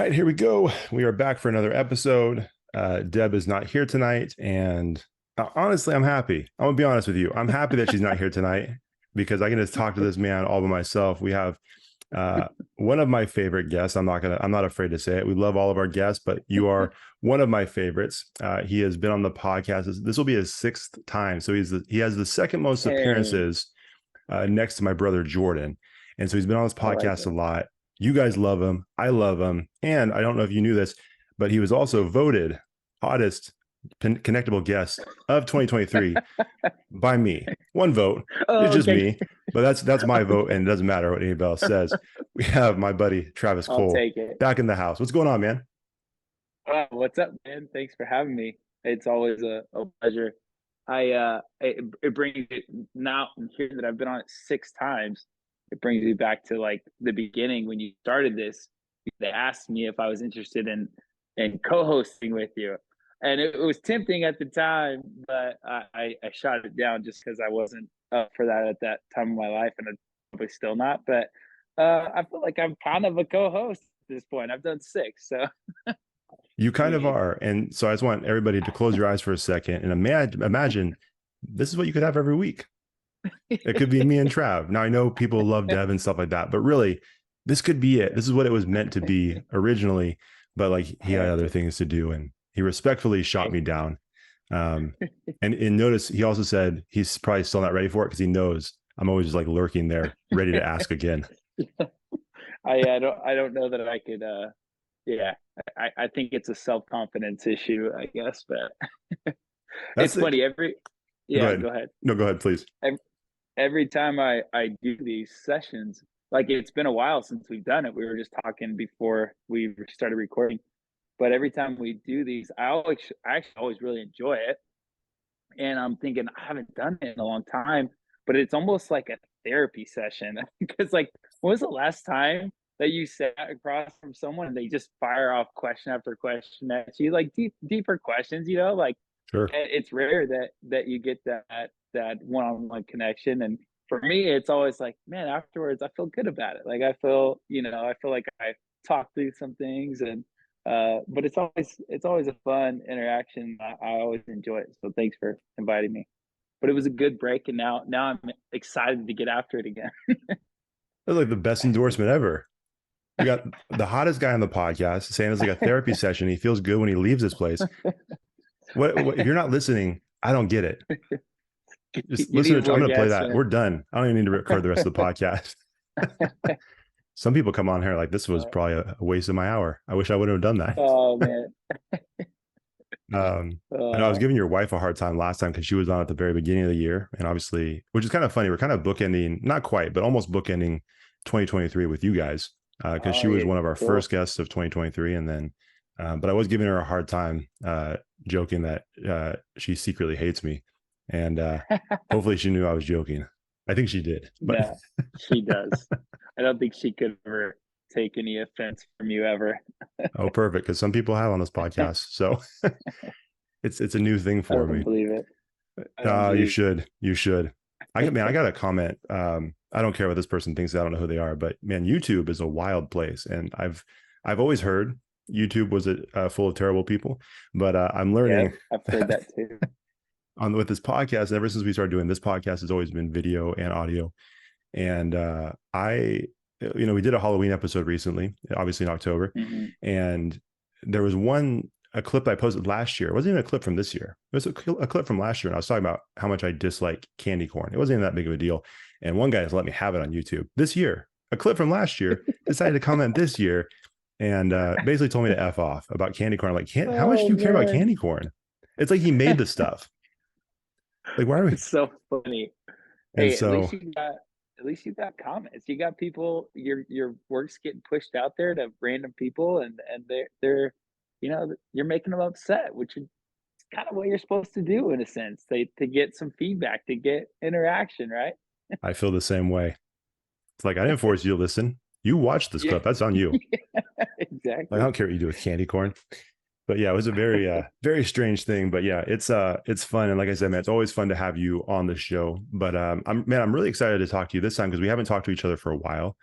right, here we go. We are back for another episode. Deb is not here tonight, and honestly, I'm happy. I'm gonna be honest with you. I'm happy that she's not here tonight because I can just talk to this man all by myself. We have one of my favorite guests. I'm not afraid to say it. We love all of our guests, but you are one of my favorites. He has been on the podcast. This will be his sixth time, so he has the second most Hey, appearances next to my brother Jordan, and so he's been on this I like podcast a it. lot. You guys love him. I love him. And I don't know if you knew this, but he was also voted hottest connectable guest of 2023 by me. One vote. It's Oh, just okay. me, but that's my vote, and it doesn't matter what anybody else says. We have my buddy Travis I'll Cole take it. back in the house. What's going on, man? What's up, man? Thanks for having me. It's always a pleasure. It brings it now here that I've been on it 6 times. It brings me back to like the beginning when you started this. They asked me if I was interested in co-hosting with you, and it was tempting at the time, but I shot it down just because I wasn't up for that at that time of my life, and I'm probably still not. But I feel like I'm kind of a co-host at this point. I've done six, so You kind of sweet. are. And so I just want everybody to close your eyes for a second and imagine this is what you could have every week. It could be me and Trav. Now I know people love Dev and stuff like that, but really, this could be it. This is what it was meant to be originally, but like he had other Hey, things to do, and he respectfully shot me down. Um, and notice he also said he's probably still not ready for it because he knows I'm always just like lurking there, ready to ask again. I don't know that I could yeah. I think it's a self-confidence issue, I guess, but That's it's the funny Go yeah, ahead. go ahead. No, go ahead, please. Every time I do these sessions, like it's been a while since we've done it. We were just talking before we started recording, but every time we do these, I actually always really enjoy it. And I'm thinking I haven't done it in a long time, but it's almost like a therapy session because like when was the last time that you sat across from someone and they just fire off question after question at you, like deeper questions, like Sure. it's rare that you get that one-on-one connection. And for me it's always like, man, afterwards I feel good about it. Like I feel like I talked through some things, and but it's always a fun interaction. I always enjoy it, so thanks for inviting me. But it was a good break, and now I'm excited to get after it again. That's like the best endorsement ever. We got the hottest guy on the podcast saying it's like a therapy session. He feels good when he leaves this place. What if you're not listening? I don't get it. Just You listen need to. I'm more going to play guests, that. We're man. done. I don't even need to record the rest of the podcast. Some people come on here like this was probably a waste of my hour. I wish I would have done that. Oh man. I know I was uh, giving your wife a hard time last time because she was on at the very beginning of the year, and obviously, which is kind of funny. We're kind of bookending, not quite, but almost bookending 2023 with you guys because oh she was yeah, one of our first cool. guests of 2023, and then, but I was giving her a hard time, joking that she secretly hates me, and hopefully she knew I was joking. I think she did, but No, she does. I don't think she could ever take any offense from you ever. oh, perfect, because some people have on this podcast, so it's a new thing I for don't me. believe it. I don't You believe should. You should. I got a comment. I don't care what this person thinks. I don't know who they are, but man, YouTube is a wild place, and I've always heard YouTube was full of terrible people, but I'm learning Yep, I've heard that that too. on with this podcast. Ever since we started doing this podcast, has always been video and audio, and we did a Halloween episode recently, obviously in October, Hmm. and there was a clip I posted last year. It wasn't even a clip from this year. It was a clip from last year, and I was talking about how much I dislike candy corn. It wasn't even that big of a deal, and one guy has let me have it on YouTube this year. A clip from last year decided to comment this year, and basically told me to f off about candy corn. I'm like, how much Oh do you care about man, candy corn? It's like he made the stuff. Like, why are we? it's so funny. And Hey, at least so you got comments. You got people. Your work's getting pushed out there to random people, and they're you're making them upset, which is kind of what you're supposed to do in a sense. To get some feedback, to get interaction, right? I feel the same way. It's like I didn't force you to listen. You watched this Yeah, clip. That's on you. Like, I exactly. don't care what you do with candy corn. But yeah, it was a very very strange thing. But yeah, it's fun. And like I said, man, it's always fun to have you on the show. But I'm really excited to talk to you this time because we haven't talked to each other for a while.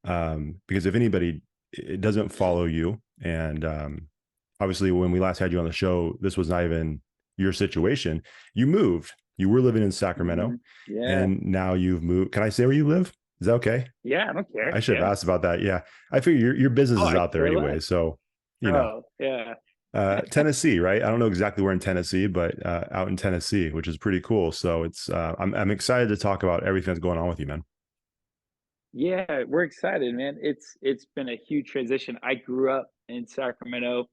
Because if anybody it doesn't follow you, And obviously, when we last had you on the show, this was not even your situation. You moved. You were living in Sacramento, Yeah. and now you've moved. Can I say where you live? Is that okay? Yeah. I don't care. I should have Yeah. asked about that. Yeah, I figure your business Oh, is I out there care anyway, less. so you know. Oh, yeah. Tennessee, right? I don't know exactly where in Tennessee, but out in Tennessee, which is pretty cool. So it's I'm excited to talk about everything that's going on with you, man. Yeah, we're excited, man. It's been a huge transition. I grew up in Sacramento.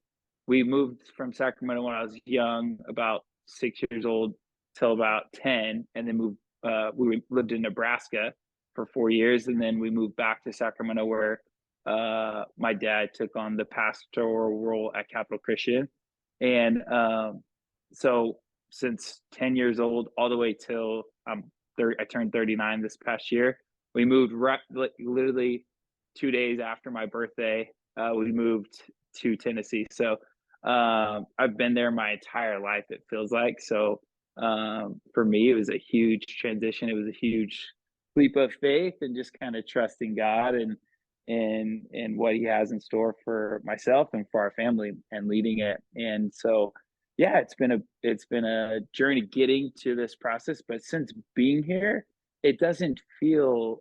We moved from Sacramento when I was young, about 6 years old, till about 10, and then moved. We lived in Nebraska for 4 years, and then we moved back to Sacramento, where my dad took on the pastoral role at Capital Christian, and so since 10 years old, all the way till I turned 39 this past year. We moved right, literally 2 days after my birthday. We moved to Tennessee. So I've been there my entire life, it feels like. So for me, it was a huge transition. It was a huge leap of faith and just kind of trusting God and what He has in store for myself and for our family and leading it. And so, yeah, it's been a journey getting to this process. But since being here, it doesn't feel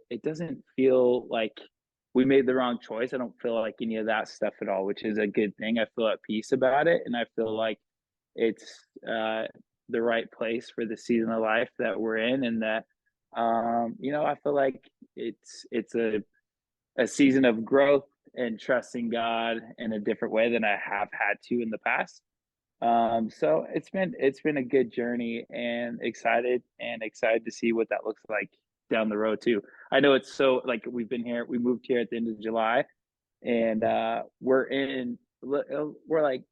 like we made the wrong choice. I don't feel like any of that stuff at all, which is a good thing. I feel at peace about it, and I feel like it's the right place for the season of life that we're in, and that I feel like it's a season of growth and trusting God in a different way than I have had to in the past. So it's been a good journey, and excited to see what that looks like down the road too. I know it's so like we moved here at the end of July, and we're like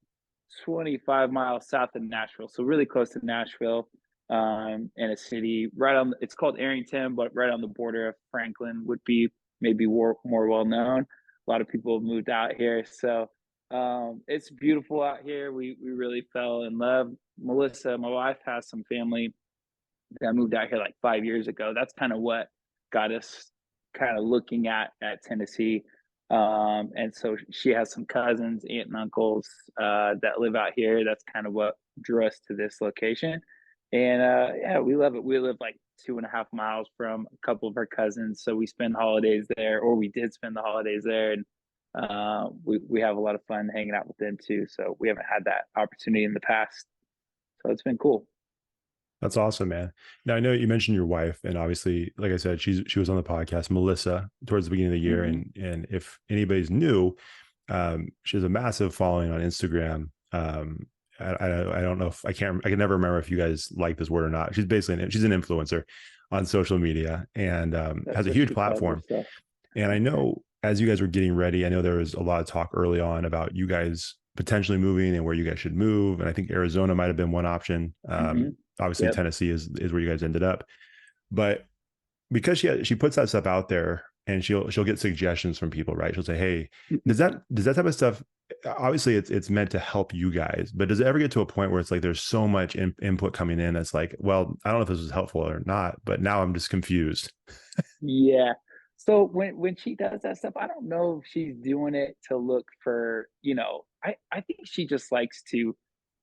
25 miles south of Nashville, so really close to Nashville, in a city it's called Arrington, but right on the border of Franklin would be maybe more well known. A lot of people have moved out here, so it's beautiful out here. We really fell in love. Melissa, my wife, has some family that moved out here like 5 years ago. That's kind of what got us kind of looking at Tennessee. And so she has some cousins, aunt and uncles that live out here. That's kind of what drew us to this location. And yeah, we love it. We live like 2.5 miles from a couple of our cousins, so we spend holidays there, or we did spend the holidays there, and we have a lot of fun hanging out with them too. So we haven't had that opportunity in the past, so it's been cool. That's awesome, man. Now I know you mentioned your wife, and obviously, like I said, she was on the podcast, Melissa, towards the beginning of the year. Hmm. And if anybody's new, she has a massive following on Instagram. I don't know if I can never remember if you guys like this word or not. She's an influencer on social media, and That's has a what huge she calls platform. herself. And I know as you guys were getting ready, I know there was a lot of talk early on about you guys potentially moving and where you guys should move. And I think Arizona might have been one option. Hmm. Obviously, Yep. Tennessee is where you guys ended up. But because she puts that stuff out there, and she'll get suggestions from people, right? She'll say, "Hey, does that type of stuff? Obviously, it's meant to help you guys, but does it ever get to a point where it's like there's so much input coming in that's like, well, I don't know if this was helpful or not, but now I'm just confused." Yeah. So when she does that stuff, I don't know if she's doing it to look for, I think she just likes to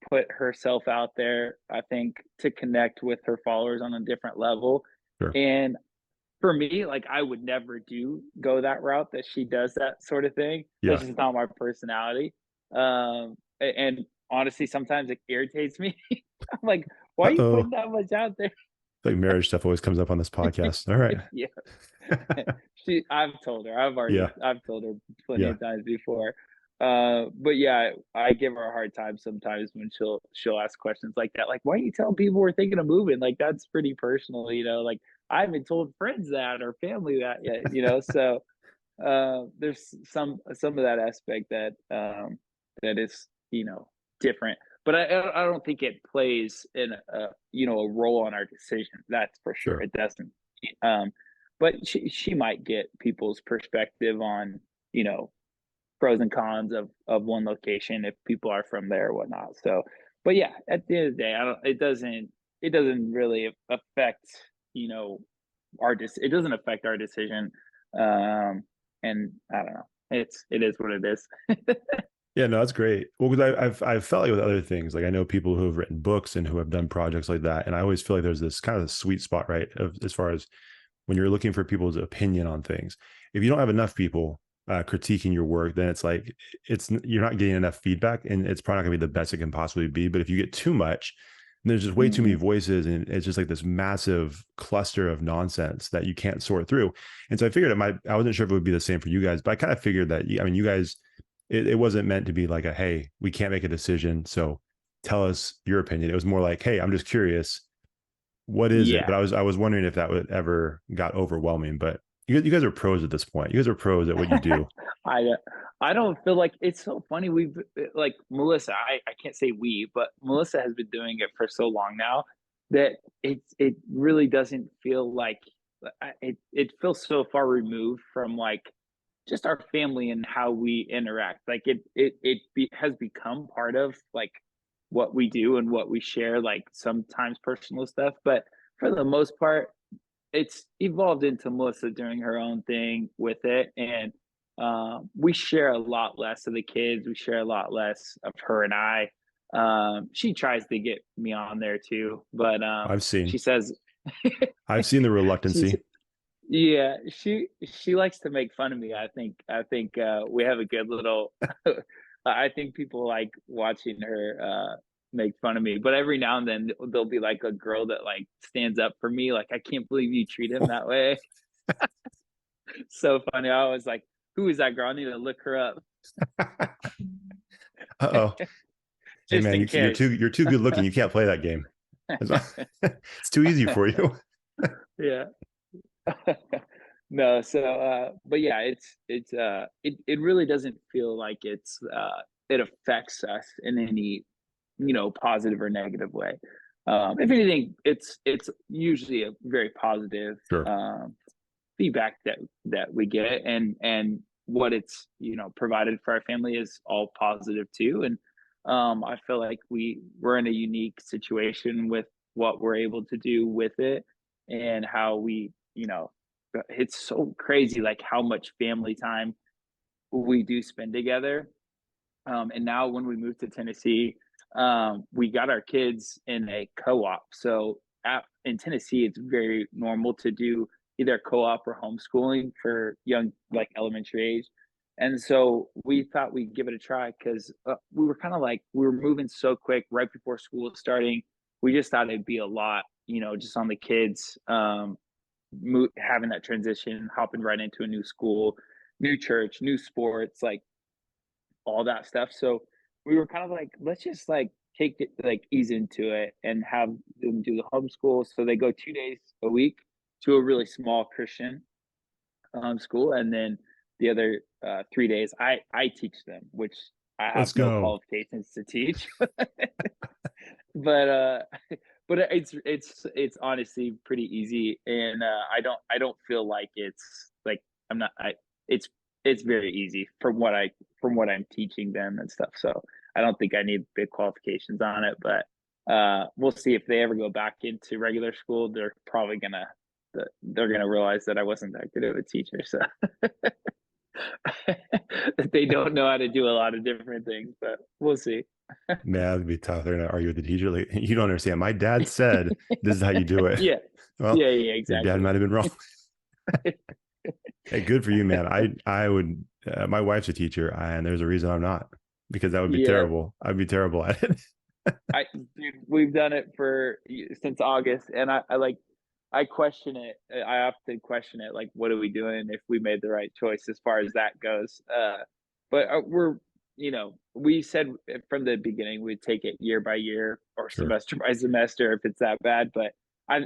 put herself out there, I think, to connect with her followers on a different level. Sure. And for me, like I would never go that route that she does that sort of thing. That's Yeah. just not my personality. And honestly, sometimes it irritates me. I'm like, why are you Uh-oh. putting that much out there? Like marriage stuff always comes up on this podcast. All right. Yeah. Yeah. I've told her plenty Yeah. of times before. But yeah, I give her a hard time sometimes when she'll ask questions like that. Like, why are you telling people we're thinking of moving? Like, that's pretty personal, Like, I haven't told friends that or family that yet. So there's some of that aspect that is different, but I don't think it plays in a role on our decision. That's for sure. Sure. It doesn't. Um, but she might get people's perspective on you know pros and cons of one location if people are from there or whatnot. So, but yeah, at the end of the day, I don't. It doesn't really affect you know it doesn't affect our decision. Um, and I don't know. It is what it is. Yeah, no, that's great. Well, because I've felt like with other things, like I know people who have written books and who have done projects like that, and I always feel like there's this kind of sweet spot, right? Of as far as when you're looking for people's opinion on things. If you don't have enough people critiquing your work, then it's like you're not getting enough feedback, and it's probably not going to be the best it can possibly be. But if you get too much, there's just way too many Hmm. voices, and it's just like this massive cluster of nonsense that you can't sort through. And so I figured it might. I wasn't sure if it would be the same for you guys, but I kind of figured that. I mean, you guys, it wasn't meant to be like a hey, we can't make a decision, so tell us your opinion. It was more like, hey, I'm just curious what is it? Yeah. But I was wondering if that would ever got overwhelming. But you guys are pros at this point. You guys are pros at what you do. I I don't feel like it's so funny. We've like Melissa. I can't say we, but Melissa has been doing it for so long now that it really doesn't feel like it feels so far removed from like just our family and how we interact. Like has become part of like what we do and what we share. Like sometimes personal stuff, but for the most part, it's evolved into Melissa doing her own thing with it, and we share a lot less of the kids. We share a lot less of her and I. She tries to get me on there too, but I've seen she says I've seen the she's reluctancy. yeah, she likes to make fun of me. I think we have a good little. I think people like watching her make fun of me. But every now and then there'll be like a girl that like stands up for me. Like I can't believe you treat him that way. So funny. I was like, who is that girl? I need to look her up Uh-oh. Hey just man, in case. you're too good looking. You can't play that game. It's too easy for you. Yeah. No, so but yeah, it really doesn't feel like it affects us in any, positive or negative way. If anything, it's usually a very positive Sure. feedback that we get, and what it's provided for our family is all positive too. And I feel like we're in a unique situation with what we're able to do with it, and how it's so crazy like how much family time we do spend together. And now when we moved to Tennessee, we got our kids in a co-op. So in Tennessee, it's very normal to do either co-op or homeschooling for young, like elementary age. And so we thought we'd give it a try because we were kind of like, we were moving so quick right before school was starting. We just thought it'd be a lot, just on the kids, having that transition, hopping right into a new school, new church, new sports. Like all that stuff. So we were kind of like, let's just like take it like ease into it and have them do the homeschool. So they go 2 days a week to a really small Christian school, and then the other 3 days I teach them, which I have Let's no go. qualifications to teach. But but it's honestly pretty easy, and I don't feel like it's like I'm not I it's it's very easy from what I'm teaching them and stuff. So I don't think I need big qualifications on it, but we'll see if they ever go back into regular school. They're gonna realize that I wasn't that good of a teacher, so that they don't know how to do a lot of different things, but we'll see. Man, that'd be tough. They're gonna argue with the teacher. Like, you don't understand. My dad said this is how you do it. Yeah, Well, yeah, your dad exactly. might have been wrong. Hey, good for you, man. I would. My wife's a teacher, and there's a reason I'm not because that would be Yeah, terrible. I'd be terrible at it. dude, we've done it for since August, and I question it. I often question it, like, what are we doing if we made the right choice as far as that goes? But we said from the beginning we'd take it year by year or Sure. semester by semester if it's that bad. But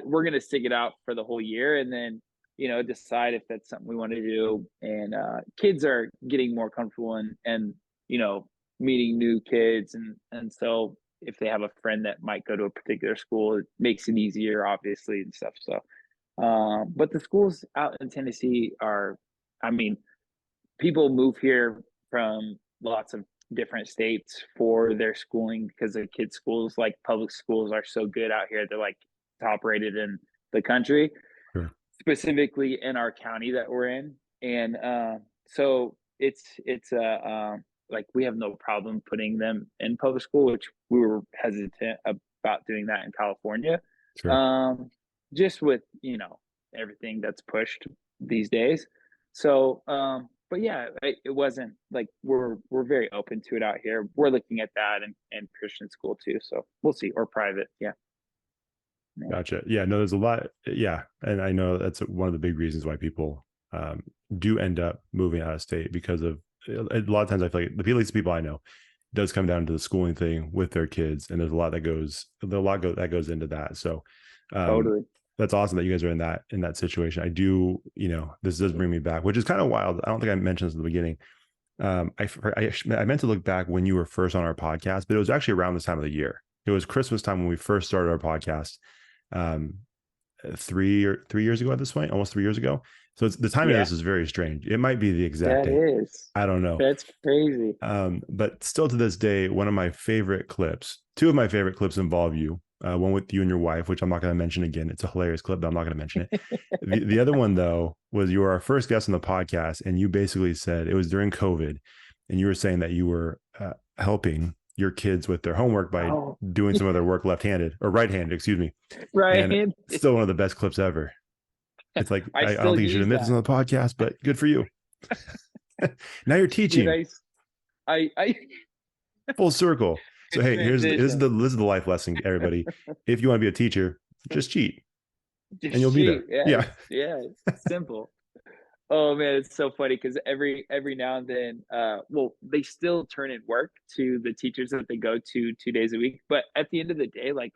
we're gonna stick it out for the whole year, and then decide if that's something we want to do. And kids are getting more comfortable and you know meeting new kids, and so if they have a friend that might go to a particular school, it makes it easier, obviously, and stuff. So, but the schools out in Tennessee are, I mean, people move here from lots of different states for their schooling because the kids' schools, like public schools, are so good out here. They're like top rated in the country, Sure. specifically in our county that we're in. And so it's like we have no problem putting them in public school, which we were hesitant about doing that in California. Sure. Um, just with, everything that's pushed these days. So, but yeah, it wasn't like we're very open to it out here. We're looking at that and Christian school too. So we'll see, or private. Yeah. Yeah. Gotcha. Yeah, no, there's a lot. Yeah. And I know that's one of the big reasons why people do end up moving out of state, because of a lot of times I feel like at least the people I know, does come down to the schooling thing with their kids. And there's that goes into that. So um, Totally. that's awesome that you guys are in that situation. I do, this does bring me back, which is kind of wild. I don't think I mentioned this at the beginning. I meant to look back when you were first on our podcast, but it was actually around this time of the year. It was Christmas time when we first started our podcast. Um, 3 years ago at this point, almost 3 years ago. So the timing of Yeah, this is very strange. It might be the exact that date. is. I don't know. That's crazy. But still to this day, two of my favorite clips involve you. One with you and your wife, which I'm not going to mention again. It's a hilarious clip, but I'm not going to mention it. The other one, though, was you were our first guest on the podcast, and you basically said it was during COVID, and you were saying that you were helping your kids with their homework by Oh, doing some of their work left-handed or right-handed, excuse me. And right. still one of the best clips ever. It's like, I I don't still think you should use admit this that. on the podcast, but good for you. Now you're Dude, teaching I full circle. So, good hey, transition. this is the life lesson, everybody. If you want to be a teacher, just cheat and you'll Just be cheat. there. Yeah, Yeah. it's simple. Oh man, it's so funny because every now and then, well, they still turn in work to the teachers that they go to 2 days a week. But at the end of the day, like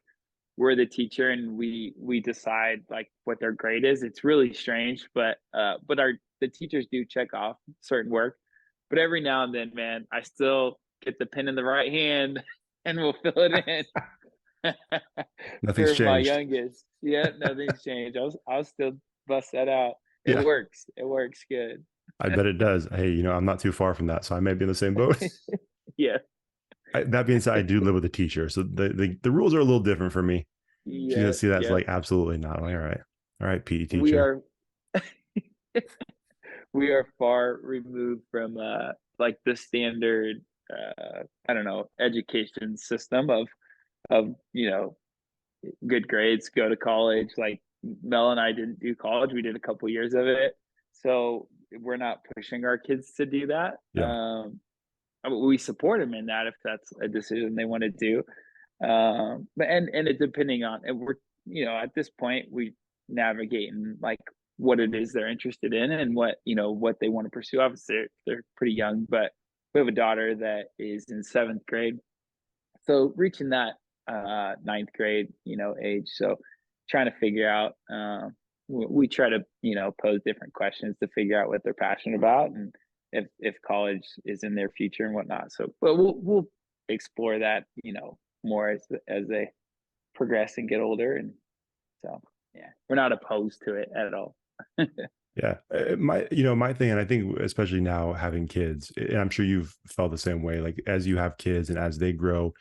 we're the teacher and we decide like what their grade is. It's really strange, but our the teachers do check off certain work. But every now and then, man, I still get the pen in the right hand and we'll fill it in Nothing's for my changed. youngest. Yeah, nothing's changed. I'll still bust that out. It Yeah. works. It works good. I bet it does. Hey, I'm not too far from that. So I may be in the same boat. Yeah. That being said, I do live with a teacher. So the rules are a little different for me. She's going Yeah. to see that as Yeah. like, absolutely not. I'm like, all right. All right, PE We teacher. are we are far removed from like the standard I don't know, education system of, good grades, go to college. Like Mel and I didn't do college. We did a couple years of it. So we're not pushing our kids to do that. Yeah. We support them in that if that's a decision they want to do. But and it depending on, and we're, at this point we navigating like what it is they're interested in and what they want to pursue. Obviously they're pretty young, but we have a daughter that is in seventh grade, so reaching that ninth grade age. So trying to figure out, we try to pose different questions to figure out what they're passionate about and if college is in their future and whatnot. So but we'll explore that more as they progress and get older. And so yeah, we're not opposed to it at all. Yeah. My thing, and I think especially now having kids, and I'm sure you've felt the same way, like as you have kids and as they grow,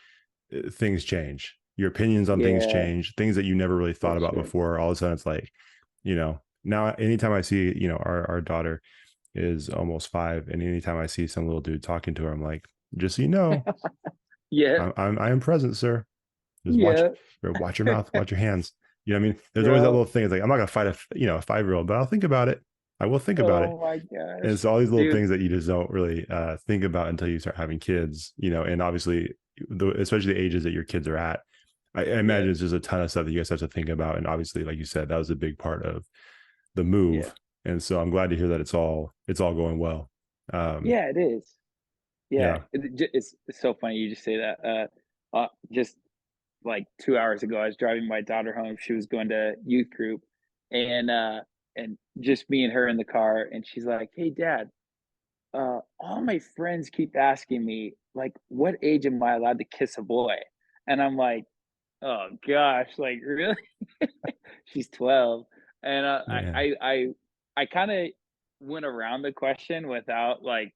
things change. Your opinions on things Yeah, change, things that you never really for thought about sure. before. All of a sudden it's like, now anytime I see, our daughter is almost 5. And anytime I see some little dude talking to her, I'm like, just so you know, Yeah, I am present, sir. Just yeah, watch your mouth, watch your hands. You know what I mean? There's always that bro. little thing. It's like, I'm not going to fight a 5-year-old, but I'll think about it. I will think about it. Oh my And gosh, it's all these little dude. things that you just don't really think about until you start having kids, and obviously, especially the ages that your kids are at. I Yeah, imagine it's just a ton of stuff that you guys have to think about. And obviously, like you said, that was a big part of the yeah, move. And so I'm glad to hear that it's all going well. Um, yeah. It is. Yeah, yeah. it's so funny you just say that. Just like 2 hours ago, I was driving my daughter home. She was going to youth group, and just me and her in the car, and she's like, "Hey, Dad, all my friends keep asking me like, what age am I allowed to kiss a boy?" And I'm like, "Oh gosh, like really?" She's 12, and Man. I kind of went around the question without like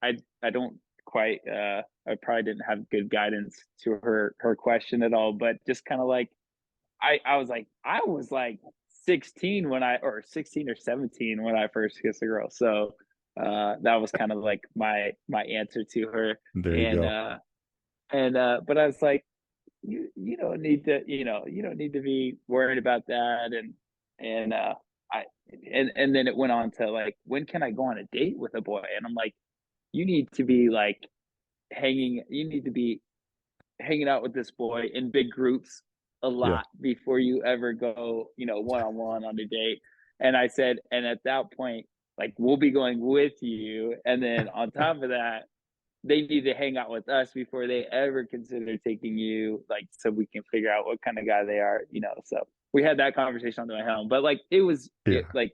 I don't quite I probably didn't have good guidance to her question at all, but just kind of like I was like 16 when I or 16 or 17 when I first kissed a girl. So That was kind of like my answer to her. There you And go. but I was like, you don't need to, you don't need to be worried about that. And I and then it went on to like, when can I go on a date with a boy? And I'm like, you need to be like you need to be hanging out with this boy in big groups a Yeah. lot before you ever go, one on one on a date. And I said, and at that point, like, we'll be going with you. And then on top of that, they need to hang out with us before they ever consider taking you, like, so we can figure out what kind of guy they are. So we had that conversation on the way home. But like, it Yeah. like,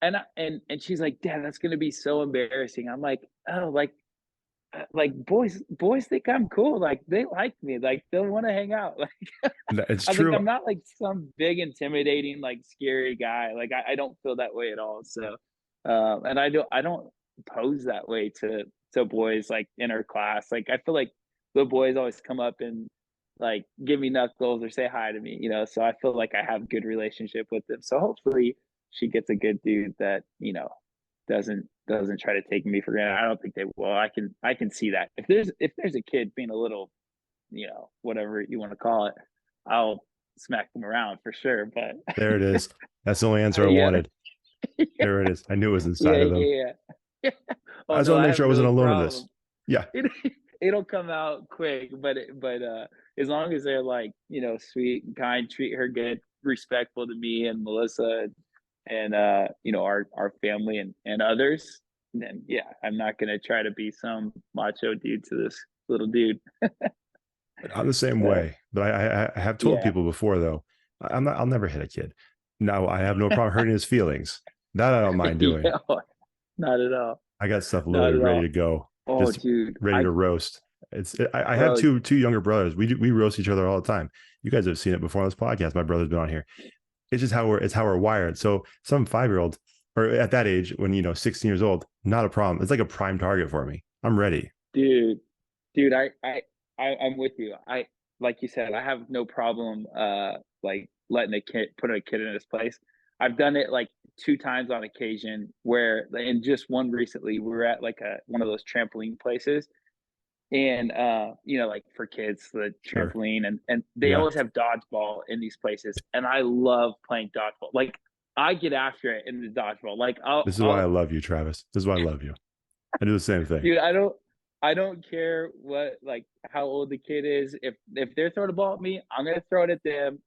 and she's like, Dad, that's gonna be so embarrassing. I'm like, oh, like boys think I'm cool. Like, they like me. Like, they'll want to hang out. Like, It's I was like, true. I'm not like some big intimidating, like, scary guy. Like, I don't feel that way at all. So and I don't pose that way to boys like in our class. Like, I feel like the boys always come up and like give me knuckles or say hi to me. So I feel like I have good relationship with them. So hopefully she gets a good dude that, doesn't try to take me for granted. I don't think they will. I can see that. If there's a kid being a little, whatever you want to call it, I'll smack them around for sure. But There it is. That's the only answer I yeah, wanted. yeah, There it is. I knew it was inside yeah, of them. yeah. I Oh just no, want to I make have sure I wasn't no alone in this. problem. Yeah. It it'll come out quick, but as long as they're like, sweet and kind, treat her good, respectful to me and Melissa and our family and others, then yeah, I'm not gonna try to be some macho dude to this little dude. I'm the same So way, but I have told yeah. people before though, I'm not. I'll never hit a kid. No, I have no problem hurting his feelings. That I don't mind doing. Yeah, not at all. I got stuff Not loaded, at ready all. to go, Oh, just dude, ready to roast. I have bro, two younger brothers. We roast each other all the time. You guys have seen it before on this podcast. My brother's been on here. It's just how we're wired. So some 5-year-old or at that age, when 16 years old, not a problem. It's like a prime target for me. I'm ready. dude, dude, I'm with you. Like you said, I have no problem like letting a kid put a kid in his place. I've done it like two times on occasion where, and just one recently, we were at like a one of those trampoline places, and like for kids, the Sure. trampoline, and they Yeah. always have dodgeball in these places, and I love playing dodgeball. Like, I get after it in the dodgeball. Like, This is why I I'll love you, Travis. This is why I love you. I do the same thing. dude, I don't care what, like, how old the kid is. If they're throwing a ball at me, I'm gonna throw it at them.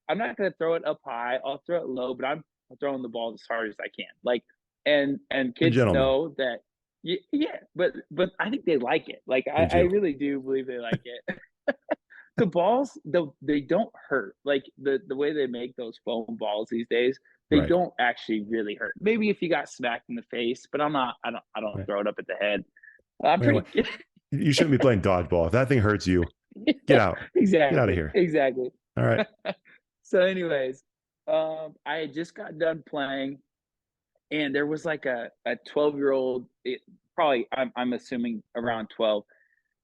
I'm not gonna throw it up high. I'll throw it low, but I'm throwing the ball as hard as I can. Like, and Good kids gentleman. know that. Yeah, but I think they like it. Like, They I do. really do believe they like it. The balls, though, they don't hurt. Like, the way they make those foam balls these days, they Right. don't actually really hurt. Maybe if you got smacked in the face, but I don't Right. throw it up at the head. I'm Anyway, pretty. you shouldn't be playing dodgeball. If that thing hurts you, get Yeah, out. Get out of exactly, here. exactly. All right. So, anyways, I had just got done playing, and there was like a 12-year-old, probably, I'm assuming around 12,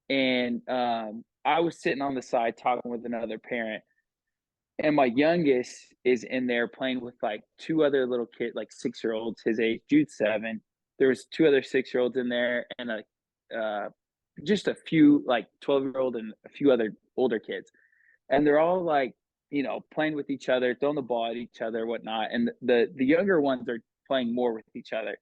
and I was sitting on the side talking with another parent, and my youngest is in there playing with like two other little kids, like 6-year olds his age. Jude's 7. There was two other 6-year olds in there, and just a few like 12-year-old and a few other older kids, and they're all like, playing with each other, throwing the ball at each other, whatnot. And the younger ones are playing more with each other.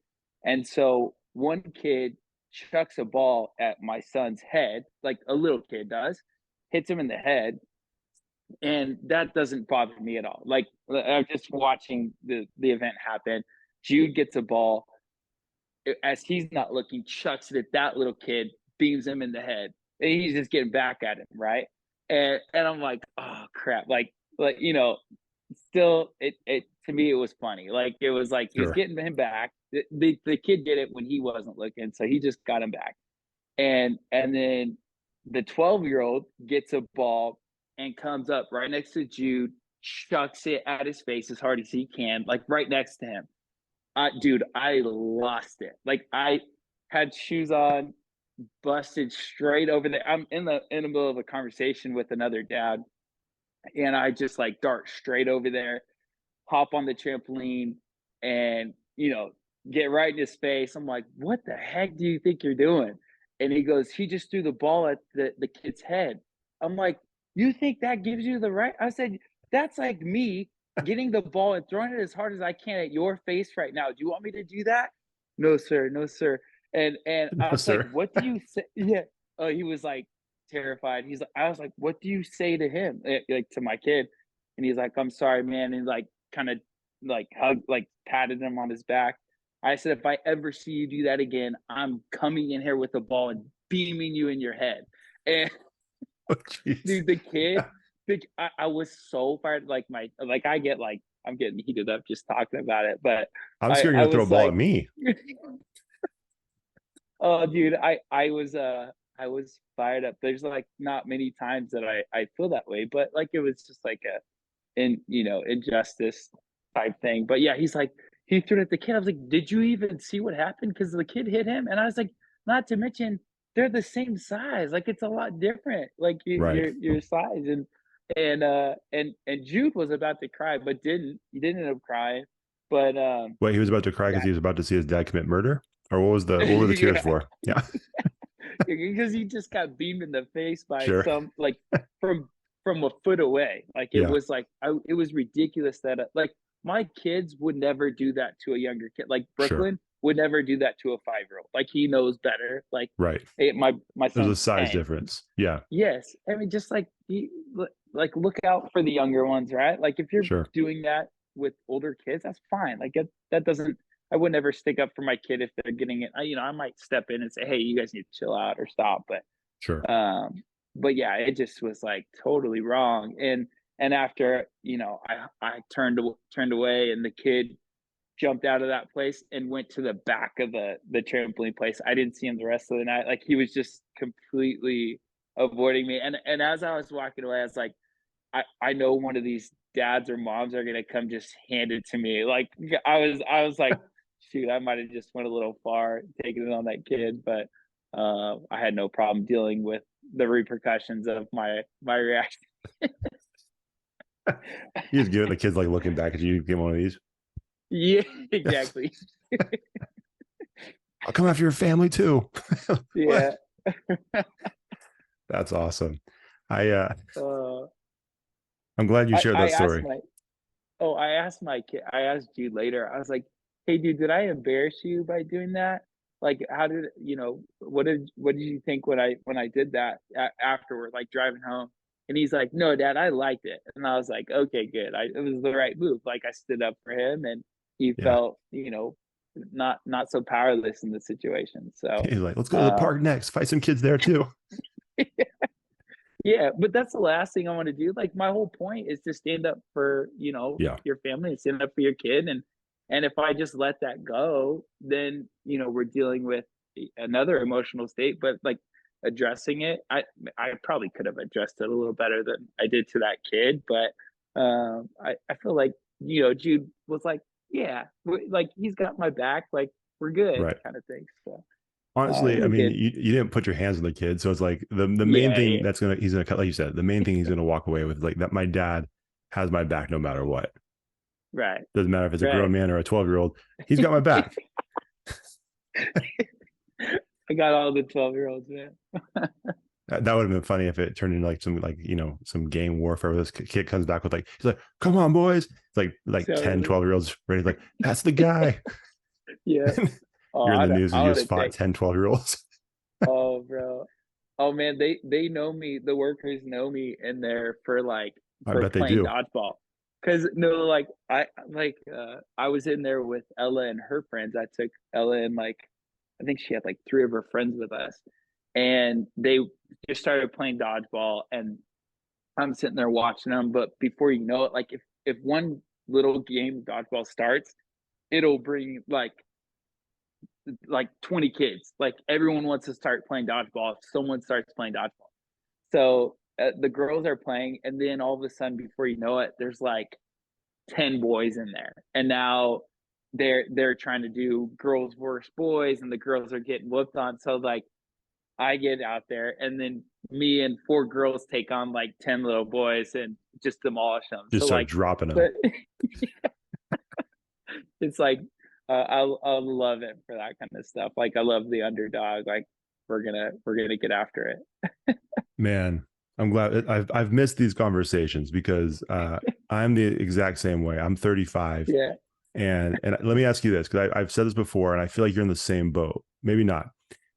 And so one kid chucks a ball at my son's head, like a little kid does, hits him in the head, and that doesn't bother me at all. Like, I'm just watching the event happen. Jude gets a ball, as he's not looking, chucks it at that little kid, beams him in the head, and he's just getting back at him, right? And I'm like, oh crap, like still, it to me, it was funny. Like, it was like he was Sure. getting him back. The kid did it when he wasn't looking, so he just got him back. And then the 12-year-old gets a ball and comes up right next to Jude, chucks it at his face as hard as he can, like right next to him. Dude, I lost it. Like, I had shoes on, busted straight over there. I'm in the middle of a conversation with another dad, and I just like dart straight over there, hop on the trampoline, and get right in his face. I'm like, what the heck do you think you're doing? And he goes, he just threw the ball at the kid's head. I'm like, you think that gives you the right? I said, that's like me getting the ball and throwing it as hard as I can at your face right now. Do you want me to do that? No, sir. No, sir. And I No, was like, sir. what do you say? Yeah. Oh, he was like terrified. He's like, I was like, what do you say to him? Like to my kid. And he's like, I'm sorry, man. And like kind of like hug, like patted him on his back. I said, if I ever see you do that again, I'm coming in here with the ball and beaming you in your head. And Oh, jeez. dude, the kid, I was so fired. Like I get like, I'm getting heated up just talking about it, but I'm scared you're I gonna throw a was ball at like, me. oh, dude, I was fired up. There's like not many times that I feel that way, but like it was just like a injustice type thing. But yeah, he's like, he threw it at the kid. I was like, did you even see what happened? Because the kid hit him, and I was like, not to mention they're the same size. Like it's a lot different. Like Right. your size and Jude was about to cry, but didn't. He didn't end up crying. But Wait, he was about to cry because yeah, he was about to see his dad commit murder? Or what were the tears yeah, for? Yeah. because he just got beamed in the face by Sure. some like from from a foot away. Like it Yeah. was like it was ridiculous that like my kids would never do that to a younger kid. Like Sure. Brooklyn would never do that to a 5-year-old. Like he knows better. Like Right. my There's a son's size 10. difference. Yeah. Yes, I mean just like like look out for the younger ones, right? Like if you're Sure. doing that with older kids, that's fine. Like that doesn't. I would never stick up for my kid if they're getting it. I might step in and say, "Hey, you guys need to chill out or stop." Sure. But yeah, it just was like totally wrong. And after I turned away, and the kid jumped out of that place and went to the back of the trampoline place. I didn't see him the rest of the night. Like he was just completely avoiding me. And as I was walking away, I was like, I know one of these dads or moms are gonna come just hand it to me. Like I was like, shoot, I might have just went a little far taking it on that kid, but I had no problem dealing with the repercussions of my reaction. You just give it the kids like looking back at you, give one of these. Yeah, exactly. I'll come after your family too. Yeah. What? That's awesome. I Uh, I'm glad you shared I that asked story. my I asked my kid. I asked Jude later. I was like, "Hey, dude, did I embarrass you by doing that? Like, how did what did you think when I did that afterward, like driving home?" And he's like, "No, Dad, I liked it." And I was like, "Okay, good. It was the right move. Like, I stood up for him, and he Yeah. felt, not so powerless in the situation." So, He's like, let's go to the uh, park next. Fight some kids there too. yeah, but that's the last thing I want to do. Like my whole point is to stand up for, Yeah. your family and stand up for your kid. And if I just let that go, then, we're dealing with another emotional state, but like addressing it, I probably could have addressed it a little better than I did to that kid. But I feel like, Jude was like, yeah, like he's got my back, like we're good Right. kind of thing. So it Honestly, I was mean, good. you didn't put your hands on the kid, so it's like the main Yeah, thing yeah, that's gonna he's gonna cut, like you said, the main thing he's gonna walk away with, like that my dad has my back no matter what. right, Doesn't matter if it's a grown right. man or a 12-year-old, he's got my back. I got all the 12-year-olds, man. That would have been funny if it turned into like some some game warfare where this kid comes back with like he's like, come on, boys. It's like 10, So 12-year-olds ready, like, that's the guy. yeah. Oh, You're in the news as I you would have spot taken. 10, 12-year-olds. Oh, bro. Oh man, they know me. The workers know me in there for I for bet they playing do. dodgeball. Cause no, I was in there with Ella and her friends. I took Ella and I think she had like three of her friends with us, and they just started playing dodgeball, and I'm sitting there watching them. But before you know it, like if one little game of dodgeball starts, it'll bring like 20 kids. Like everyone wants to start playing dodgeball if someone starts playing dodgeball. So the girls are playing, and then all of a sudden, before you know it, there's like 10 boys in there, and now they're trying to do girls versus boys, and the girls are getting whooped on. So like I get out there, and then me and four girls take on like 10 little boys and just demolish them. Just So start like, dropping them. but it's like I love it for that kind of stuff. Like I love the underdog. Like we're gonna get after it. Man, I'm glad I've missed these conversations because I'm the exact same way. I'm 35, Yeah, and let me ask you this because I've said this before, and I feel like you're in the same boat. Maybe not,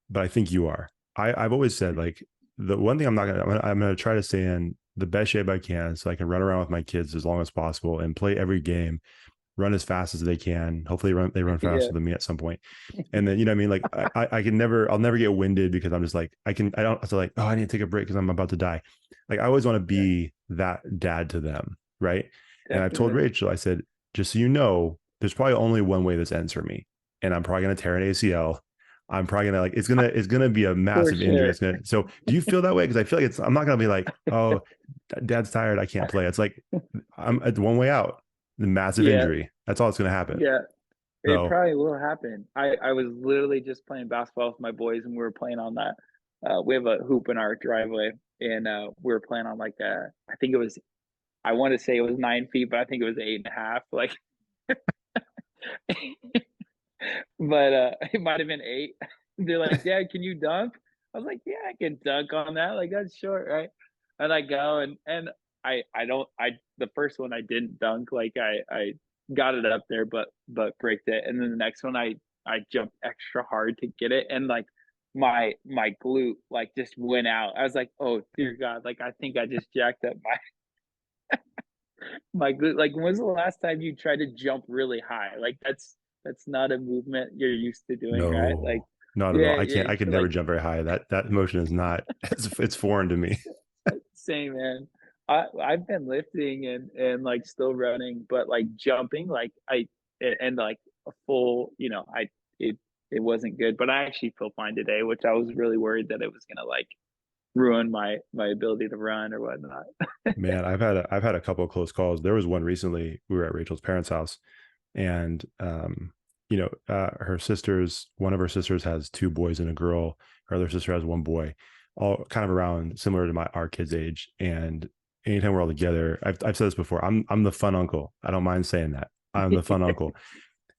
but I think you are. I've always said like the one thing I'm gonna try to stay in the best shape I can so I can run around with my kids as long as possible and play every game, run as fast as they can. Hopefully they run yeah, faster than me at some point. And then, you know what I mean? Like I can I'll never get winded because I'm just like, I don't have to like, oh, I need to take a break because I'm about to die. Like I always want to yeah, be that dad to them. Right. And I've told definitely. Rachel, I said, just so you know, there's probably only one way this ends for me. And I'm probably going to tear an ACL. I'm probably gonna like it's gonna be a For massive injury. sure. It's gonna. So do you feel that way? Because I feel like I'm not gonna be like, oh, dad's tired, I can't play. It's like I'm at one way out, the massive Yeah, injury. That's all that's gonna happen. yeah. It So probably will happen. I was literally just playing basketball with my boys, and we were playing on that. We have a hoop in our driveway, and we were playing on like I think it was. I want to say it was 9 feet, but I think it was 8.5. Like, but it might have been 8. They're like, "Dad, can you dunk?" I was like, "Yeah, I can dunk on that. Like that's short, right?" And I go and I don't I the first one I didn't dunk. Like I got it up there, but bricked it. And then the next one I jumped extra hard to get it, and like my glute like just went out. I was like, "Oh dear God!" Like I think I just jacked up my glute. Like when was the last time you tried to jump really high? Like that's not a movement you're used to doing, right? Like no, not at all. yeah, yeah, I could never like jump very high. That motion is not. It's foreign to me. same man. I've been lifting and like still running, but like jumping, like and like a full, it it wasn't good. But I actually feel fine today, which I was really worried that it was gonna like ruin my ability to run or whatnot. Man, I've had a couple of close calls. There was one recently. We were at Rachel's parents' house, and her sisters. One of her sisters has two boys and a girl. Her other sister has one boy, all kind of around similar to our kids' age. And anytime we're all together, I've said this before. I'm the fun uncle. I don't mind saying that. I'm the fun uncle.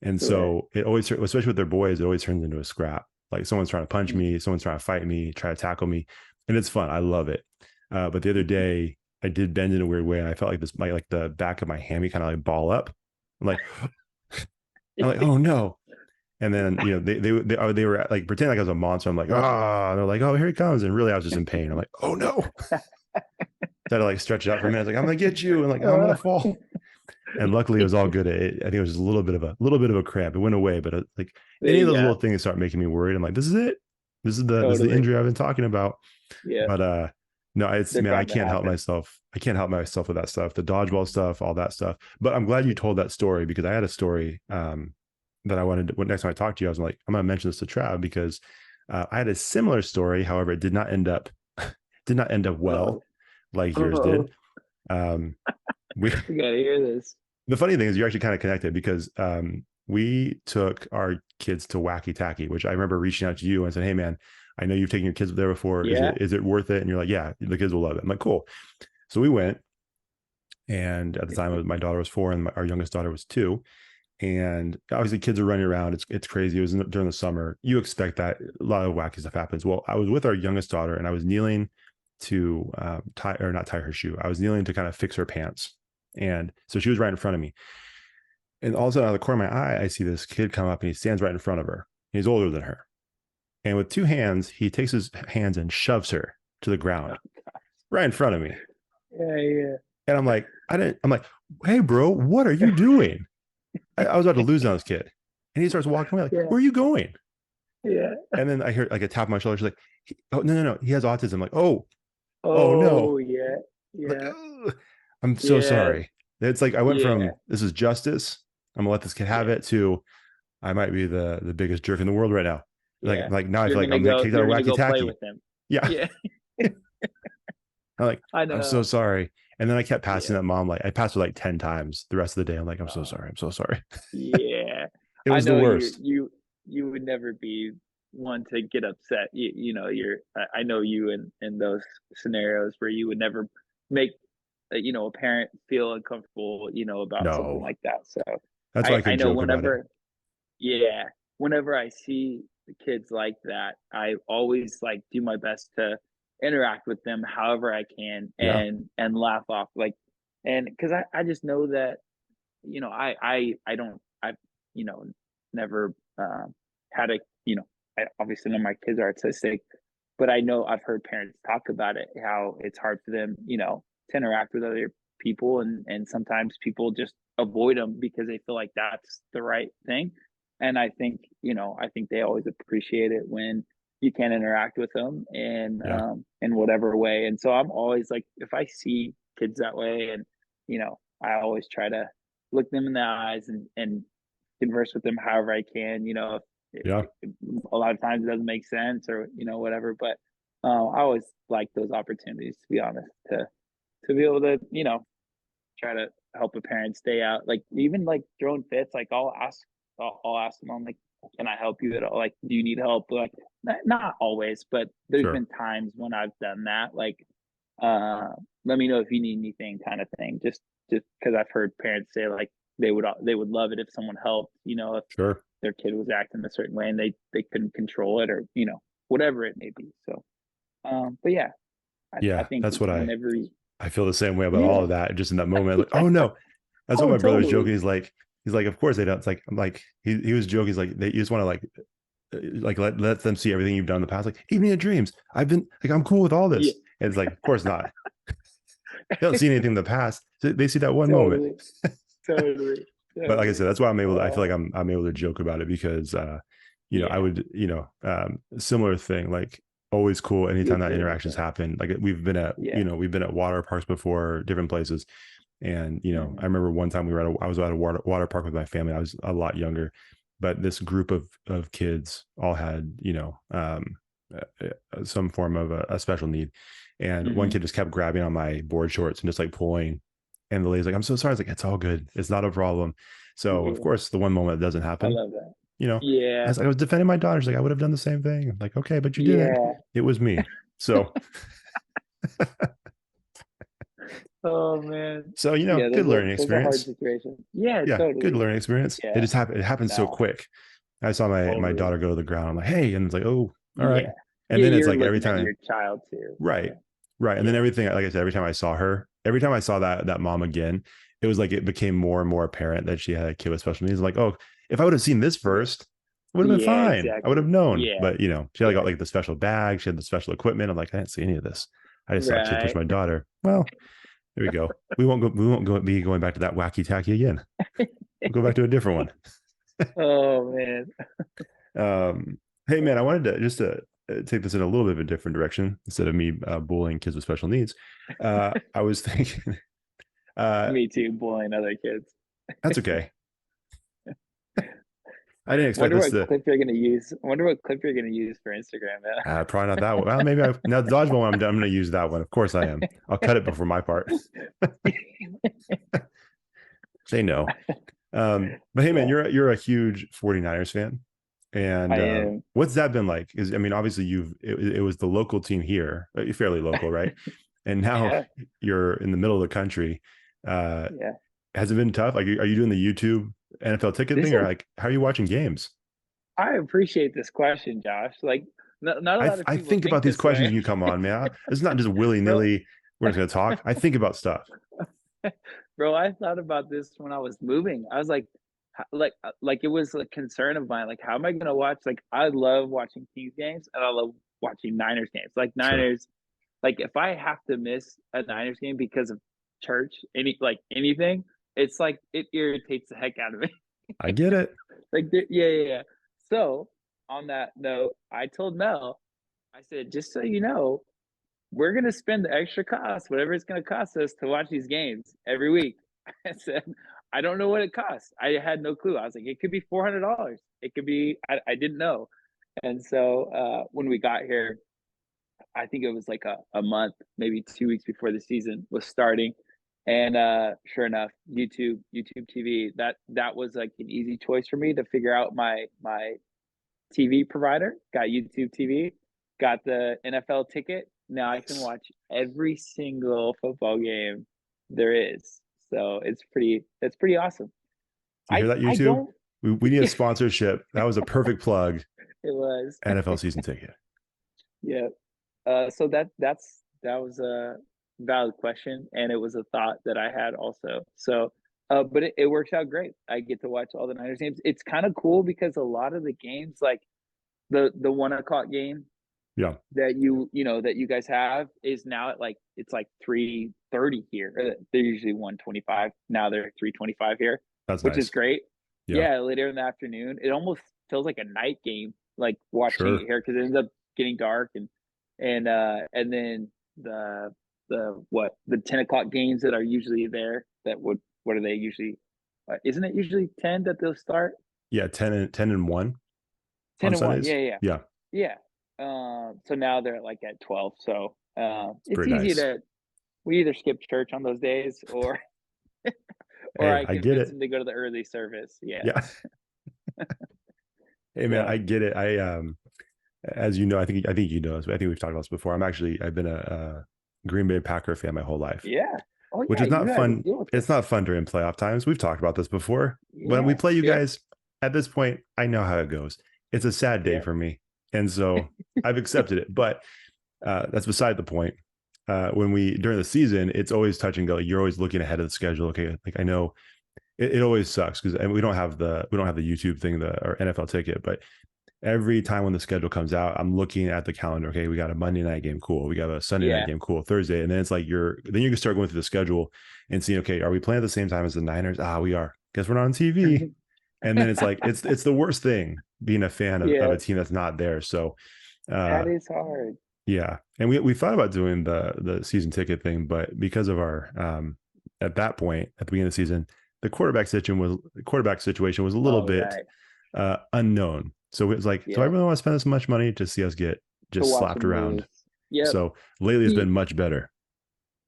And Right. so it always, especially with their boys, it always turns into a scrap. Like someone's trying to punch me, someone's trying to fight me, try to tackle me, and it's fun. I love it. But the other day, I did bend in a weird way, and I felt like like the back of my hammy kind of like ball up. I'm like, I'm like, oh no. And then they were like pretending like I was a monster. I'm like, ah, they're like, oh, here he comes, and really I was just in pain. I'm like, oh no. So I had to like stretch it out for a minute. I was like, I'm gonna get you, and like I'm gonna fall. And luckily it was all good. I think it was just a little bit of a cramp. It went away, but like any of those Yeah, little things start making me worried. I'm like, this is it. This is the totally. injury I've been talking about. Yeah, But no, it's they're man, I bound to can't help happen. myself. I can't help myself with that stuff, the dodgeball stuff, all that stuff. But I'm glad you told that story because I had a story that I wanted to, when next time I talked to you, I was like, I'm gonna mention this to Trav because I had a similar story. However, it did not end up did not end up well Oh, like yours did. oh, Um, we we gotta hear this. the funny thing is you're actually kind of connected because we took our kids to Wacky Tacky, which I remember reaching out to you and said, hey man, I know you've taken your kids there before. Yeah. Is it worth it? And you're like, yeah, the kids will love it. I'm like, cool. So we went, and at the time my daughter was 4 and our youngest daughter was 2. And obviously kids are running around. It's crazy. It was during the summer. You expect that a lot of wacky stuff happens. Well, I was with our youngest daughter and I was kneeling to tie or not tie her shoe. I was kneeling to kind of fix her pants. And so she was right in front of me. And all of a sudden, out of the corner of my eye, I see this kid come up and he stands right in front of her. He's older than her. And with two hands, he takes his hands and shoves her to the ground right in front of me. Yeah, yeah, And I'm like, hey, bro, what are you doing? I was about to lose on this kid. And he starts walking away like, yeah, where are you going? yeah. And then I hear like a tap on my shoulder. She's like, oh, no, no, no. He has autism. I'm like, oh, no. Oh, yeah, Like, yeah, I'm so yeah, sorry. It's like I went yeah, from this is justice. I'm gonna let this kid have yeah, it to I might be the biggest jerk in the world right now. yeah. Like now I feel like I'm gonna kick out You're of gonna wacky go play tacky. with him. Yeah. Yeah, I'm like, I I'm so know. sorry. And then I kept passing Yeah. that mom, like I passed her like 10 times the rest of the day. I'm like, I'm so Oh, sorry. I'm so sorry. yeah. It I was the know worst. you would never be one to get upset. I know you in those scenarios where you would never make a parent feel uncomfortable, about something No. like that. So That's why I I can know joke about it. whenever yeah, whenever I see the kids like that, I always like do my best to interact with them however I can Yeah. and laugh off like and because I just know that I don't I've you know never had a I obviously know my kids are autistic, but I know I've heard parents talk about it how it's hard for them to interact with other people and sometimes people just avoid them because they feel like that's the right thing. And I think they always appreciate it when you can interact with them Yeah. in whatever way. And so I'm always like if I see kids that way and I always try to look them in the eyes and converse with them however I can. Yeah. A lot of times it doesn't make sense or whatever, but I always like those opportunities to be honest to be able to try to help a parent stay out. Like even like throwing fits, like I'll ask them, I'm like, can I help you at all? Like, do you need help? Like, not always, but there's Sure. been times when I've done that. Like, uh, let me know if you need anything, kind of thing. Just because I've heard parents say like they would love it if someone helped. If Sure. their kid was acting a certain way and they couldn't control it or whatever it may be. So, but yeah, I Yeah. think That's what whenever, I feel the same way about all yeah, of that. Just in that moment, like, oh no. That's what oh my brother was joking. totally, He's like, of course they don't. It's like, I'm like, he was joking. He's like, you just want to like let them see everything you've done in the past. Like, even in dreams, I've been like, I'm cool with all yeah, this. And it's like, of course not. They don't see anything in the past. They see that one moment. totally, totally, But like I totally. said, that's why I'm able to, I feel like Oh, I'm able to joke about it because I yeah, would, similar thing, like always cool you're anytime that cool with interactions that. happen. Like Yeah. we've been at water parks before, different places. And, I Mhm. remember one time I was at a water park with my family. I was a lot younger, but this group of kids all had, some form of a special need. And one Mhm. kid just kept grabbing on my board shorts and just like pulling. And the lady's like, I'm so sorry. I was like, it's all good. It's not a problem. So of Yeah. course, the one moment that doesn't I happen, love that. I Yeah. was defending my daughter. She's like, I would have done the same thing. I'm like, okay, but you didn't. Yeah. It was me. So, Oh man. so Yeah, good learning those are hard experience. situations. Yeah, Yeah, good totally. learning experience. It Yeah. just happened. It happened so No, quick. I saw my totally. daughter go to the ground. I'm like, hey, and it's like, oh, all right. Yeah. And Yeah, then it's you're like every looking at time, your child too. right, So right, and then yeah. everything. Like I said, every time I saw that mom again, it was like it became more and more apparent that she had a kid with special needs. I'm like, oh, if I would have seen this Yeah. first, it would have been Yeah, fine. I would have exactly. known. Yeah. But she had Yeah. like the special bag. She had the special equipment. I'm like, I didn't see any of this. I just saw a kid push Right. my daughter. Well, there we go. We won't go. We won't go be going back to that wacky tacky again. We'll go back to a different one. Oh man. Hey man, I wanted to just take this in a little bit of a different direction instead of me bullying kids with special needs. I was thinking, uh, Me too, bullying other kids. that's okay. I didn't expect Wonder this what to. clip you're gonna use. Wonder what clip you're gonna use for Instagram, man. Probably not that one. Well, maybe now the dodgeball one. I'm done. I'm going to use that one. Of course I am. I'll cut it before my part. They know. But hey man, Yeah, you're a huge 49ers fan. And I am. what's that been like? Is I mean, obviously it was the local team here, fairly local, right? And now Yeah, you're in the middle of the country. Uh, yeah. has it been tough? Like, are you doing the YouTube NFL ticket This thing, or is. like how are you watching games? I appreciate this question, Josh. Like, not a lot of I people think about think these this questions way, when you come on, man. It's not just willy bro. nilly. We're just gonna talk. I think about stuff. Bro, I thought about this when I was moving. I was like, like it was a concern of mine. Like, how am I gonna watch? Like, I love watching Kings games, and I love watching Niners games. Like Sure, Niners, like if I have to miss a Niners game because of church, anything, it's like it irritates the heck out of me. I get it. Like, yeah, yeah, yeah. So on that note, I told Mel, I said, just so you know, we're gonna spend the extra cost, whatever it's gonna cost us to watch these games every week. I said, I don't know what it costs. I had no clue. I was like, it could be $400. It could be. I didn't know. And so when we got here, I think it was like a month, maybe 2 weeks before the season was starting. And sure enough, YouTube TV, that was like an easy choice for me to figure out my TV provider. Got YouTube TV, got the NFL ticket. Now I can Nice. watch every single football game there is. So it's pretty awesome. Do you hear that, I YouTube? don't. We need a sponsorship. That was a perfect plug. It was. NFL season ticket. Yeah. So that was a valid question, and it was a thought that I had also. So, but it works out great. I get to watch all the Niners games. It's kind of cool because a lot of the games, like the 1 o'clock game Yeah, that that you guys have, is now at like it's like 3:30 here. They're usually 1:25. Now they're 3:25 here, that's which is nice. great. Yeah, Yeah, later in the afternoon, it almost feels like a night game, like watching it sure. here because it ends up getting dark and then the 10 o'clock games that are usually there. That would what are they usually? Isn't it usually 10 that they'll start? Yeah, 10 and 1 10 on and 1. Sundays. Yeah, yeah, Yeah, yeah. So now they're like at 12. So it's it's pretty easy nice. to we either skip church on those days or Hey, I I get convince it. them to go to the early service. Yeah, Yeah. Hey man, I so get it. As you know, I think you know this, but I think we've talked about this before. I've been a Green Bay Packer fan my whole life, yeah. Oh which yeah, is you not had to fun. deal with It's this. not fun during playoff times. We've talked about this before. When we Yeah, play you yeah, guys, at this point, I know how it goes. It's a sad day yeah, for me, and so I've accepted it. But that's beside the point. When we during the season, it's always touch and go. You're always looking ahead of the schedule. Okay, like I know it always sucks because we don't have the YouTube thing, or NFL ticket, but every time when the schedule comes out, I'm looking at the calendar. Okay, we got a Monday night game, cool. We got a Sunday night yeah. game, cool. Thursday, and then it's like then you can start going through the schedule and seeing, okay, are we playing at the same time as the Niners? Ah, we are. Guess we're not on TV. And then it's like it's the worst thing being a fan of Yeah, a team that's not there. So uh that is hard. yeah, and we thought about doing the season ticket thing, but because of our at that point at the beginning of the season, the quarterback situation was a little Oh, bit right. unknown. So it was like, do I Yep. really want to spend this much money to see us get To just watch slapped them around? lose. Yep. So lately it's You, been much better.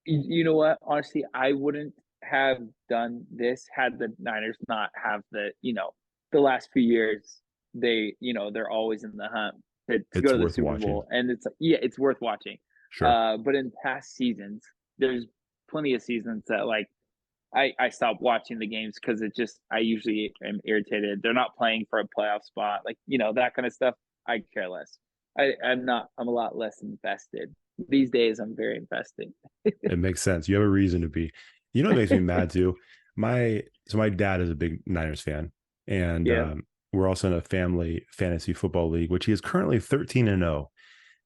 you know what? Honestly, I wouldn't have done this had the Niners not have the last few years they're always in the hunt to go It's to the worth Super watching. Bowl, and it's like, yeah, it's worth watching. Sure. But in past seasons, there's plenty of seasons that like I stopped watching the games because it just I usually am irritated. They're not playing for a playoff spot, like that kind of stuff. I care less. I'm a lot less invested these days. I'm very invested. It makes sense. You have a reason to be. You know what makes me mad too? My dad is a big Niners fan, and Yeah. we're also in a family fantasy football league, which he is currently 13-0.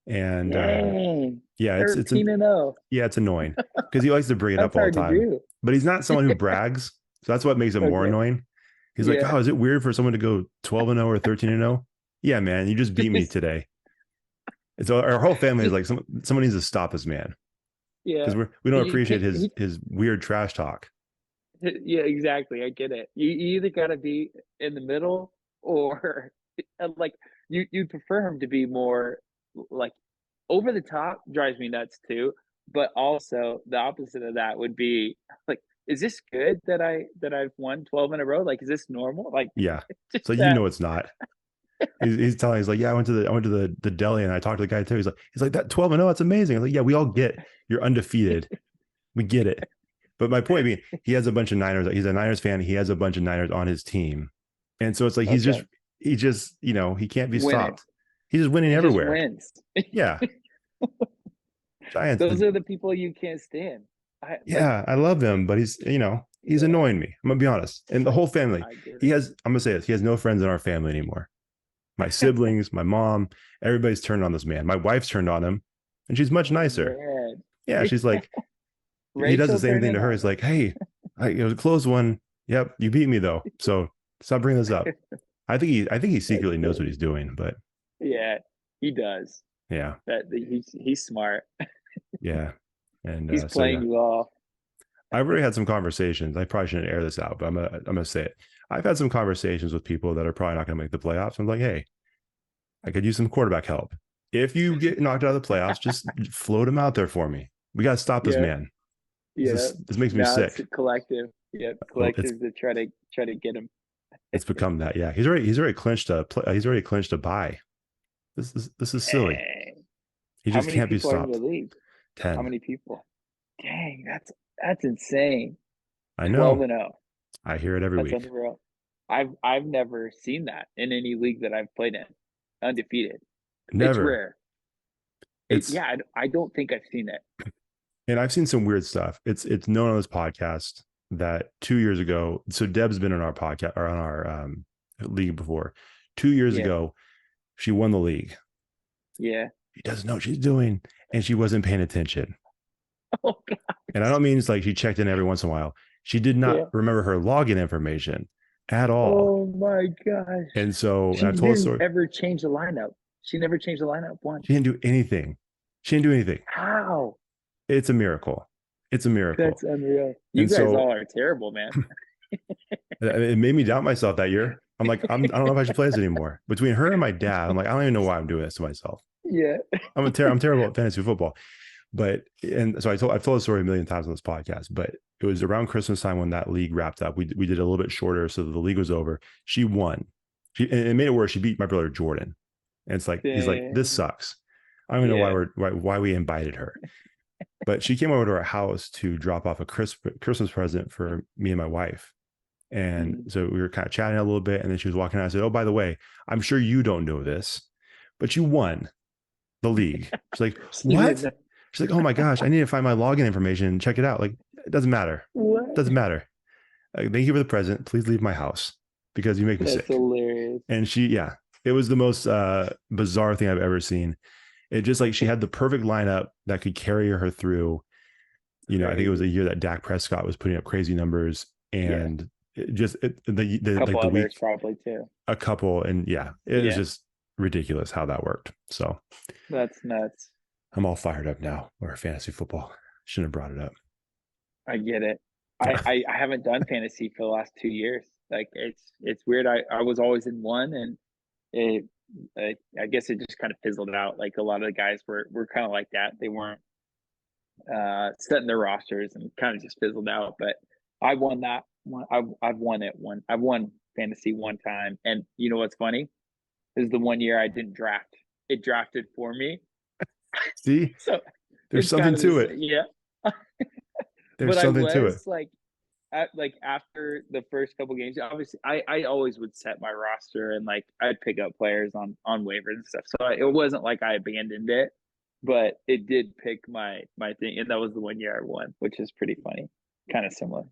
And Dang. yeah, it's 13-0. yeah, it's annoying because he likes to bring it up That's all the hard to time, do. but he's not someone who brags. So that's what makes it more Okay. annoying. He's like, Yeah. "Oh, is it weird for someone to go 12-0 or 13-0?" Yeah, man, you just beat me Just today. And so our whole family is just like, someone needs to stop this man yeah. because we don't You appreciate can't his weird trash talk. yeah, exactly. I get it. You either gotta be in the middle or like you'd prefer him to be more like over the top drives me nuts too. But also the opposite of that would be like, is this good that I've won 12 in a row? Like, is this normal? Like Yeah, just so you that know it's not. He's telling. He's like, yeah, I went to the deli and I talked to the guy too. He's like that 12-0. That's amazing. I'm like, yeah, we all get you're undefeated. We get it. But my point being, he has a bunch of Niners. He's a Niners fan. He has a bunch of Niners on his team, and so it's like okay. he just he can't be Winning. stopped. He's just winning He just everywhere. wins. Yeah, Giants. Those are the people you can't stand. I like Yeah, I love him, but he's yeah, annoying me. I'm gonna be honest, and the whole family. I get He it. has. I'm gonna say this. He has no friends in our family anymore. My siblings, my mom, everybody's turned on this man. My wife's turned on him, and she's much Oh nicer. man. Yeah, she's like, he does the Rachel same thing turning to her. on He's like, hey, it was a close one. Yep, you beat me though. So stop bringing this up. him. I think he That's secretly knows what good. he's doing, but Yeah, he does. yeah, He's smart. yeah, and He's so playing yeah, you off. I've already had some conversations. I probably shouldn't air this out, but I'm gonna say it. I've had some conversations with people that are probably not gonna make the playoffs. I'm like, hey, I could use some quarterback help. If you get knocked out of the playoffs, just float him out there for me. We got to stop this Yeah, man. yeah. This makes me Now it's a sick. collective. Yeah, Well, it's collective to try to get him. it's become that. Yeah, he's already clinched a he's already clinched a bye. This is silly. Dang. He How just many can't be people are in the stopped. league? How 10. many people? Dang, that's insane. I 12 know. and 0. I hear it every That's week. unreal. I've never seen that in any league that I've played in. Undefeated. It's Never. rare. It's Yeah, I don't think I've seen it. and I've seen some weird stuff. It's known on this podcast that 2 years ago. So Deb's been on our podcast or on our league before. 2 years Yeah. ago, she won the league. Yeah. She doesn't know what she's doing, and she wasn't paying attention. Oh God. And I don't mean it's like she checked in every once in a while. She did not Yeah. remember her login information at all. Oh my gosh. And so and She I've told a didn't story. ever change the lineup. She never changed the lineup once. She didn't do anything. She didn't do anything. How? It's a miracle. It's a miracle. That's unreal. You And guys so all are terrible, man. it made me doubt myself that year. I'm like, I don't know if I should play this anymore. Between her and my dad, I'm like, I don't even know why I'm doing this to myself. Yeah. I'm terrible at fantasy football. But and so I've told the story a million times on this podcast, but it was around Christmas time when that league wrapped up. We did a little bit shorter, so the league was over. She won. And it made it worse. She beat my brother Jordan. And it's like he's like, this sucks. I don't even know why we invited her. But she came over to our house to drop off a Christmas present for me and my wife. And so we were kind of chatting a little bit, and then she was walking out. I said, "Oh, by the way, I'm sure you don't know this, but you won the league." She's like, "What?" She's like, "Oh my gosh, I need to find my login information and check it out." Like, it doesn't matter. What? It doesn't matter. Thank you for the present. Please leave my house because you make me sick. That's hilarious. And it was the most bizarre thing I've ever seen. It just like she had the perfect lineup that could carry her through. You know, I think it was a year that Dak Prescott was putting up crazy numbers, and the week probably too. A couple, and it was just ridiculous how that worked. So that's nuts. I'm all fired up now. Or fantasy football. Shouldn't have brought it up. I get it. I haven't done fantasy for the last 2 years. Like it's weird. I was always in one, and I guess it just kind of fizzled out. Like a lot of the guys were kind of like that. They weren't setting their rosters and kind of just fizzled out. But I won that one. I've won it one. I've won fantasy one time. And you know what's funny? Is the 1 year I didn't draft. It drafted for me. See? So there's something to it. Yeah. There's something to it. Like after the first couple games, obviously I always would set my roster and like I'd pick up players on waivers and stuff. So it wasn't like I abandoned it, but it did pick my thing, and that was the 1 year I won, which is pretty funny, kind of similar.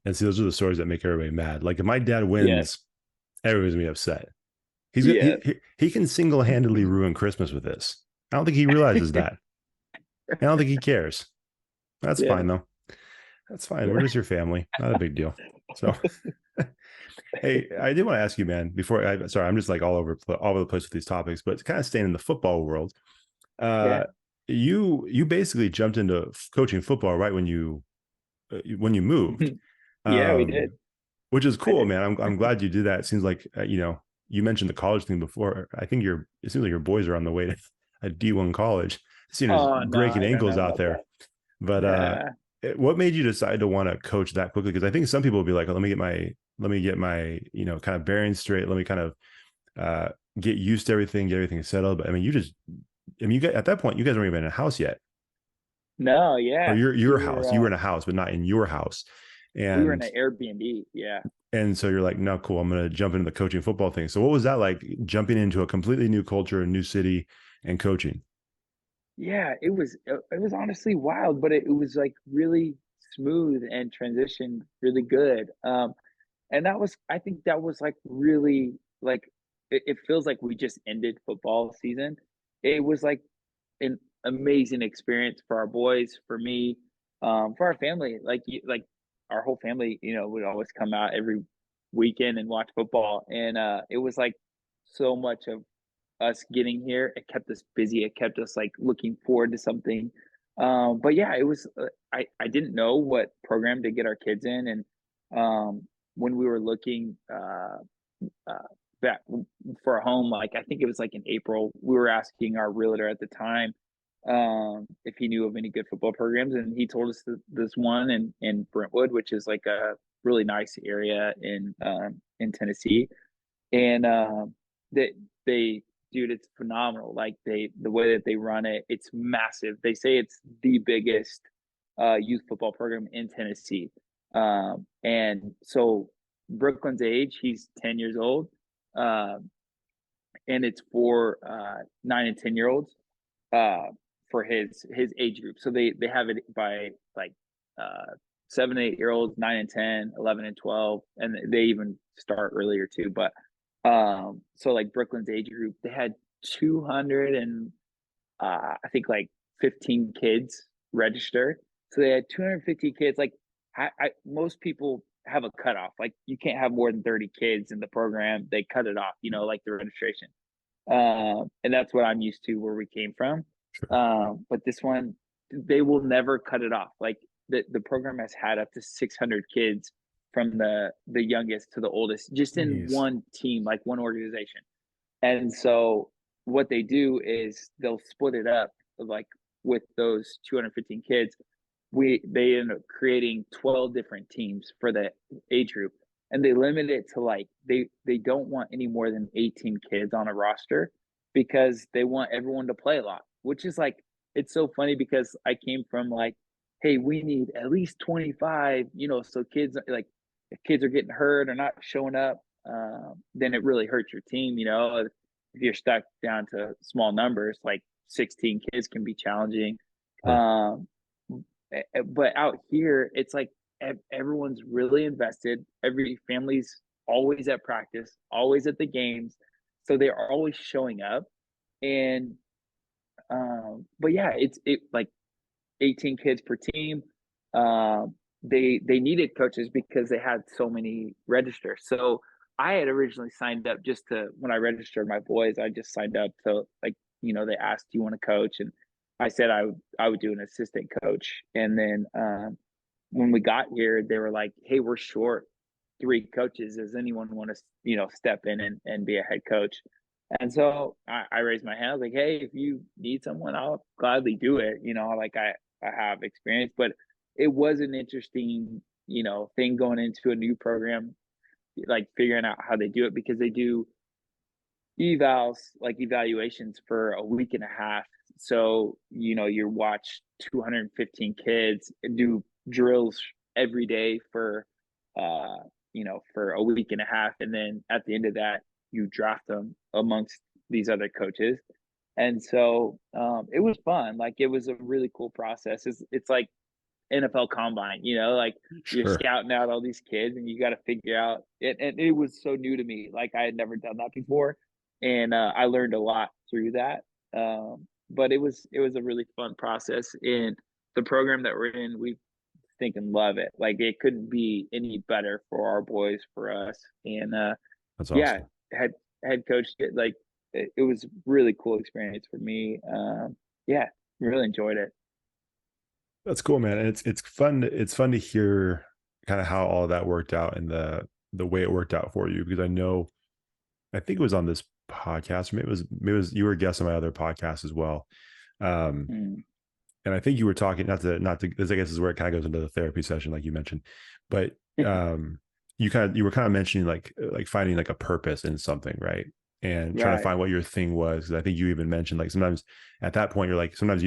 And see, those are the stories that make everybody mad. Like if my dad wins, everybody's gonna be upset. He can single-handedly ruin Christmas with this. I don't think he realizes that. I don't think he cares. That's fine though. That's fine. We're just your family. Not a big deal. So, hey, I did want to ask you, man, sorry, I'm just like all over the place with these topics, but kind of staying in the football world. You basically jumped into coaching football right when you moved. We did. Which is cool, man. I'm glad you did that. It seems like, you mentioned the college thing before. I think it seems like your boys are on the way to a D1 college. Breaking ankles out there. But what made you decide to want to coach that quickly? Because I think some people will be like, oh, let me get my kind of bearings straight. Let me kind of get used to everything, get everything settled. But I mean, you guys, at that point, you guys weren't even in a house yet. No, yeah. Or your house. You were in a house, but not in your house. And we were in an Airbnb. Yeah. And so you're like, no, cool. I'm going to jump into the coaching football thing. So what was that like, jumping into a completely new culture, a new city, and coaching? Yeah, it was honestly wild, but it was like really smooth and transitioned really good. And I think that was like really like it feels like we just ended football season. It was like an amazing experience for our boys, for me, for our family. Like our whole family, would always come out every weekend and watch football, and it was like so much of us getting here. It kept us busy. It kept us like looking forward to something. But yeah, it was. I didn't know what program to get our kids in, and when we were looking back for a home, like I think it was like in April, we were asking our realtor at the time if he knew of any good football programs, and he told us this one in Brentwood, which is like a really nice area in Tennessee, and they dude, it's phenomenal. Like the way that they run it, it's massive. They say it's the biggest youth football program in Tennessee, and so Brooklyn's age. He's 10 years old. Um, and it's for 9 and 10 year olds uh, for his age group. So they have it by like uh, 7 and 8 year olds, 9 and 10, 11 and 12, and they even start earlier too. But so like Brooklyn's age group, they had 200 and I think like 15 kids register. So they had 250 kids. Like most people have a cutoff. Like you can't have more than 30 kids in the program. They cut it off, like the registration. And that's what I'm used to where we came from. Sure. But this one, they will never cut it off. Like the program has had up to 600 kids from the youngest to the oldest, just in Jeez. one team, like one organization. And so what they do is they'll split it up, like with those 215 kids. They end up creating 12 different teams for the age group, and they limit it to like they don't want any more than 18 kids on a roster because they want everyone to play a lot, which is like it's so funny because I came from like, hey, we need at least 25, so kids like if kids are getting hurt or not showing up, then it really hurts your team. If you're stuck down to small numbers, like 16 kids can be challenging. Sure. But out here, it's like everyone's really invested. Every family's always at practice, always at the games, so they're always showing up. And but yeah, it like 18 kids per team. They needed coaches because they had so many registers. So I had originally signed up just to when I registered my boys, I just signed up to like they asked, "Do you want to coach?" And I said I would do an assistant coach. And then when we got here, they were like, "Hey, we're short 3 coaches. Does anyone want to step in and be a head coach?" And so I raised my hand. I was like, "Hey, if you need someone, I'll gladly do it." Like I have experience, but it was an interesting, thing going into a new program, like figuring out how they do it because they do evals, like evaluations for a week and a half. So, you watch 215 kids do drills every day for a week and a half. And then at the end of that, you draft them amongst these other coaches. And so it was fun. Like it was a really cool process. It's like NFL combine, like you're Sure. scouting out all these kids and you got to figure out it. And it was so new to me. Like I had never done that before. And I learned a lot through that. But it was a really fun process. And the program that we're in, we think and love it. Like it couldn't be any better for our boys, for us. And That's yeah, awesome. head coached it. Like it was really cool experience for me. Yeah, really enjoyed it. That's cool, man. And it's fun. It's fun to hear kind of how all that worked out and the way it worked out for you because I think it was on this podcast. Maybe it was you were a guest on my other podcast as well. Um, Mm. and I think you were talking not to this I guess is where it kind of goes into the therapy session, like you mentioned, but you were kind of mentioning like finding like a purpose in something, right? And trying to Right. find what your thing was. Because I think you even mentioned like sometimes at that point you're like sometimes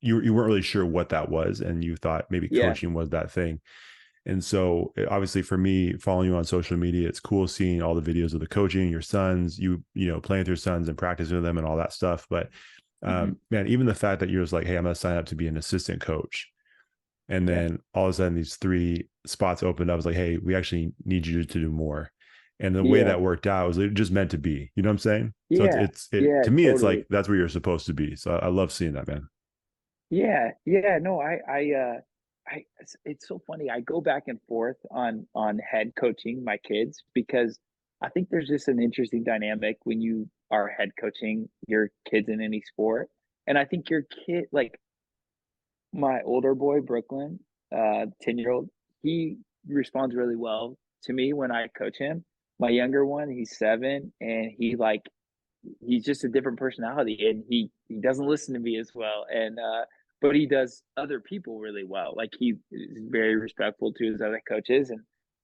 you weren't really sure what that was, and you thought maybe Yeah. coaching was that thing. And so obviously for me, following you on social media, it's cool seeing all the videos of the coaching, your sons, playing with your sons and practicing with them and all that stuff. But Hmm. man, even the fact that you're just like, hey, I'm going to sign up to be an assistant coach. And Yeah. then all of a sudden these 3 spots opened up. I was like, hey, we actually need you to do more. And the way Yeah. that worked out was it just meant to be, you know what I'm saying? So Yeah. it Yeah. to me, it's like, Totally. that's where you're supposed to be. So I love seeing that, man. Yeah. Yeah. No, it's so funny. I go back and forth on head coaching my kids because I think there's just an interesting dynamic when you are head coaching your kids in any sport. And I think your kid, like my older boy, Brooklyn, 10-year-old, he responds really well to me when I coach him. My younger one, he's 7, and he's just a different personality, and he doesn't listen to me as well. And but he does other people really well. Like he is very respectful to his other coaches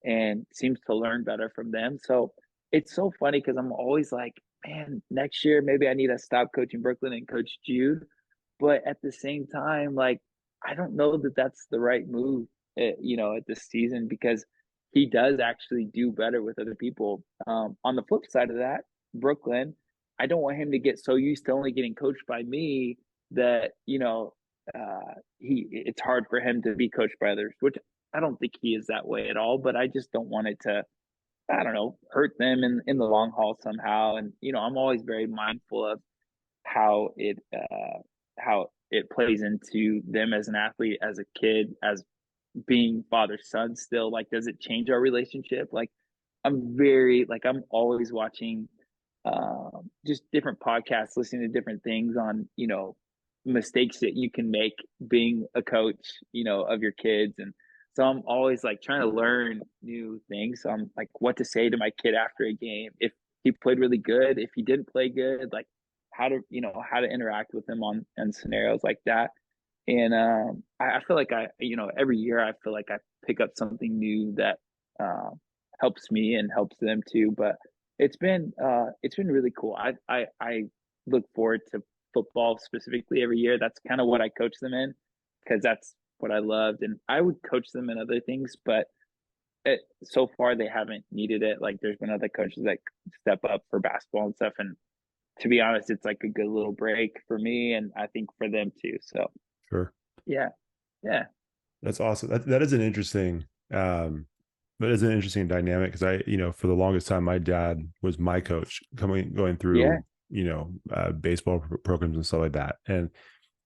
and seems to learn better from them. So it's so funny because I'm always like, man, next year maybe I need to stop coaching Brooklyn and coach Jude. But at the same time, like I don't know that that's the right move, at this season because he does actually do better with other people. On the flip side of that, Brooklyn, I don't want him to get so used to only getting coached by me that, he it's hard for him to be coached by others, which I don't think he is that way at all, but I just don't want it to, I don't know, hurt them in the long haul somehow. And, I'm always very mindful of how it plays into them as an athlete, as a kid, as being father son still. Like, does it change our relationship? Like, I'm always watching just different podcasts, listening to different things on, mistakes that you can make being a coach, of your kids. And so I'm always like trying to learn new things. So I'm like, what to say to my kid after a game, if he played really good, if he didn't play good, like how to interact with him on scenarios like that. And I feel like every year I feel like I pick up something new that helps me and helps them too. But it's been really cool. I look forward to football specifically every year. That's kind of what I coach them in because that's what I loved. And I would coach them in other things, but so far they haven't needed it. Like there's been other coaches that step up for basketball and stuff. And to be honest, it's like a good little break for me, and I think for them too. So Sure. yeah, yeah, That's awesome. That is an interesting that is an interesting dynamic because for the longest time, my dad was my coach going yeah. through, baseball programs and stuff like that. And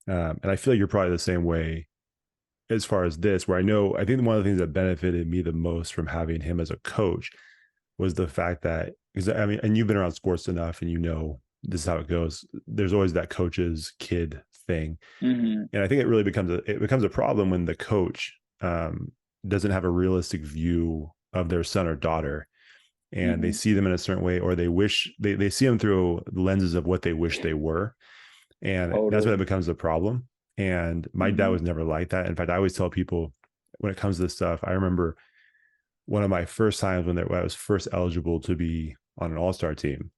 I feel like you're probably the same way as far as this, where I think one of the things that benefited me the most from having him as a coach was the fact that, because I mean, and you've been around sports enough and this is how it goes. There's always that coach's kid thing. Hmm. And I think it becomes a problem when the coach doesn't have a realistic view of their son or daughter, and they Hmm. see them in a certain way, or they see them through the lenses of what they wish they were, and that's when it Totally. becomes a problem. And my dad Hmm. was never like that. In fact, I always tell people when it comes to this stuff, I remember one of my first times when I was first eligible to be on an all-star team.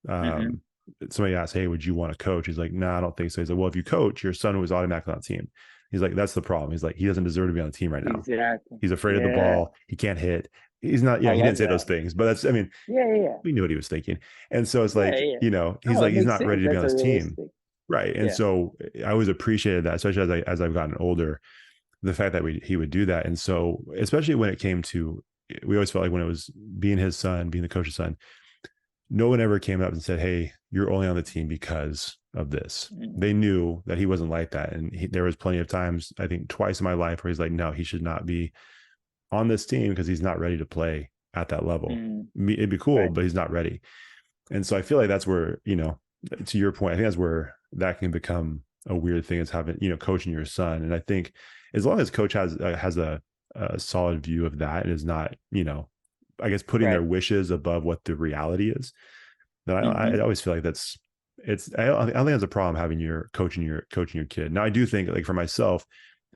Hmm. Um, Somebody asked, "Hey, would you want to coach?" He's like, "No, nah, I don't think so." He's like, "Well, if you coach, your son was automatically on the team." He's like, "That's the problem." He's like, "He doesn't deserve to be on the team right now. Exactly. He's afraid of the Yeah, ball. He can't hit. He's not." I He didn't love say those that. things, but I mean, Yeah, yeah, yeah, we knew what he was thinking. And so it's yeah, like, yeah. he's No, it like, he's makes not ready sense. to be on That's a his team. realistic. Right. And Yeah. so I always appreciated that, especially as I've gotten older, the fact that he would do that. And so, especially when it came to, we always felt like when it was being his son, being the coach's son, no one ever came up and said, "Hey, you're only on the team because of this." Hmm. They knew that he wasn't like that. And there was plenty of times, I think twice in my life, where he's like, "No, he should not be on this team because he's not ready to play at that level. Hmm. It'd be cool, Right. but he's not ready." And so I feel like that's where, to your point, I think that's where that can become a weird thing, is having, coaching your son. And I think as long as coach has a solid view of that and is not, I guess putting their Right. wishes above what the reality is, then I Hmm. always feel like I don't think that's a problem having coaching your kid. Now I do think, like, for myself,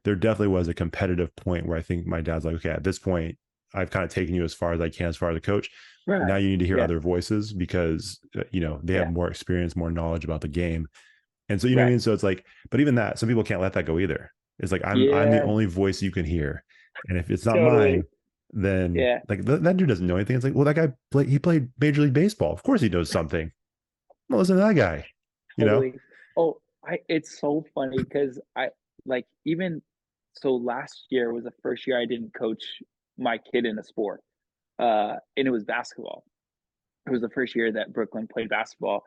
there definitely was a competitive point where I think my dad's like, "Okay, at this point, I've kind of taken you as far as I can as far as a coach. Now Right. you need to hear Yeah. other voices because they have Yeah. more experience, more knowledge about the game." And so, you know what I Right. mean? So it's like, but even that, some people can't let that go either. It's like, I'm the Yeah. only voice you can hear. And if it's not Totally. mine, then Yeah. like that dude doesn't know anything. It's like, well, that guy he played Major League Baseball. Of course he knows something. Well, listen to that guy, you know? Totally. Oh, it's so funny because I like even so last year was the first year I didn't coach my kid in a sport. And it was basketball. It was the first year that Brooklyn played basketball.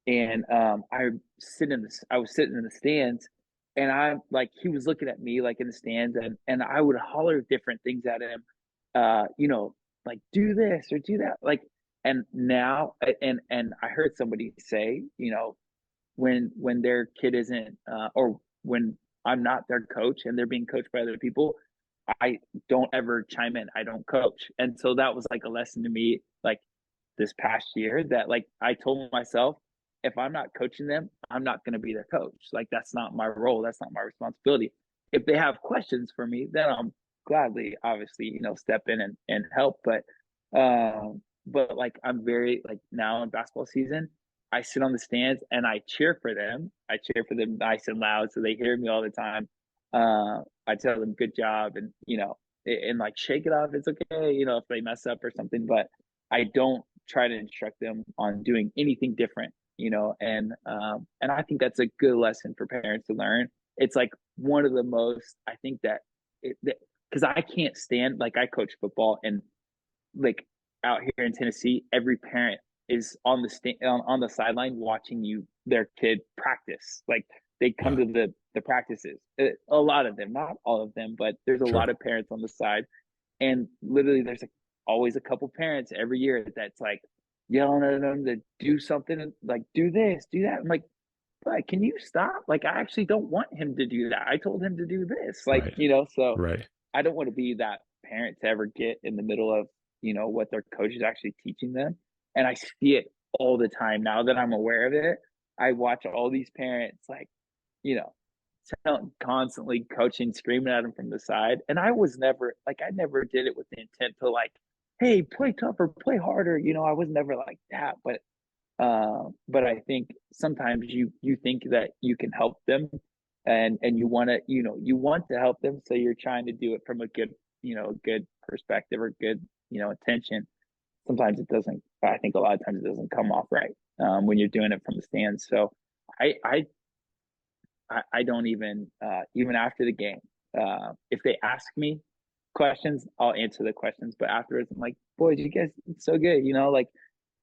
And I was sitting in the stands, and I'm like he was looking at me like in the stands, and I would holler different things at him, uh, you know, like do this or do that. Like, and now and I heard somebody say, when their kid isn't or when I'm not their coach and they're being coached by other people, I don't ever chime in. I don't coach. And so that was like a lesson to me, like this past year, that like I told myself, if I'm not coaching them, I'm not going to be their coach. Like that's not my role. That's not my responsibility. If they have questions for me, then I'm gladly, obviously, step in and help. But like I'm very like now in basketball season, I sit on the stands and I cheer for them. I cheer for them nice and loud so they hear me all the time. I tell them good job, and and like shake it off. It's okay, if they mess up or something, but I don't try to instruct them on doing anything different, and I think that's a good lesson for parents to learn. It's like one of the most, I think that because I can't stand, like, I coach football, and like out here in Tennessee, every parent is on the sideline watching their kid practice. Like, they come Yeah, to the practices. A lot of them, not all of them, but there's a lot sure. of parents on the side, and literally there's always a couple parents every year that's like yelling at them to do something, like do this, do that. I'm like, but can you stop? Like, I actually don't want him to do that. I told him to do this. Like, Right. so Right. I don't want to be that parent to ever get in the middle of, what their coach is actually teaching them. And I see it all the time now that I'm aware of it. I watch all these parents, like, you know, constantly coaching, screaming at them from the side. And I was never like, I never did it with the intent to, like, hey, play tougher, play harder. I was never like that. But I think sometimes you think that you can help them, and you want to help them, so you're trying to do it from a good perspective, or good intention. Sometimes it doesn't. I think a lot of times it doesn't come off right when you're doing it from the stands. So I I I don't even after the game, if they ask me questions, I'll answer the questions. But afterwards, I'm like, boys, you guys, it's so good, like,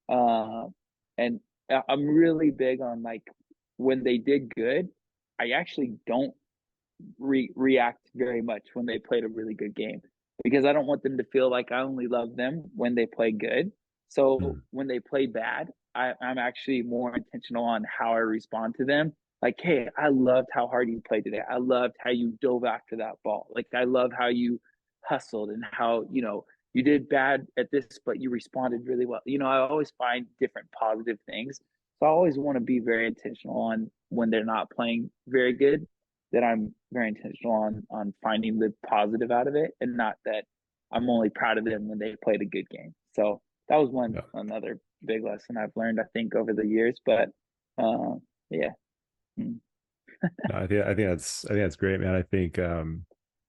uh, and I'm really big on, like, when they did good, I actually don't react very much when they played a really good game, because I don't want them to feel like I only love them when they play good. So Mm. when they play bad, I'm actually more intentional on how I respond to them. Like, hey, I loved how hard you played today. I loved how you dove after that ball. Like, I love how you hustled, and how, you did bad at this, but you responded really well. I always find different positive things. So I always want to be very intentional on when they're not playing very good, that I'm very intentional on finding the positive out of it, and not that I'm only proud of them when they played a good game. So that was Yeah. another big lesson I've learned, I think, over the years. But uh, yeah. Mm. No, I think that's great, man. I think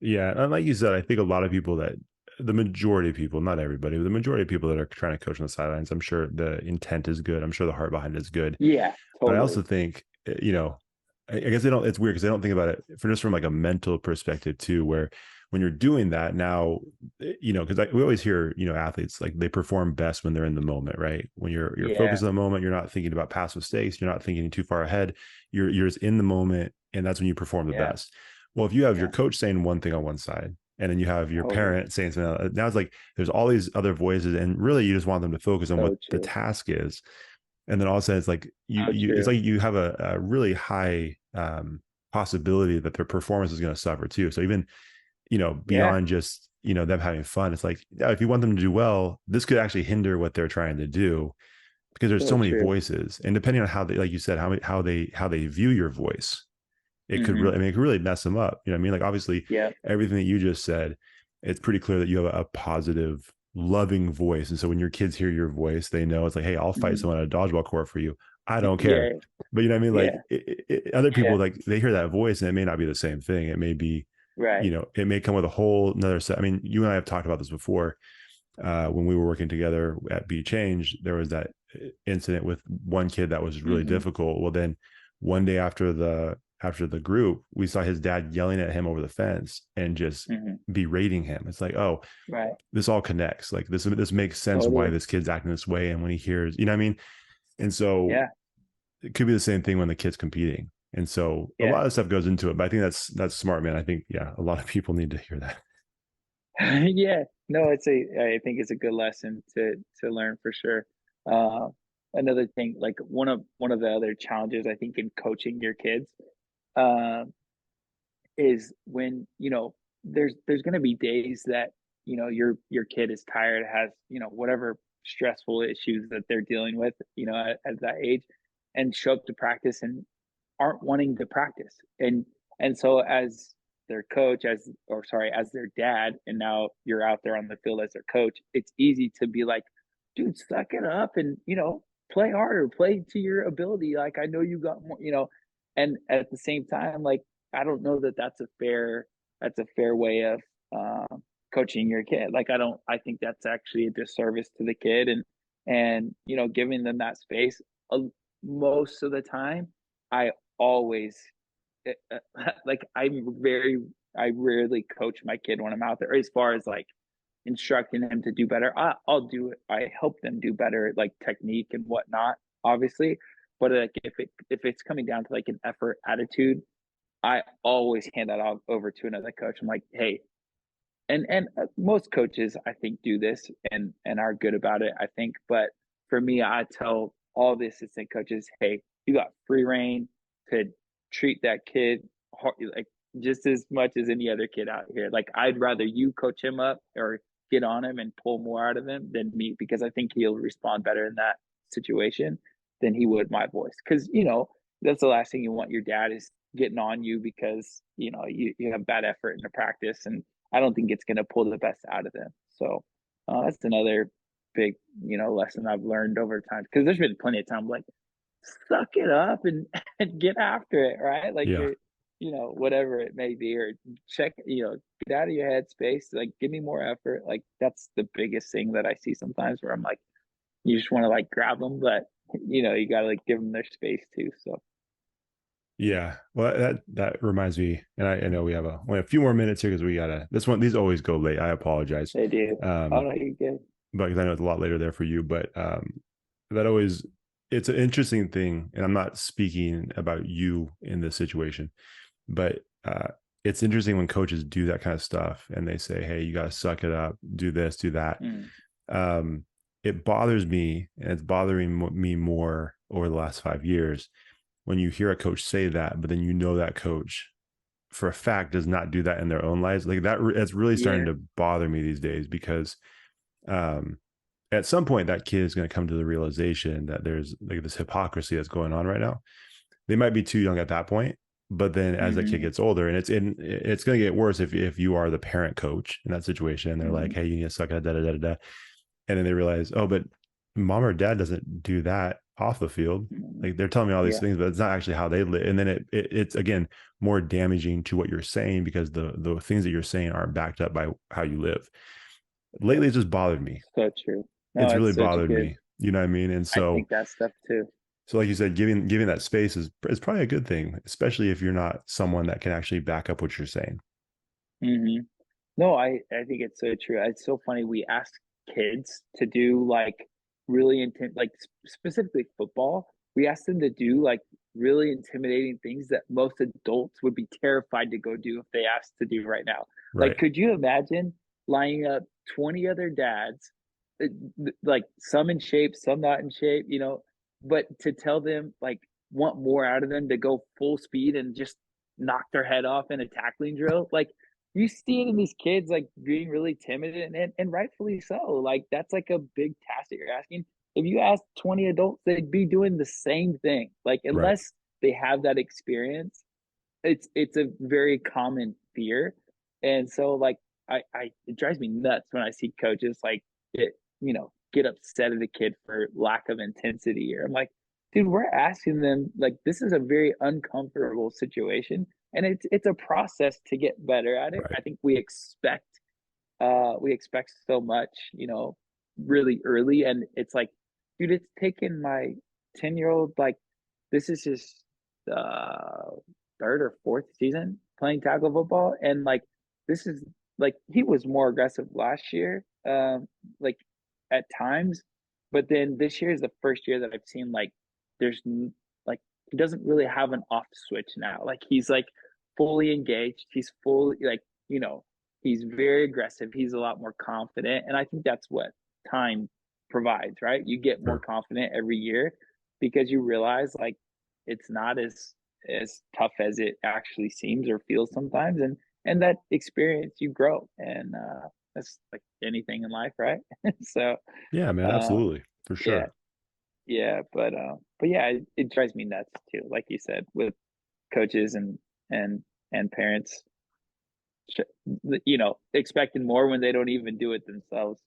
yeah, and like you said, I think a lot of people that the majority of people, not everybody, but the majority of people that are trying to coach on the sidelines, I'm sure the intent is good. I'm sure the heart behind it is good. Yeah, But I totally. also think, I guess they don't, it's weird because they don't think about it from like a mental perspective too, where when you're doing that now, because we always hear, athletes like they perform best when they're in the moment, right? When you're Yeah, focused on the moment, you're not thinking about past mistakes, you're not thinking too far ahead, you're just in the moment, and that's when you perform the yeah, best. Well, if you have your yeah, coach saying one thing on one side, and then you have your totally. parent saying something else, now it's like there's all these other voices, and really you just want them to focus on what So the true. task is. And then all of a sudden it's like So you it's true. like you have a really high possibility that their performance is going to suffer too. So even, Yeah, beyond just, them having fun, it's like, yeah, if you want them to do well, this could actually hinder what they're trying to do, because there's so so many true. voices, and depending on how they, like you said, how they view your voice, it could Hmm. really, I mean, it could really mess them up. You know what I mean? Like, obviously Yeah. everything that you just said, it's pretty clear that you have a positive, loving voice. And so when your kids hear your voice, they know it's like, hey, I'll fight Hmm. someone at a dodgeball court for you. I don't care. Yeah. But you know what I mean? Yeah. Like, other people, Yeah. like, they hear that voice and it may not be the same thing. It may be, Right. it may come with a whole another set. I mean, you and I have talked about this before. When we were working together at Be Change, there was that incident with one kid that was really Hmm. difficult. Well, then one day after the group, we saw his dad yelling at him over the fence and just Hmm. berating him. It's like, oh, Right. this all connects. Like, this makes sense why Totally. this kid's acting this way. And when he hears, you know what I mean? And so Yeah. it could be the same thing when the kid's competing. And so a Yeah. lot of stuff goes into it. But I think that's smart, man. I think, yeah, a lot of people need to hear that. Yeah, no, I think it's a good lesson to learn for sure. Uh, Another thing, like, one of the other challenges I think in coaching your kids, uh, is when, there's going to be days that, your kid is tired, has, whatever stressful issues that they're dealing with, at that age, and show up to practice and aren't wanting to practice. And so, as their coach, as their dad, and now you're out there on the field as their coach, it's easy to be like, dude, suck it up, and, play harder, play to your ability. Like, I know you got more, and at the same time, like, I don't know that that's a fair way of coaching your kid. Like I think that's actually a disservice to the kid, and giving them that space. Uh, Most of the time, I always like I rarely coach my kid when I'm out there, as far as like instructing him to do better. I'll do it. I help them do better, like technique and whatnot, obviously. But like if it's coming down to like an effort attitude, I always hand that off over to another coach. I'm like, hey, and most coaches I think do this and are good about it, I think. But for me, I tell all the assistant coaches, hey, you got free reign to treat that kid like just as much as any other kid out here. Like I'd rather you coach him up or get on him and pull more out of him than me, because I think he'll respond better in that situation than he would my voice. Because that's the last thing you want. Your dad is getting on you because you have bad effort in the practice, and I don't think it's going to pull the best out of them. So that's another big, lesson I've learned over time. Because there's been plenty of time like, suck it up and, and get after it, right? Like Yeah. you're, whatever it may be, or check, get out of your head space. Like, give me more effort. Like that's the biggest thing that I see sometimes, where I'm like, you just want to like grab them, but you got to like give them their space too. So Yeah. Well, that reminds me, and I know we have a few more minutes here because we gotta these always go late. I apologize. they do. Oh no, you're good. But because I know it's a lot later there for you, but that always it's an interesting thing, and I'm not speaking about you in this situation, but it's interesting when coaches do that kind of stuff and they say, hey, you gotta suck it up, do this, do that. Mm. It bothers me, and it's bothering me more over the last 5 years when you hear a coach say that, but then that coach for a fact does not do that in their own lives. Like that, it's really starting Yeah. to bother me these days, because at some point that kid is going to come to the realization that there's like this hypocrisy that's going on right now. They might be too young at that point, but then as the kid Mm-hmm. gets older, and it's going to get worse if you are the parent coach in that situation, and they're like, Mm-hmm. hey, you need to suck it, da da da da, and then they realize, oh, but mom or dad doesn't do that off the field. Mm-hmm. Like they're telling me all these Yeah. things, but it's not actually how they live. And then it's again more damaging to what you're saying, because the things that you're saying aren't backed up by how you live. Yep. Lately, it's just bothered me. So true. No, It's really it's such a bothered good. me. You know what I mean? And I so think that stuff too. like you said, giving that space is probably a good thing, especially if you're not someone that can actually back up what you're saying. Hmm. No, I think it's so true. It's so funny. We ask kids to do like really intense, like specifically football. We ask them to do like really intimidating things that most adults would be terrified to go do if they asked to do right now. Like, Right. could you imagine lining up 20 other dads, uh, like some in shape, some not in shape, but to tell them like want more out of them to go full speed and just knock their head off in a tackling drill? Like you see it in these kids like being really timid, and rightfully so. Like that's like a big task that you're asking. If you ask 20 adults, they'd be doing the same thing. Like Right. unless they have that experience, it's a very common fear. And so like I it drives me nuts when I see coaches like get upset at a kid for lack of intensity. Or I'm like, dude, we're asking them, like, this is a very uncomfortable situation, and it's a process to get better at it. Right. I think we expect so much, really early. And it's like, dude, it's taken my 10-year-old, like, this is his uh third or fourth season playing tackle football. And like this is like he was more aggressive last year, like at times, but then this year is the first year that I've seen like there's like he doesn't really have an off switch now. Like he's like fully engaged, he's fully like, he's very aggressive, he's a lot more confident. And I think that's what time provides, right? You get more Sure. confident every year because you realize like it's not as tough as it actually seems or feels sometimes. And that experience you grow. And that's like anything in life, right? So Yeah, man. uh Absolutely. For yeah, sure. yeah, but yeah, it drives me nuts too, like you said, with coaches and and parents, expecting more when they don't even do it themselves.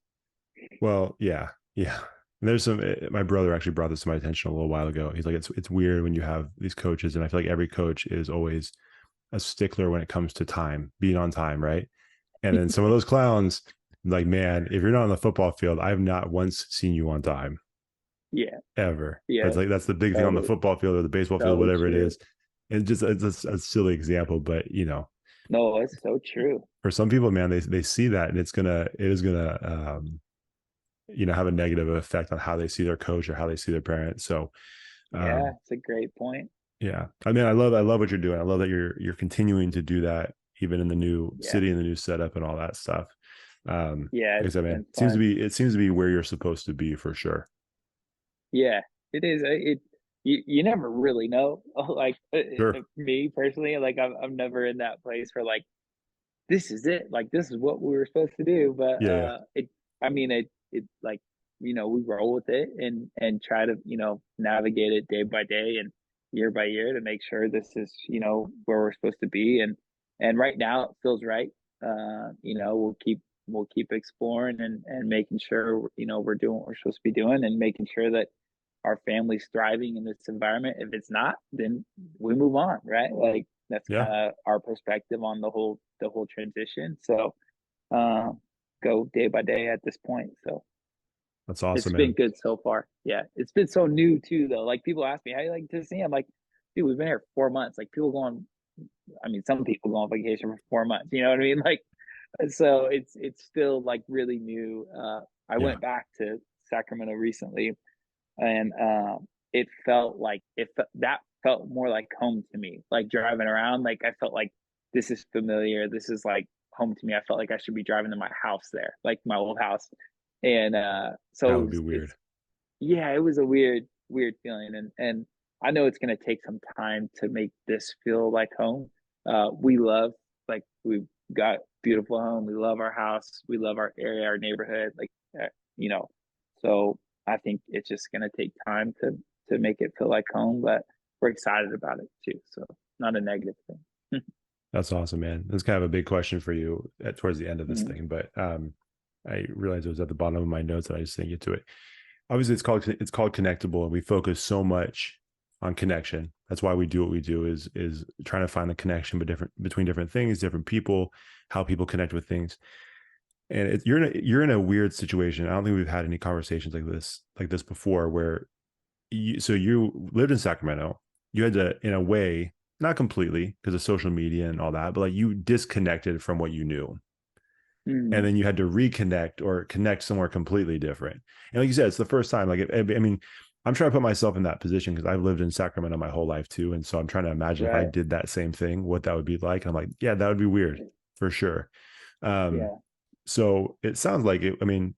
Well, yeah, yeah. And there's my brother actually brought this to my attention a little while ago. He's like, it's weird when you have these coaches, and I feel like every coach is always a stickler when it comes to time, being on time, right? And then some of those clowns, like, man, if you're not on the football field, I've not once seen you on time Yeah, ever. yeah, That's the big thing on the totally, football field or the baseball field, so whatever it true. is. It's a silly example, but No, it's so true. for some people, man, they see that and it is gonna have a negative effect on how they see their coach or how they see their parents. So Yeah, um it's a great point. yeah. I mean, I love what you're doing. I love that you're continuing to do that even in the new Yeah, city and the new setup and all that stuff. yeah, Like I it's said, man, been fun. it seems to be where you're supposed to be for sure. Yeah, it is. You never really know. Like Sure. me personally, like I'm never in that place where like this is it. Like this is what we were supposed to do. But Yeah, yeah. I mean it like we roll with it and try to navigate it day by day and year by year to make sure this is where we're supposed to be. And right now it feels right. We'll keep exploring and making sure we're doing what we're supposed to be doing and making sure that our family's thriving in this environment. If it's not, then we move on, right? Like that's Yeah. kind of our perspective on the whole transition. So uh, go day by day at this point. So That's it's awesome, been man. good so far. Yeah, it's been so new too, though. Like people ask me, "How you like Tennessee?" I'm like, "Dude, we've been here 4 months." Like people go on. I mean, some people go on vacation for 4 months. You know what I mean? Like, so it's still like really new. I Yeah. went back to Sacramento recently and it felt like that felt more like home to me. Like driving around, like I felt like this is familiar. This is like home to me. I felt like I should be driving to my house there, like my old house. And That so would be it's weird. yeah, it was a weird feeling, and I know it's gonna take some time to make this feel like home. We love like we've got beautiful home. We love our house. We love our area, our neighborhood. Like uh, you know, so I think it's just gonna take time to make it feel like home, but we're excited about it too. So not a negative thing. That's awesome, man. That's kind of a big question for you towards the end of this Mhm. thing, but I realized it was at the bottom of my notes and I just didn't get to it. Obviously, it's called Connectable, and we focus so much on connection. That's why we do what we do is trying to find the connection, but between different things, different people, how people connect with things. And you're in a weird situation. I don't think we've had any conversations like this before, where you lived in Sacramento. You had to, in a way, not completely because of social media and all that, but like you disconnected from what you knew. And Mhm. then you had to reconnect or connect somewhere completely different. And like you said, it's the first time. I mean, I'm trying to put myself in that position because I've lived in Sacramento my whole life too. And so I'm trying to imagine if I Right. did that same thing, what that would be like. And I'm like, yeah, that would be weird for sure. Um, Yeah. so it sounds like it. I mean,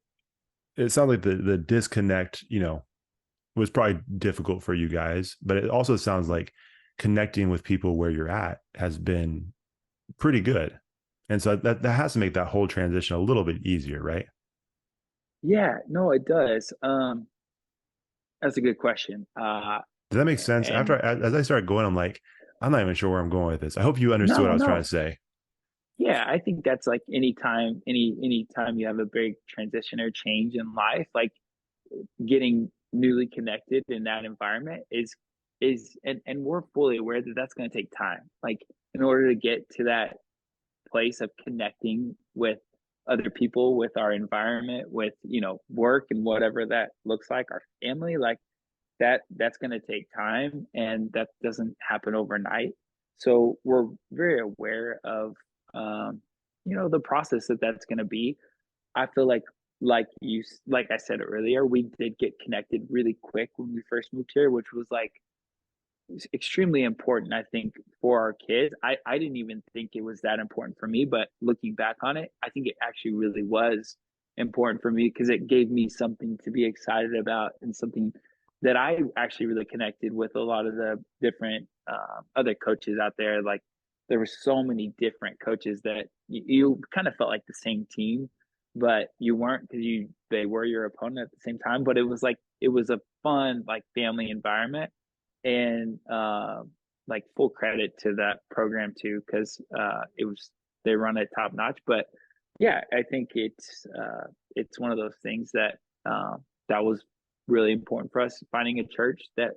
it sounds like the disconnect, was probably difficult for you guys, but it also sounds like connecting with people where you're at has been pretty good. And so that has to make that whole transition a little bit easier, right? Yeah. No, it does. That's a good question. Does that make sense? And As I started going, I'm like, I'm not even sure where I'm going with this. I hope you understood what no, I was trying to no. say. Yeah, I think that's like anytime you have a big transition or change in life, like getting newly connected in that environment is and we're fully aware that that's going to take time. Like in order to get to that place of connecting with other people, with our environment, with work and whatever that looks like, our family, like that's going to take time and that doesn't happen overnight. So we're very aware of um, the process that's going to be. I feel like I said earlier, we did get connected really quick when we first moved here, which was like extremely important, I think, for our kids. I didn't even think it was that important for me, but looking back on it, I think it actually really was important for me because it gave me something to be excited about and something that I actually really connected with a lot of the different other coaches out there. Like there were so many different coaches that you kind of felt like the same team, but you weren't because they were your opponent at the same time. But it was a fun like family environment and like full credit to that program too because it was they run it top notch. But yeah, I think it's one of those things that that was really important for us finding a church that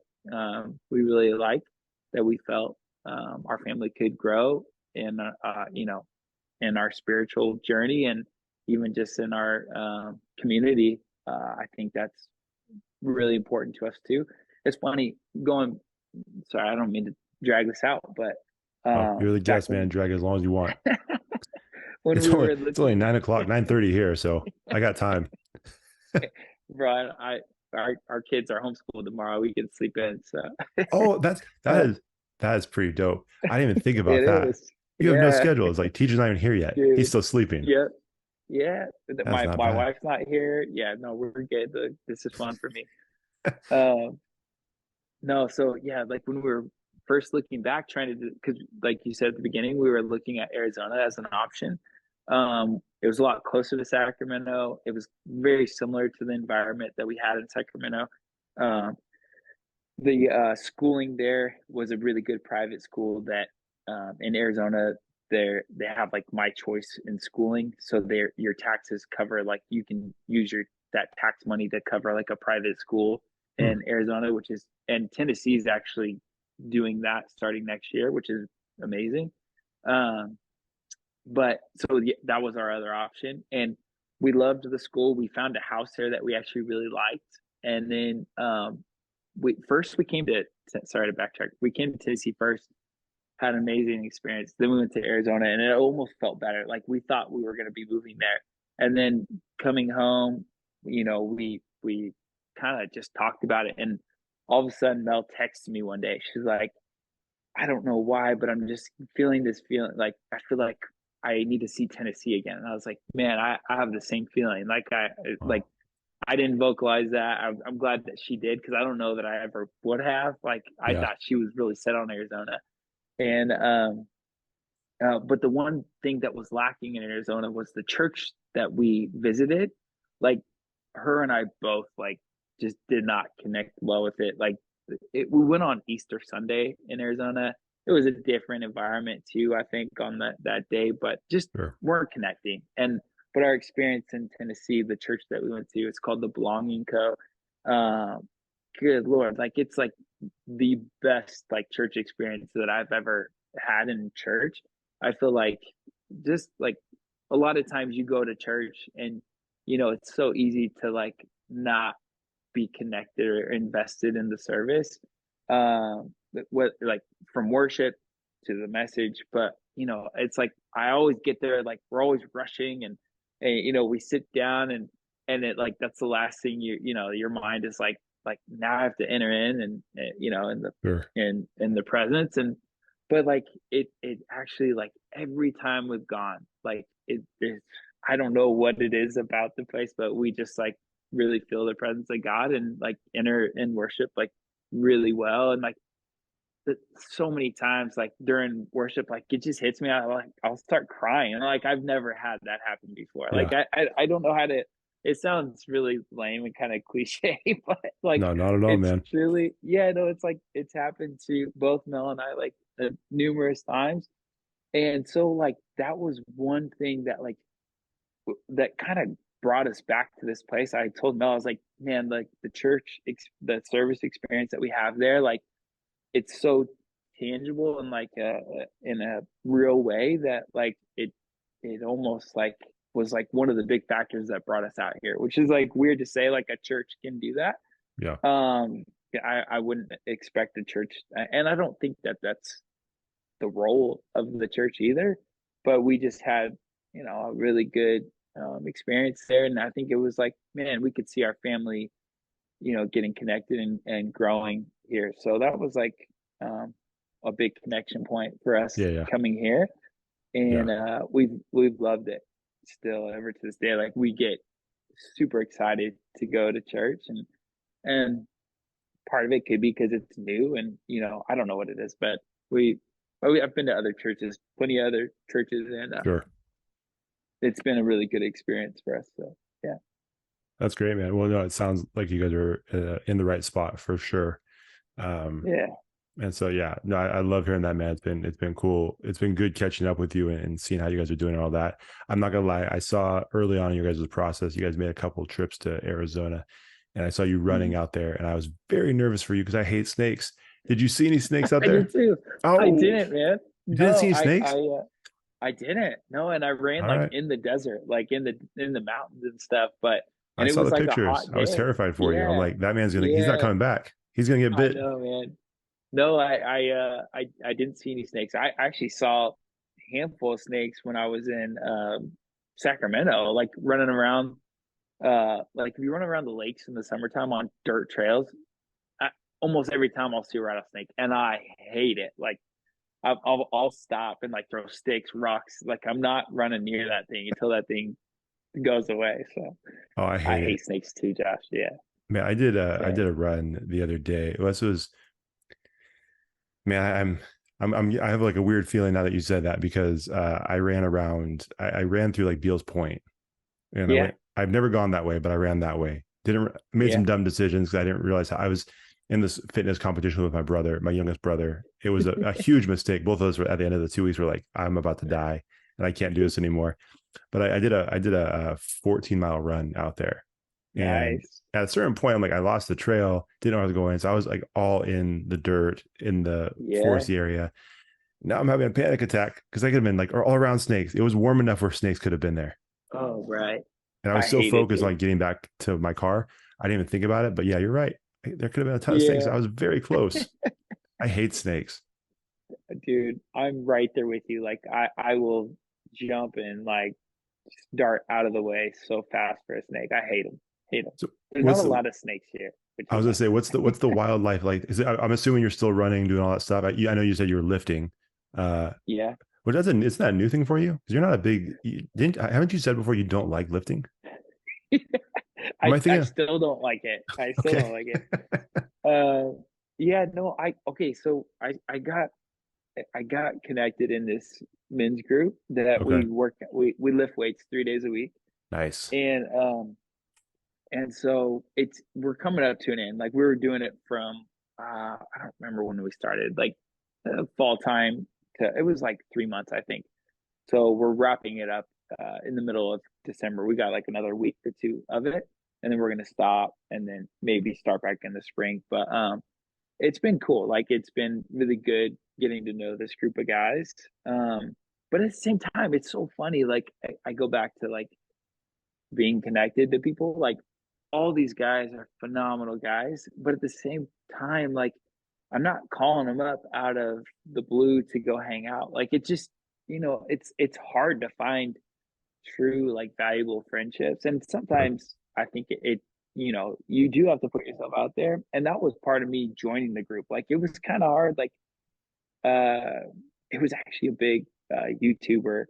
we really liked that we felt our family could grow and in our spiritual journey and even just in our community. I think that's really important to us too. It's funny going. Sorry, I don't mean to drag this out, but Oh, you're the back guest, man. Drag it as long as you want. when It's we only were it's only looking, 9 o'clock, 9:30 here, so I got time. Brian, our kids are homeschooled tomorrow. We can sleep in, so Oh, uh, that is pretty dope. I didn't even think about it that. is. You have no Yeah, schedule. It's like teacher's not even here yet. He's dude. still sleeping. Yeah, yeah. That's My not my bad. wife's not here. Yeah, no, we're good. This is fun for me. Um, no, so yeah, like when we were first looking back, trying to do, because like you said at the beginning, we were looking at Arizona as an option. It was a lot closer to Sacramento. It was very similar to the environment that we had in Sacramento. Um, the schooling there was a really good private school that in Arizona they have like my choice in schooling, so their your taxes cover like you can use your that tax money to cover like a private school Hmm. in Arizona, which is and Tennessee is actually doing that starting next year, which is amazing. Um, but so yeah, that was our other option, and we loved the school. We found a house there that we actually really liked, and then we came to sorry to backtrack. We came to Tennessee first, had an amazing experience. Then we went to Arizona, and it almost felt better. Like we thought we were going to be moving there, and then coming home, we kind of just talked about it, and all of a sudden Mel texted me one day. She's like, I don't know why, but I'm just feeling this feeling like I feel like I need to see Tennessee again. And I was like, man, I have the same feeling. Like Wow. I didn't vocalize that. I'm glad that she did because I don't know that I ever would have. Like I Yeah. thought she was really set on Arizona, and but the one thing that was lacking in Arizona was the church that we visited. Like her and I both like just did not connect well with it. We went on Easter Sunday in Arizona. It was a different environment too, I think, on that day, but just Sure. weren't connecting. And but our experience in Tennessee, the church that we went to, it's called the Belonging Co. Um, Good Lord, like it's like the best like church experience that I've ever had in church. I feel like just like a lot of times you go to church and it's so easy to like not be connected or invested in the service. What like from worship to the message, but it's like I always get there like we're always rushing and we sit down and it like that's the last thing your mind is like now I have to enter in and in the Sure. in the presence and but like it actually like every time we've gone like it I don't know what it is about the place but we just like really feel the presence of God and like enter and worship like really well and like so many times like during worship like it just hits me I'll start crying and like I've never had that happen before like Yeah. I don't know how to it sounds really lame and kind of cliche but like No, not at all, it's man. truly yeah no it's like it's happened to both Mel and I like numerous times and so like that was one thing that like that kind of brought us back to this place. I told Mel, I was like, man, like the service experience that we have there, like it's so tangible and like in a real way that like it almost like was like one of the big factors that brought us out here, which is like weird to say like a church can do that. Yeah. I wouldn't expect a church, and I don't think that that's the role of the church either. But we just had, a really good experience there, and I think it was like, man, we could see our family, getting connected and growing here. So that was like um, a big connection point for us Yeah. Yeah. coming here, Yeah. and we've loved it still ever to this day. Like we get super excited to go to church, and part of it could be because it's new and I don't know what it is but we I've been to other churches plenty of other churches and Sure. it's been a really good experience for us so yeah That's great, man. Well, no, it sounds like you guys are in the right spot for sure. Um, yeah and so, yeah, no, I love hearing that, man. It's been cool. It's been good catching up with you and seeing how you guys are doing and all that. I'm not gonna lie. I saw early on in your guys' process, you guys made a couple of trips to Arizona, and I saw you running Mhm. out there, and I was very nervous for you because I hate snakes. Did you see any snakes out I did there? too I Oh, didn't man you didn't see no any I snakes? I didn't. No, and I ran All like right. in the desert, like in the mountains and stuff, but I and it saw was the like a pictures. hot I was day. terrified for you. I'm Yeah. like, that he's not Yeah. coming back. He's gonna get I bit. know, man. No, I didn't see any snakes. I actually saw a handful of snakes when I was in Sacramento, like running around like if you run around the lakes in the summertime on dirt trails, I, almost every time I'll see a rattlesnake and I hate it. Like I'll stop and like throw sticks, rocks. Like I'm not running near that thing until that thing goes away. So Oh, I I hate it. hate snakes too, Josh. Yeah. Man, I Yeah. did a run the other day. This was man, I have like a weird feeling now that you said that because I ran around I ran through like Beals Point and Yeah. I've never gone that way, but I ran that way. Didn't Made some Yeah. dumb decisions because I didn't realize how I was in this fitness competition with my brother, my youngest brother. It was a huge mistake. Both of us were at the end of the 2 weeks were like, I'm about to die and I can't do this anymore. But I did a 14-mile run out there. And Nice. at a certain point, I'm like, I lost the trail, didn't know where I was going. So I was like all in the dirt in the Yeah. foresty area. Now I'm having a panic attack because I could have been like all around snakes. It was warm enough where snakes could have been there. Oh, right. And I was I so hate it focused on too. like getting back to my car. I didn't even think about it. But yeah, you're right. There could have been a ton of snakes. Yeah, I was very close. I hate snakes. dude, I'm right there with you. Like I will jump and like dart out of the way so fast for a snake. I hate them. Hate them. So There's not what's a the lot of snakes here, which I is was gonna say, nice. what's the wildlife like? Is it, I'm assuming you're still running, doing all that stuff. I know you said you were lifting, uh, Yeah. which it's not a new thing for you because you're not a big. Haven't you said before you don't like lifting? Am I I thinking? still don't like it. I still Okay. don't like it. Yeah, no, I okay, so I got connected in this men's group that Okay. we lift weights 3 days a week. Nice. And so it's we're coming up to an end. Like we were doing it from I don't remember when we started, like fall time to it was like 3 months, I think. So we're wrapping it up in the middle of December. We got like another week or two of it, and then we're gonna stop and then maybe start back in the spring. But it's been cool. Like it's been really good getting to know this group of guys. But at the same time, it's so funny. Like I go back to like being connected to people. Like all these guys are phenomenal guys, but at the same time, like I'm not calling them up out of the blue to go hang out. Like it just, it's hard to find true like valuable friendships, and Sure. sometimes I think you do have to put yourself out there, and that was part of me joining the group. Like it was kind of hard. Like uh, it was actually a big YouTuber.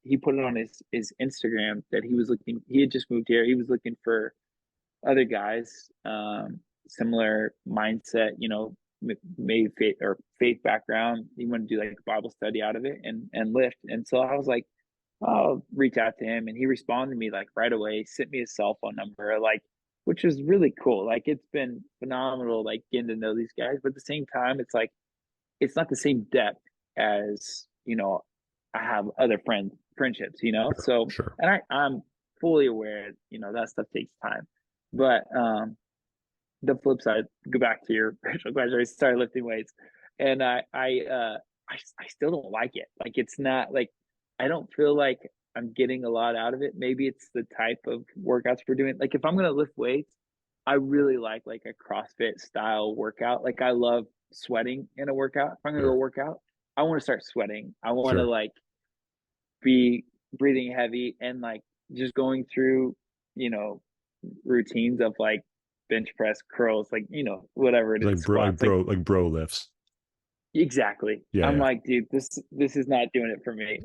He put it on his Instagram that he was looking. He had just moved here. He was looking for other guys, similar mindset, maybe faith background. He wanted to do like a Bible study out of it and lift. And so I was like, I'll reach out to him, and he responded to me like right away, sent me his cell phone number, like, which was really cool. Like it's been phenomenal, like getting to know these guys. But at the same time, it's like it's not the same depth as I have other friendships. Sure. So Sure. and I'm fully aware, that stuff takes time. But the flip side, go back to your original question. I started lifting weights, and I still don't like it. Like it's not like I don't feel like I'm getting a lot out of it. Maybe it's the type of workouts we're doing. Like if I'm gonna lift weights, I really like a CrossFit style workout. Like I love sweating in a workout. If I'm gonna go Sure. work out, I want to start sweating. I want to Sure. like be breathing heavy and like just going through, you know, routines of like bench press, curls, like, whatever it is, squats. Like Bro lifts. exactly. Yeah. I'm Yeah. like, dude, this is not doing it for me.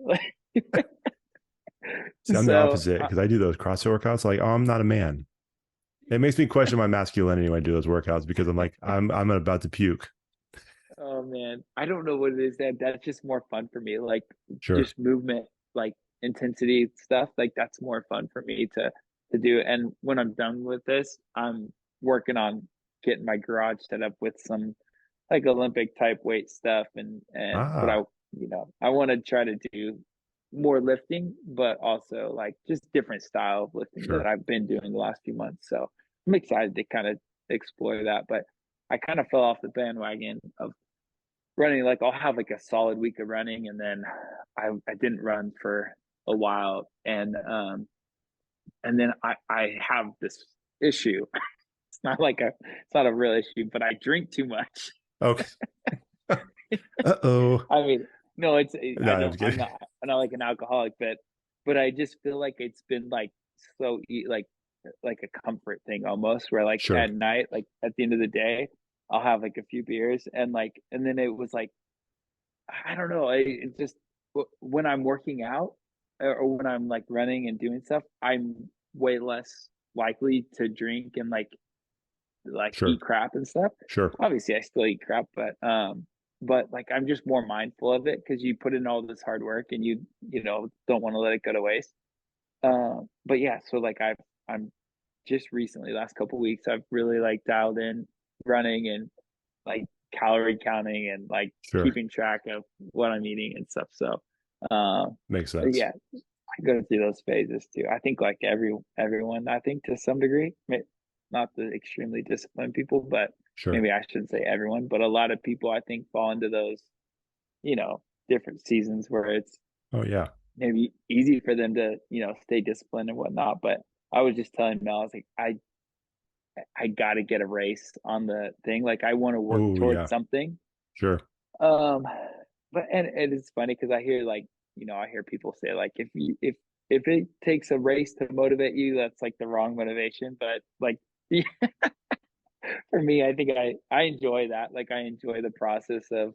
See, I'm the so opposite because I do those CrossFit workouts. Like, oh, I'm not a man. It makes me question my masculinity when I do those workouts because I'm like, I'm about to puke. oh man, I don't know what it is that's just more fun for me. Like Sure. just movement, like intensity stuff, like that's more fun for me to do. And when I'm done with this, I'm working on getting my garage set up with some like Olympic type weight stuff but Ah, I want to try to do more lifting, but also like just different style of lifting that sure. I've been doing the last few months. So I'm excited to kind of explore that. But I kind of fell off the bandwagon of running, like I'll have like a solid week of running, and then I didn't run for a while, and then I have this issue. It's not a real issue, but I drink too much. Okay. Uh-oh. I mean, no, No, I I'm don't, just kidding. I'm not like an alcoholic, but I just feel like it's been like so like a comfort thing almost, where like Sure. at night, like at the end of the day, I'll have like a few beers, and then it was like, I don't know, it just, when I'm working out, or when I'm like running and doing stuff, I'm way less likely to drink and like Sure. eat crap and stuff. Sure. Obviously, I still eat crap, but like I'm just more mindful of it because you put in all this hard work and you know don't want to let it go to waste. But yeah, so like I'm just recently, last couple weeks, I've really like dialed in running and like calorie counting and like Sure. keeping track of what I'm eating and stuff. So, uh, Makes sense. yeah, I go through those phases too. I think like everyone, I think to some degree, not the extremely disciplined people, but Sure. maybe I shouldn't say everyone, but a lot of people I think fall into those, you know, different seasons where it's Oh yeah. maybe easy for them to, stay disciplined and whatnot. But I was just telling Mel, I was like, I got to get a race on the thing. Like I want to work Oh towards yeah. something. Sure. Um, but and it's funny because I hear like, I hear people say like if it takes a race to motivate you, that's like the wrong motivation. But like for me, I think I enjoy that. Like I enjoy the process of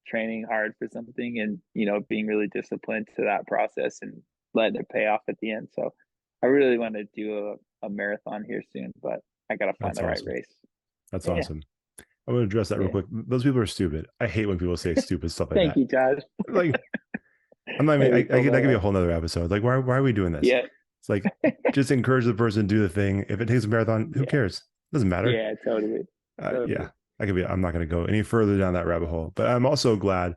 training hard for something and being really disciplined to that process and letting it pay off at the end. So I really want to do a marathon here soon, but I gotta find That's the right awesome. race. That's Yeah, awesome. I'm gonna address that real yeah. quick. Those people are stupid. I hate when people say stupid stuff like Thank that. you, Josh. Like, I'm not even, Maybe fill that that could be a up. whole nother episode. Like, why are we doing this? Yeah, It's like, just encourage the person to do the thing. If it takes a marathon, who yeah, cares? Doesn't matter. yeah. Totally, Yeah, totally. I'm not going to go any further down that rabbit hole, but I'm also glad.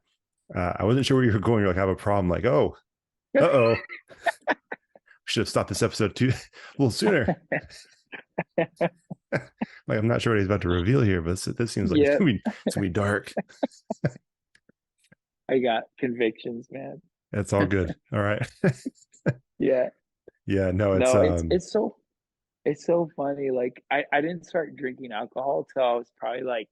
I wasn't sure where you were going. You're like, I have a problem. Like, oh, uh-oh, should have stopped this episode too a little sooner. Like, I'm not sure what he's about to reveal here, but this seems like Yeah, it's gonna be dark. I got convictions, man. It's all good. All right. Yeah, Yeah, no, it's no, it's so funny. Like I didn't start drinking alcohol till I was probably like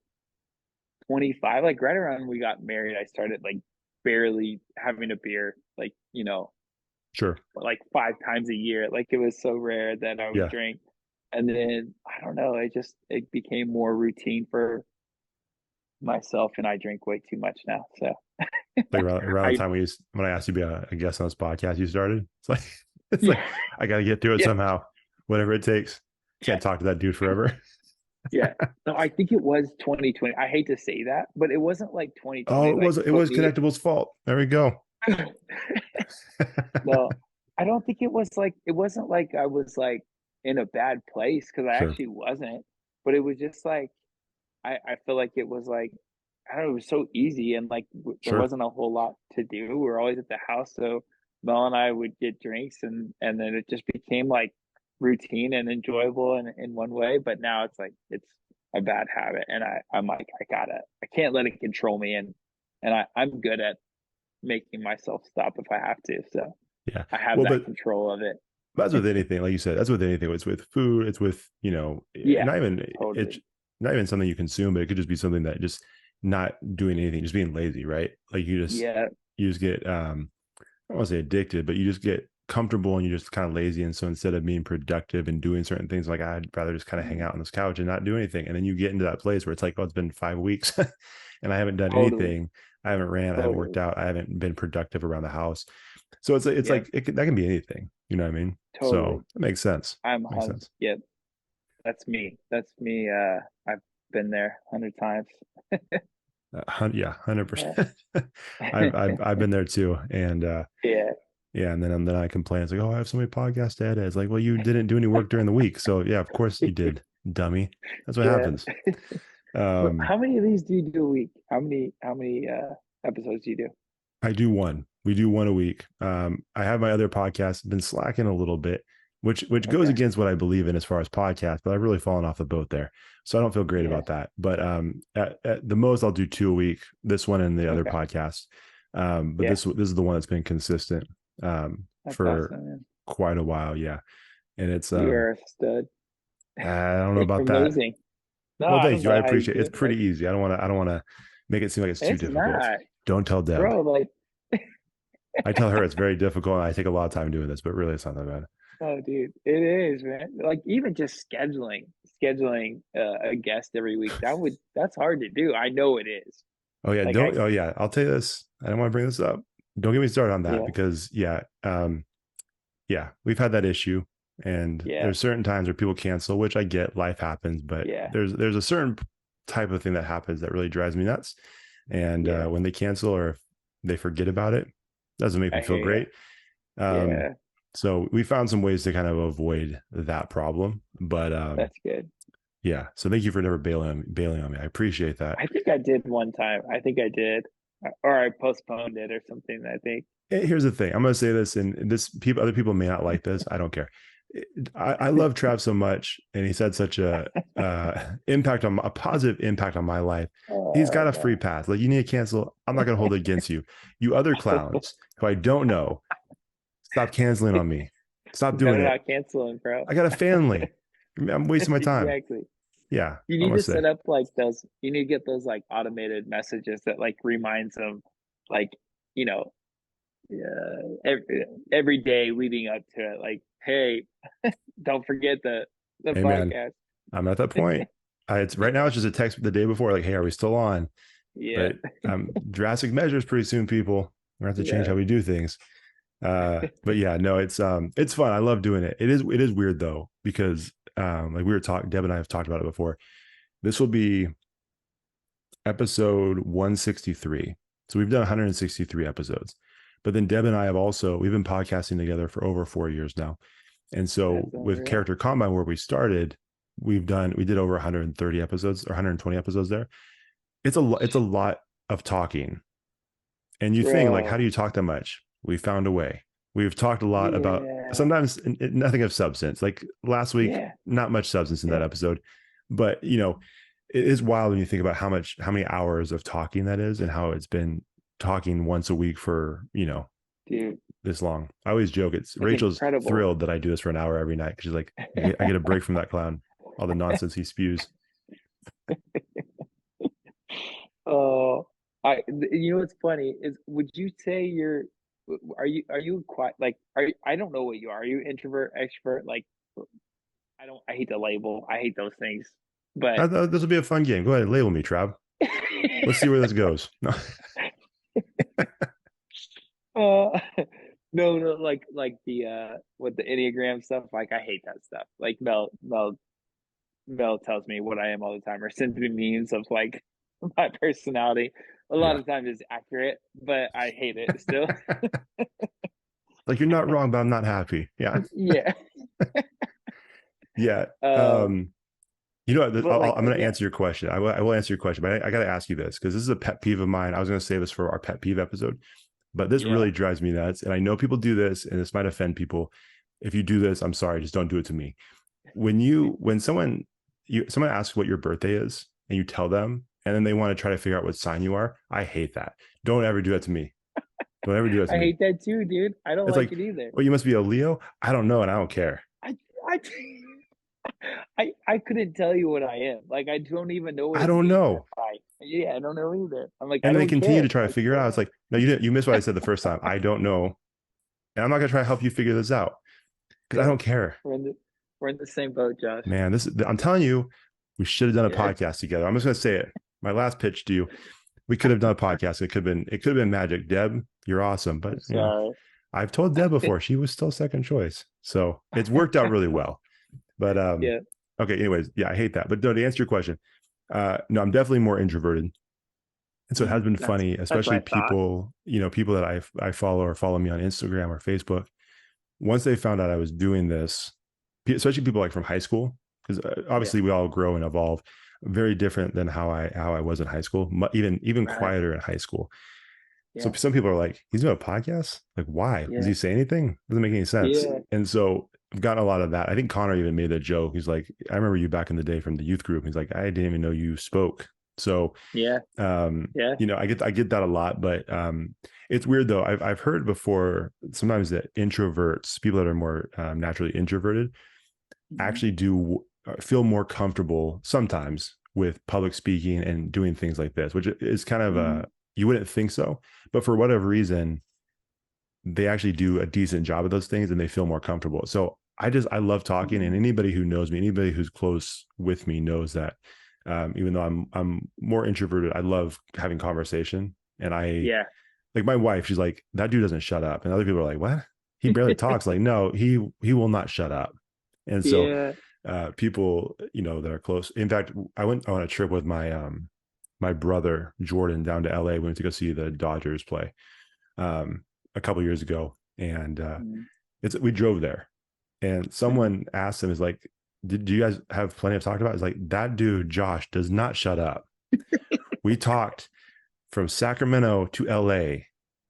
25. Like right around when we got married, I started like barely having a beer. Like sure. like 5 times a year. Like it was so rare that I would Yeah. drink. And then I don't know, it became more routine for myself, and I drink way too much now. So Like around the I time when I asked you to be a guest on this podcast, you started. It's like it's like yeah, I got to get through it yeah, somehow, whatever it takes. yeah, Can't talk to that dude forever. yeah. No, I think it was 2020. I hate to say that, but it wasn't like Oh, 2020 like it put was me. Connectable's fault. There we go. No, I don't think it wasn't like I was like in a bad place, because I Sure, actually wasn't. But it was just like I feel like it was like, I don't know, it was so easy, and like there sure. wasn't a whole lot to do. We were always at the house, so Mel and I would get drinks, and then it just became like routine and enjoyable in one way. But now it's like it's a bad habit, and I'm like I can't let it control me, and I'm good at making myself stop if I have to. So Yeah. I have Well, that control of it. that's with anything, like you said. That's with anything. It's with food. It's with Yeah, not even totally. it's not even something you consume, but it could just be something that just not doing anything, just being lazy, right? Like Yeah, you just get I don't want to say addicted, but you just get comfortable and you're just kind of lazy. And so instead of being productive and doing certain things, like I'd rather just kind of hang mm, out on this couch and not do anything. And then you get into that place where it's like, oh, it's been 5 weeks and I haven't done totally, anything. I haven't ran, I haven't worked totally. out, I haven't been productive around the house. So it's Yeah, like that can be anything. You know what I mean? So totally. it makes sense. I'm Makes sense. yeah, that's me. That's me. I've been there 100 times. Yeah, Yeah. 100%. I've been there too, and Yeah. yeah, and then I complain. It's like, oh, I have so many podcasts to edit. It's like, well, you didn't do any work during the week, so yeah, of course you did, dummy. That's what Yeah. happens. But Um, how many of these do you do a week? How many episodes do you do? I do one. We do one a week. I have my other podcast been slacking a little bit. which goes Okay. against what I believe in as far as podcasts, but I've really fallen off the boat there. So I don't feel great Yeah. about that. But at the most I'll do 2 a week, this one and the other Okay. podcast. But Yeah. this is the one that's been consistent That's for awesome, man. quite a while. Yeah. And it's You're a stud. I don't know about that. Amazing. No, Well, I thank don't you. I know how you appreciate it. do It's it. pretty easy. I don't want to make it seem like it's too It's difficult. not, Don't tell Deb. bro. Like, I tell her it's very difficult and I take a lot of time doing this, but really it's not that bad. oh, dude, it is, man. Like, even just scheduling a guest every week, that's hard to do. I know it is. Oh yeah, Like, don't. Oh yeah, I'll tell you this. I don't want to bring this up. Don't get me started on that yeah, because yeah, we've had that issue, and yeah, there's certain times where people cancel, which I get. Life happens, but yeah, there's a certain type of thing that happens that really drives me nuts. And yeah. when they cancel or if they forget about it, doesn't make me I feel hear you. great. Um, Yeah, so we found some ways to kind of avoid that problem. But that's good. yeah, so thank you for never bailing on me. I appreciate that. I think I did one time. I think I did, or I postponed it or something. I think. Here's the thing. I'm going to say this, and this people, other people may not like this. I don't care. I love Trav so much, and he's had such a positive impact on my life. He's got Oh a free pass. Like, you need to cancel. I'm not going to hold it against you. You other no. clowns who I don't know, stop canceling on me. Stop You better doing it. not cancel him, bro. I got a family. I'm wasting my time. Exactly. Yeah, You I'm need gonna to say. set up like those. You need to get those like automated messages that like reminds them, like, you know, every day leading up to it. Like, hey, don't forget the Hey man, podcast. I'm at that point. It's right now. It's just a text the day before, like, "Hey, are we still on?" Yeah, But drastic measures pretty soon, people. We're gonna have to change yeah, how we do things. But yeah, no, it's fun. I love doing it. It is weird though, because like we were talking, Deb and I have talked about it before. This will be episode 163. So we've done 163 episodes. But then Deb and I have also we've been podcasting together for over 4 years now. And so that's with unreal. Character Combine, where we started, we did over 130 episodes or 120 episodes there. It's a lot of talking. And you think, like, how Bro, do you talk that much? We found a way. We've talked a lot about yeah, sometimes nothing of substance. Like last week, yeah, not much substance in that yeah, episode, but it is wild when you think about how many hours of talking that is, and how it's been talking once a week for dude, this long. I always joke it's Rachel's incredible. thrilled that I do this for an hour every night because she's like, I get a break from that clown, all the nonsense he spews. Oh, you know what's funny is, would you say are you quite like, I don't know what you are. Are you introvert, extrovert? Like, I hate the label. I hate those things. But This will be a fun game. Go ahead, label me, Trav. Let's see where this goes. No. uh no, like the with the Enneagram stuff, like I hate that stuff. Like Mel tells me what I am all the time, or sends me memes of like my personality. A lot Yeah. of times it's accurate, but I hate it still. Like, you're not wrong, but I'm not happy. Yeah. Yeah. Yeah. Um, but like, I'm going to yeah, answer your question. I will answer your question, but I got to ask you this because this is a pet peeve of mine. I was going to save this for our pet peeve episode, but this yeah, really drives me nuts. And I know people do this, and this might offend people. If you do this, I'm sorry, just don't do it to me. When someone asks what your birthday is and you tell them, and then they want to try to figure out what sign you are, I hate that. Don't ever do that to me. Don't ever do that to I me. hate that too, dude. I don't It's like like, it either. well, you must be a Leo. I don't know, and I don't care. I, I, I couldn't tell you what I am. Like, I don't even know what I it don't means. know. Yeah, I don't know either. I'm like, I And they don't continue to care. try to Like, figure it out. It's like, no, you didn't. You missed what I said the first time. I don't know, and I'm not gonna try to help you figure this out because I yeah, don't care, we're in the we're in the same boat, Josh. man. I'm telling you, we should have done a Yeah, podcast together. I'm just gonna say it. My last pitch to you, we could have done a podcast. It could have been magic. Deb, you're awesome, but I'm sorry. I've told Deb before she was still second choice, so it's worked out really well. But Yeah. okay. Anyways, yeah, I hate that. But no, to answer your question, no, I'm definitely more introverted. And so it has been funny, That's what especially I thought. people that I follow or follow me on Instagram or Facebook. Once they found out I was doing this, especially people like from high school, because Yeah. obviously we all grow and evolve, very different than how I was in high school, even Right. quieter in high school. So Yeah. some people are like, he's doing a podcast? Like, why? Does Yeah. he say anything? Doesn't make any sense. Yeah. And so I've gotten a lot of that. I think Connor even made that joke. He's like, I remember you back in the day from the youth group. He's like, I didn't even know you spoke. So, Yeah. Yeah. I get that a lot, but it's weird though. I've heard before sometimes that introverts, people that are more naturally introverted, Mhm. actually do feel more comfortable sometimes with public speaking and doing things like this, which is kind of Mhm. you wouldn't think so, but for whatever reason, they actually do a decent job of those things and they feel more comfortable. So I love talking, and Mhm. anybody who knows me, anybody who's close with me knows that even though I'm more introverted, I love having conversation. And I Yeah. like my wife, she's like, that dude doesn't shut up. And other people are like, what? He barely talks. Like, no, he will not shut up. And so Yeah. people, that are close. In fact, I went on a trip with my brother Jordan down to LA. We went to go see the Dodgers play um, a couple years ago, and Mhm. we drove there, and Mhm. someone asked him, "Is like, do you guys have plenty of talk about?" It's like that dude Josh does not shut up. We talked from Sacramento to LA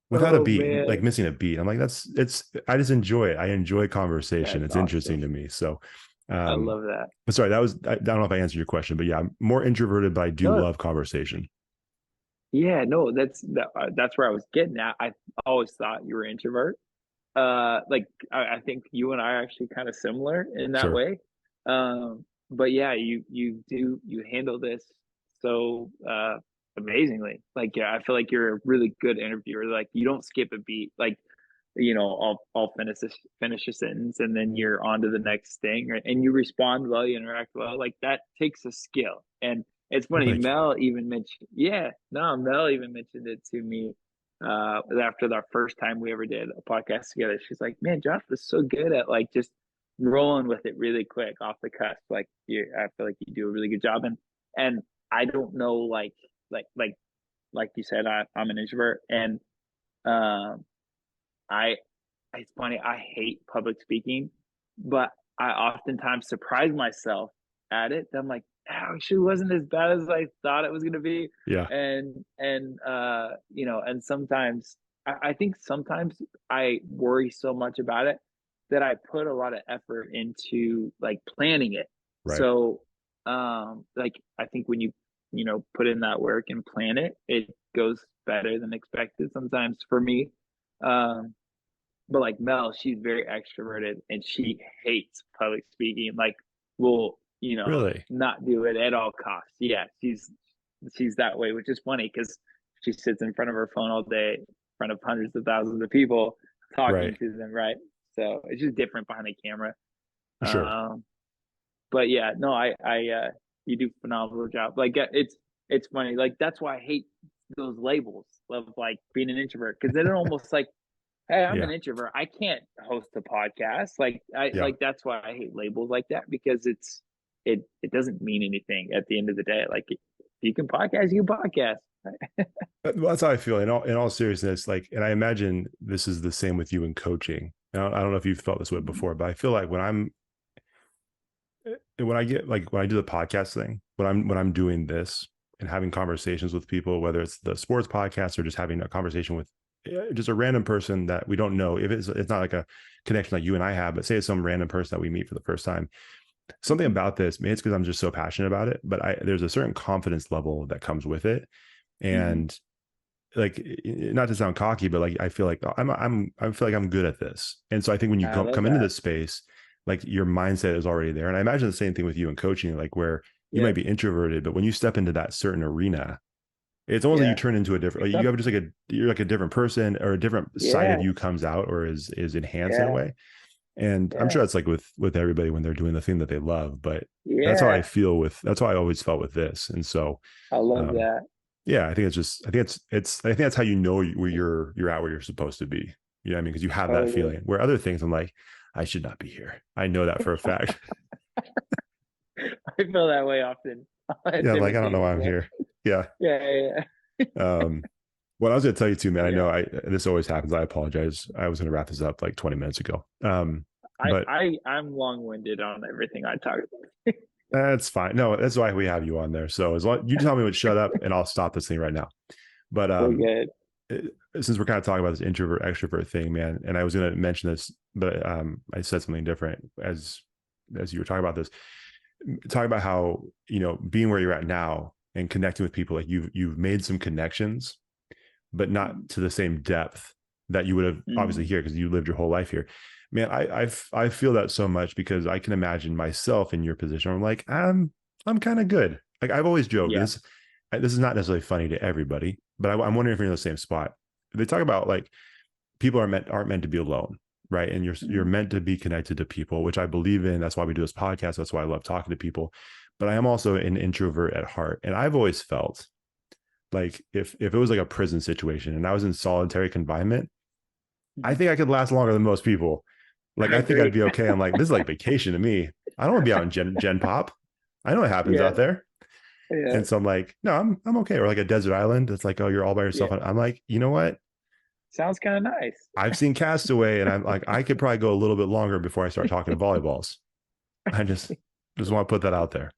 without a Oh beat, like man, missing a beat. I'm like, it's. I just enjoy it. I enjoy conversation. that's It's interesting awesome. to me. So, I um, love that. but sorry, I don't know if I answered your question, but yeah, I'm more introverted, but I do No, love conversation. yeah, no, that's where I was getting at. I always thought you were an introvert. Like I think you and I are actually kind of similar in that Sure. way. But yeah, you handle this so amazingly. Like yeah, I feel like you're a really good interviewer. Like you don't skip a beat. Like I'll finish a sentence and then you're on to the next thing, right? And you respond well, you interact well. Like that takes a skill. And it's Well, funny, thank you. Mel even mentioned, yeah, no, Mel even mentioned it to me after the first time we ever did a podcast together. She's like, man, Josh was so good at like just rolling with it really quick off the cusp. Like I feel like you do a really good job. And I don't know, like like like you said, I'm an introvert, and um I it's funny, I hate public speaking, but I oftentimes surprise myself at it. I'm like, "Oh, actually wasn't as bad as I thought it was gonna be." Yeah. And sometimes I think sometimes I worry so much about it that I put a lot of effort into like planning it. Right. So like I think when put in that work and plan it, it goes better than expected sometimes for me. Um but like Mel, she's very extroverted and she hates public speaking. Like, will Really. not do it at all costs. Yeah, she's that way, which is funny because she sits in front of her phone all day, in front of hundreds of thousands of people, talking Right. to them. Right. So it's just different behind the camera. Sure. Um, but yeah, no, you do a phenomenal job. Like it's funny. Like that's why I hate those labels of like being an introvert because then it almost like hey, I'm an Yeah. introvert. I can't host a podcast. Yeah. That's why I hate labels like that because it doesn't mean anything at the end of the day. Like if you can podcast, you can podcast. Well, that's how I feel in all seriousness. Like, and I imagine this is the same with you in coaching. I don't know if you've felt this way Mhm. before, but I feel like when I get like when I do the podcast thing, when I'm doing this and having conversations with people, whether it's the sports podcast or just having a conversation with just a random person that we don't know, if it's not like a connection like you and I have, but say it's some random person that we meet for the first time, something Mhm. about this, maybe it's because I'm just so passionate about it, but there's a certain confidence level that comes with it. Mhm. And like, not to sound cocky, but like I feel like I feel like I'm good at this. And so I think when you I love come into that. this space, like your mindset is already there. And I imagine the same thing with you in coaching, like where you might Yep. be introverted, but when you step into that certain arena, it's almost like you Yeah. turn into a different, It's like you up. have just like you're like a different person, or a different side of Yeah. you comes out or is enhanced in a Yeah. way. And I'm Yeah. sure that's like with everybody when they're doing the thing that they love, but Yeah. that's how I always felt with this. And so, I love um, that. yeah, I think it's just, I think that's how you know where you're at where you're supposed to be. You know what I mean? Because you have that Totally. feeling. Where other things, I'm like, I should not be here. I know that for a fact. I feel that way often at Yeah, I'm like, different I don't know things. why I'm Yeah. here. Yeah. Yeah. Yeah. Um, what I was going to tell you too, man. I Yeah. know this always happens. I apologize. I was going to wrap this up like 20 minutes ago. But I'm long winded on everything I talk about. that's fine. No, that's why we have you on there. So as long you tell me when to shut up, and I'll stop this thing right now. But We're good. since we're kind of talking about this introvert extrovert thing, man, and I was going to mention this, but I said something different as you were talking about this. Talk about how, being where you're at now and connecting with people, like you've made some connections, but not to the same depth that you would have obviously Mm, here because you lived your whole life here. Man, I feel that so much because I can imagine myself in your position. I'm like, I'm kind of good. Like I've always joked yeah. this is not necessarily funny to everybody, but I'm wondering if you're in the same spot. They talk about like people aren't meant to be alone, right? And you're Mm, meant to be connected to people, which I believe in. That's why we do this podcast. That's why I love talking to people. But I am also an introvert at heart, and I've always felt like if it was like a prison situation and I was in solitary confinement, I mhm. think I could last longer than most people. Like I I think I'd agree. be okay. I'm like, this is like vacation to me. I don't want to be out in Gen Pop. I know what happens Yeah, out there. yeah, And so I'm like, no, I'm okay. Or like a desert island. It's like, oh, you're all by yourself. yeah. I'm like, you know what? Sounds kind of nice. I've seen Castaway, and I'm like, I could probably go a little bit longer before I start talking to volleyballs. I just want to put that out there.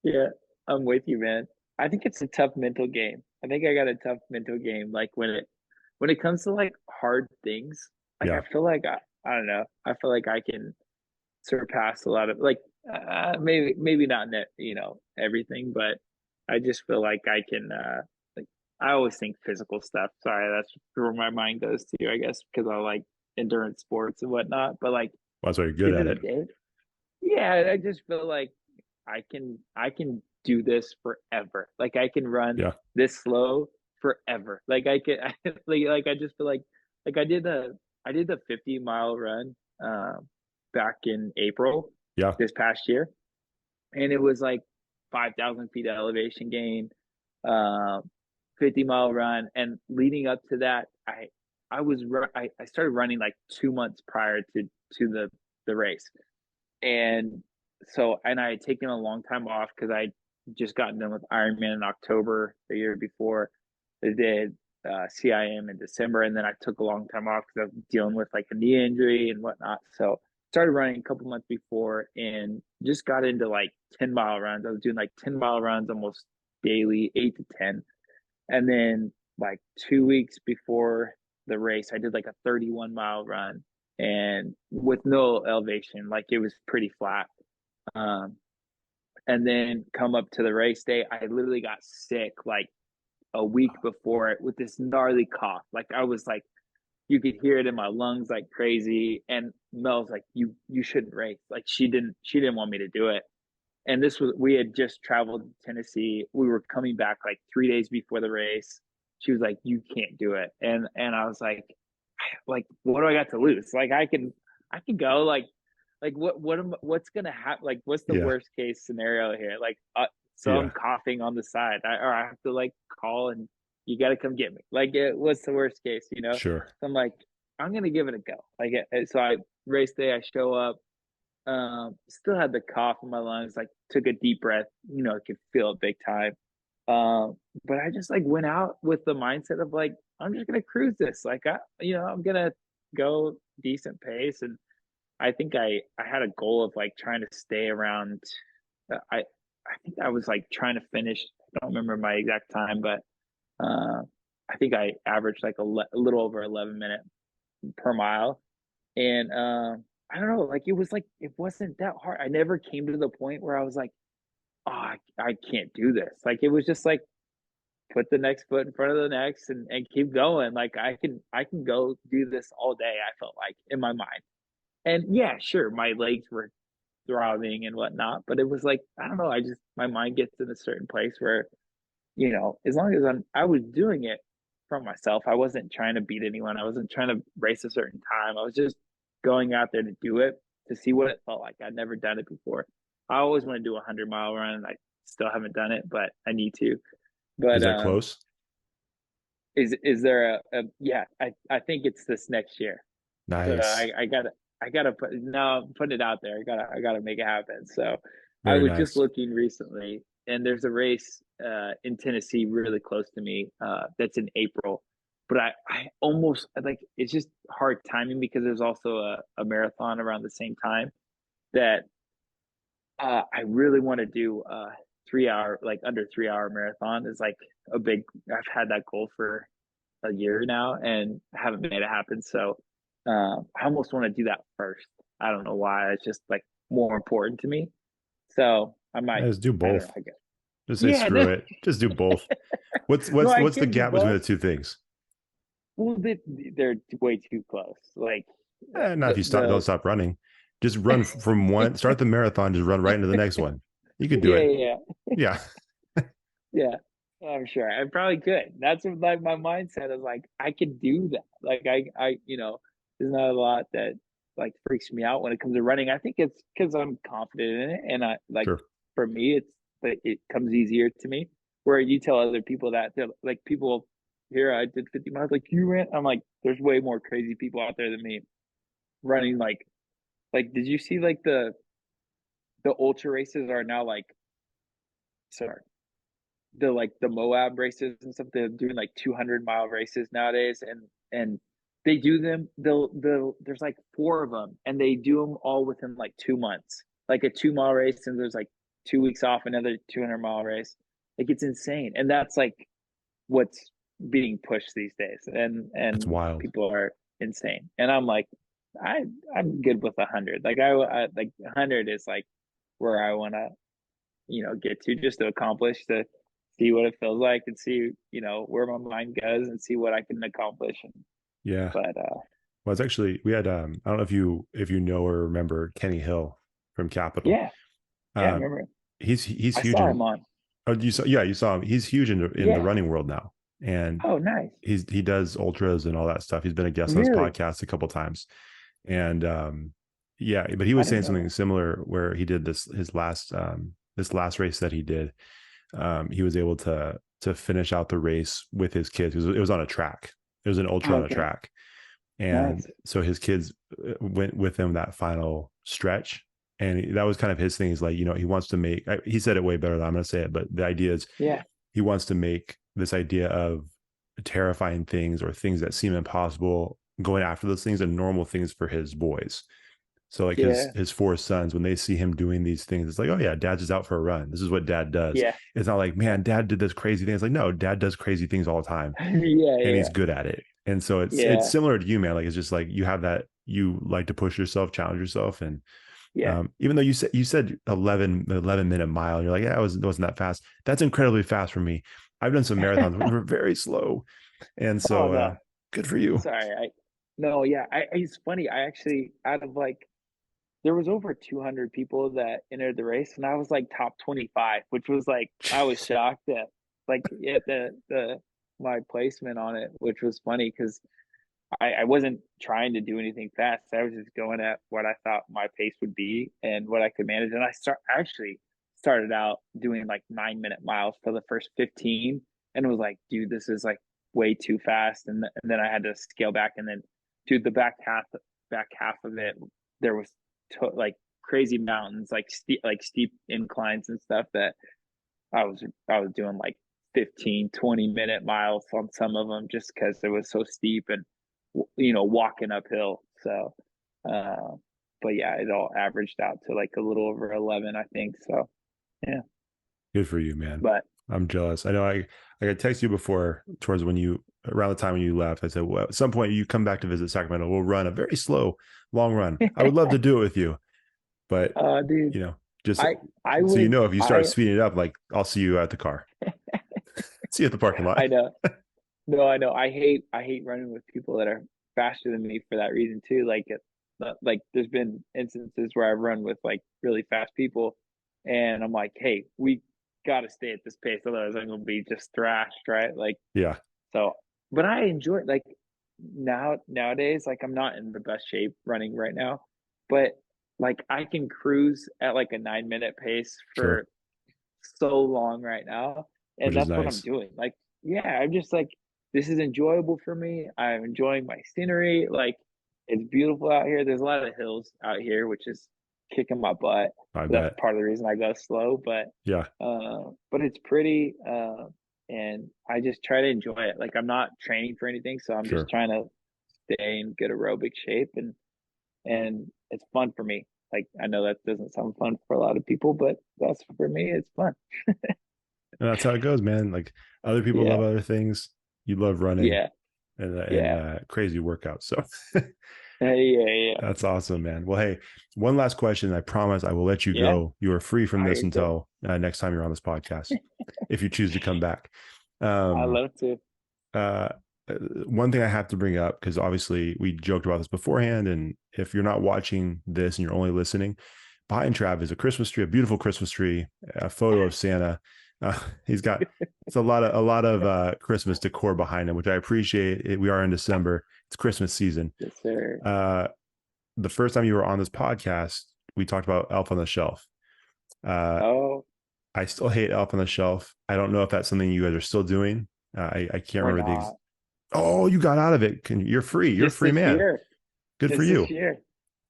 Yeah, I'm with you, man. I think it's a tough mental game. I think I got a tough mental game. Like when it comes to like hard things, like I Yeah. feel like I don't know. I feel like I can surpass a lot of like maybe not net, everything, but I just feel like I can like I always think physical stuff. Sorry, that's where my mind goes to, I guess, because I like endurance sports and whatnot. But like Well, that's why you're good end of at the it. day, yeah, I just feel like I can do this forever. Like I can run Yeah. this slow forever. Like I can like I just feel like I did the 50-mile run back in April Yeah. this past year, and it was like 5,000 feet of elevation gain, uh, 50-mile run, and leading up to that, I started running like 2 months prior to the race, and and I had taken a long time off because I just gotten done with Ironman in October the year before. I did CIM in December, and then I took a long time off because I was dealing with like a knee injury and whatnot. So started running a couple months before and just got into like 10-mile runs. I was doing like 10-mile runs almost daily, 8 to 10. And then like 2 weeks before the race, I did like a 31-mile run and with no elevation, like it was pretty flat. Um, and then come up to the race day, I literally got sick like a week before it with this gnarly cough. Like I was like, you could hear it in my lungs like crazy. And Mel's like, you shouldn't race. Like she didn't want me to do it. And we had just traveled to Tennessee. We were coming back like 3 days before the race. She was like, you can't do it. And I was like, what do I got to lose? Like I can go like what's gonna happen? Like what's the Yeah. worst case scenario here? Like so I'm Yeah. coughing on the side, or I have to like call and you got to come get me. Like what's the worst case? Sure. So I'm like, I'm gonna give it a go. Like so I race day, I show up, still had the cough in my lungs, like took a deep breath, I could feel it big time. But I just like went out with the mindset of like, I'm just gonna cruise this. Like I'm gonna go decent pace. And I think I had a goal of like trying to stay around. I think I was like trying to finish. I don't remember my exact time, but uh, I think I averaged like a little over 11 minutes per mile. And I don't know, like it wasn't that hard. I never came to the point where I was like, oh, I can't do this. Like it was just like put the next foot in front of the next and keep going. Like I can go do this all day, I felt like in my mind. And yeah, sure, my legs were throbbing and whatnot, but it was like, I don't know, my mind gets in a certain place where, as long as I was doing it for myself. I wasn't trying to beat anyone. I wasn't trying to race a certain time. I was just going out there to do it to see what it felt like. I'd never done it before. I always want to do a 100-mile run. I still haven't done it, but I need to. Is But that close? is there yeah, I think it's this next year. So Nice. I gotta put now put it out there. I gotta make it happen. So I Very was just nice. looking recently, and there's a race in Tennessee really close to me that's in April. But I almost like it's just hard timing because there's also a marathon around the same time that I really want to do 3 hour, like under 3 hour marathon is like a big. I've had that goal for a year now and haven't made it happen. So I almost want to do that first. I don't know why. It's just like more important to me. So I might. Yeah, just do I don't know. both. I guess. Just say Yeah. screw No. it. Just do both. What's No, what's I what's the can do gap between both. the two things? Well, they're way too close. Like Not if you don't the stop running. Just run from one. Start the marathon. Just run right into the next one. You could do yeah, it. yeah, Yeah, yeah. I'm sure I probably could. That's what like my mindset is like. I could do that. Like there's not a lot that like freaks me out when it comes to running. I think it's because I'm confident in it, and I like sure. for me, it's like it comes easier to me. Where you tell other people that they're like people here, I did 50 miles, like you ran. I'm like, there's way more crazy people out there than me running like did you see like the ultra races are now like sorry the like the Moab races and stuff they're doing like 200-mile races nowadays and they do them they'll there's like four of them and they do them all within like 2 months like a 2 mile race and there's like 2 weeks off another 200-mile race like it's insane and that's like what's being pushed these days That's and wild. people are insane and I'm like I I'm good with 100 like I like 100 is like where I want to get to just to accomplish to see what it feels like and see where my mind goes and see what I can accomplish and Yeah. but Well, it's actually we had I don't know if you know or remember Kenny Hill from Capital. yeah yeah I Um, remember he's I huge saw in him on oh you saw him. He's huge in the yeah running world now, and oh nice he does ultras and all that stuff. He's been a guest on his really podcast a couple times, and yeah, but he I was didn't saying know something that similar where he did this last race that he did. He was able to finish out the race with his kids. It was on a track. It was an ultra on a okay track, and nice so his kids went with him that final stretch. And that was kind of his thing. He's like, he wants to make, he said it way better than I'm going to say it, but the idea is yeah he wants to make this idea of terrifying things or things that seem impossible, going after those things, and normal things for his boys. So like his yeah his four sons, when they see him doing these things, it's like, oh yeah, dad's just out for a run. This is what dad does. yeah It's not like, man, dad did this crazy thing. It's like, no, dad does crazy things all the time, yeah and yeah he's good at it. And so it's yeah similar to you, man. Like it's just like you have that, you like to push yourself, challenge yourself, and yeah even though you said 11 minute mile, you're like, yeah, it wasn't that fast. That's incredibly fast for me. I've done some marathons which were very slow, and oh so no good for you. sorry I no yeah it's funny I actually out of like there was over 200 people that entered the race and I was like top 25 which was like I was Jeez. shocked at like at the my placement on it which was funny because I wasn't trying to do anything fast I was just going at what I thought my pace would be and what I could manage and I actually started out doing like 9 minute miles for the first 15 and was like dude this is like way too fast and then I had to scale back and then dude the back half of it there was like crazy mountains, like steep inclines and stuff that I was doing like 15, 20 minute miles on some of them just because it was so steep and walking uphill. So, uh, but yeah, it all averaged out to like a little over 11, I think. So yeah, Good for you, man. but I'm jealous. I know I got text you before towards when you around the time when you left. I said, well, at some point you come back to visit Sacramento. We'll run a very slow, long run. I would love to do it with you, but dude, you know, just I I so you would know, if you start speeding it up, like I'll see you at the car. See you at the parking lot. I know. No, I know. I hate running with people that are faster than me for that reason too. Like there's been instances where I've run with like really fast people, and I'm like, hey, we got to stay at this pace, otherwise I'm gonna be just thrashed, right? Like Yeah, so. But I enjoy like nowadays, like I'm not in the best shape running right now, but like I can cruise at like a 9 minute pace sure. for so long right now. Which And is that's what I'm nice. doing. Like, yeah, I'm just like, this is enjoyable for me. I'm enjoying my scenery. Like, it's beautiful out here. There's a lot of hills out here, which is kicking my butt. I That's bet. part of the reason I go slow, Yeah, but it's pretty. And I just try to enjoy it. Like, I'm not training for anything, so I'm just sure. trying to stay in good aerobic shape and it's fun for me. Like, I know that doesn't sound fun for a lot of people, but that's for me, it's fun. And that's how it goes, man. Like other people love Yeah. other things. You love running. Yeah. and Yeah. crazy workouts. So Yeah. Yeah. that's awesome, man. Well, hey, one last question. I promise I will let you Yeah. go. You are free from All this right, good. until next time you're on this podcast, if you choose to come back. I Um, love to. uh, one thing I have to bring up, because obviously we joked about this beforehand, and if you're not watching this and you're only listening, behind Trav is a Christmas tree, a beautiful Christmas tree, a photo of Santa. He's got it's a lot of Christmas decor behind him, which I appreciate. We are in December; it's Christmas season. Yes, sir. Uh, the first time you were on this podcast, we talked about Elf on the Shelf. Uh, Oh, I still hate Elf on the Shelf. I don't know if that's something you guys are still doing. I can't we're remember not. Oh, you got out of it. You're free. You're a Just free this man. year. Good for Just this you. year.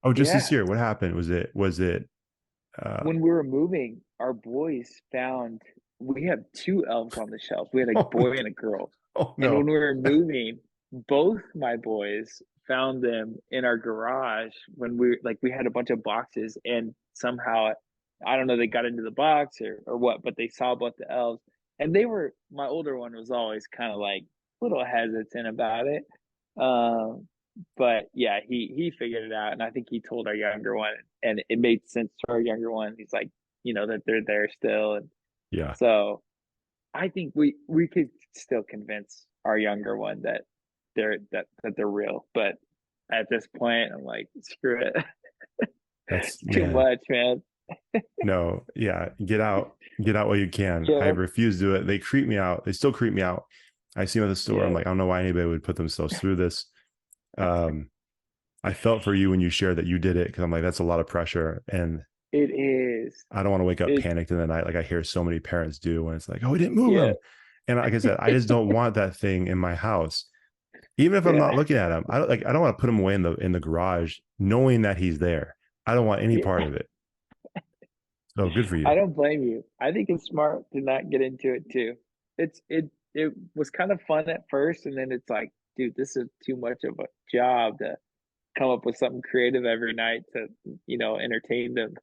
Oh, just this Yeah. year. What happened? Was it When we were moving, our boys found we have two elves on the shelf. We had a oh, boy and a girl. oh And when no. we were moving, both my boys found them in our garage when we had a bunch of boxes and somehow I don't know they got into the box or what, but they saw both the elves and they were my older one was always kind of like a little hesitant about it. Um, but yeah, he figured it out and I think he told our younger one and it made sense to our younger one. He's like, that they're there still and Yeah. so I think we could still convince our younger one that they're real, but at this point, I'm like, screw it, That's it's too man. much, man. No. Yeah. Get out while you can. I Yeah, refuse to do it. They creep me out. They still creep me out. I see them at the store. I'm yeah, like, I don't know why anybody would put themselves through this. Um, I felt for you when you shared that you did it because I'm like, that's a lot of pressure. And it is. I don't want to wake up It's panicked in the night like I hear so many parents do when it's like, oh, we didn't move yeah, him. And like I said, I just don't want that thing in my house. Even if I'm not yeah, looking at him, I don't want to put him away in the garage, knowing that he's there. I don't want any part yeah. of it. So good for I you. don't blame you. I think it's smart to not get into it too. It was kind of fun at first, and then it's like, dude, this is too much of a job to come up with something creative every night to entertain them.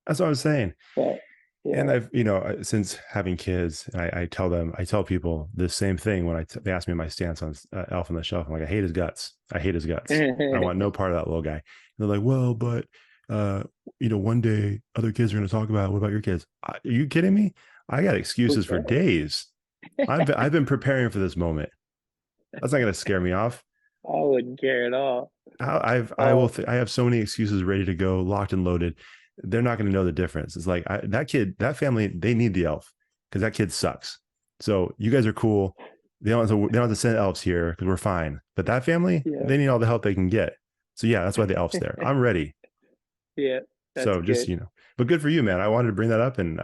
That's what I'm saying. But And yeah. I've, since having kids, I tell people the same thing when they ask me my stance on Elf on the Shelf. I'm like, I hate his guts. I hate his guts. I want no part of that little guy. And they're like, well, but, uh, one day other kids are going to talk about, what about your kids? Are you kidding me? I got Who excuses for cares? days. I've been preparing for this moment. That's not going to scare me off. I wouldn't care at all. I will, Oh, I have so many excuses ready to go, locked and loaded. They're not going to know the difference. It's like that kid, that family, they need the elf because that kid sucks. So you guys are cool. They don't have to send elves here because we're fine. But that family, yeah. they need all the help they can get. So yeah, that's why the elf's there. I'm ready. Yeah, that's So just good. but good for you, man. I wanted to bring that up, and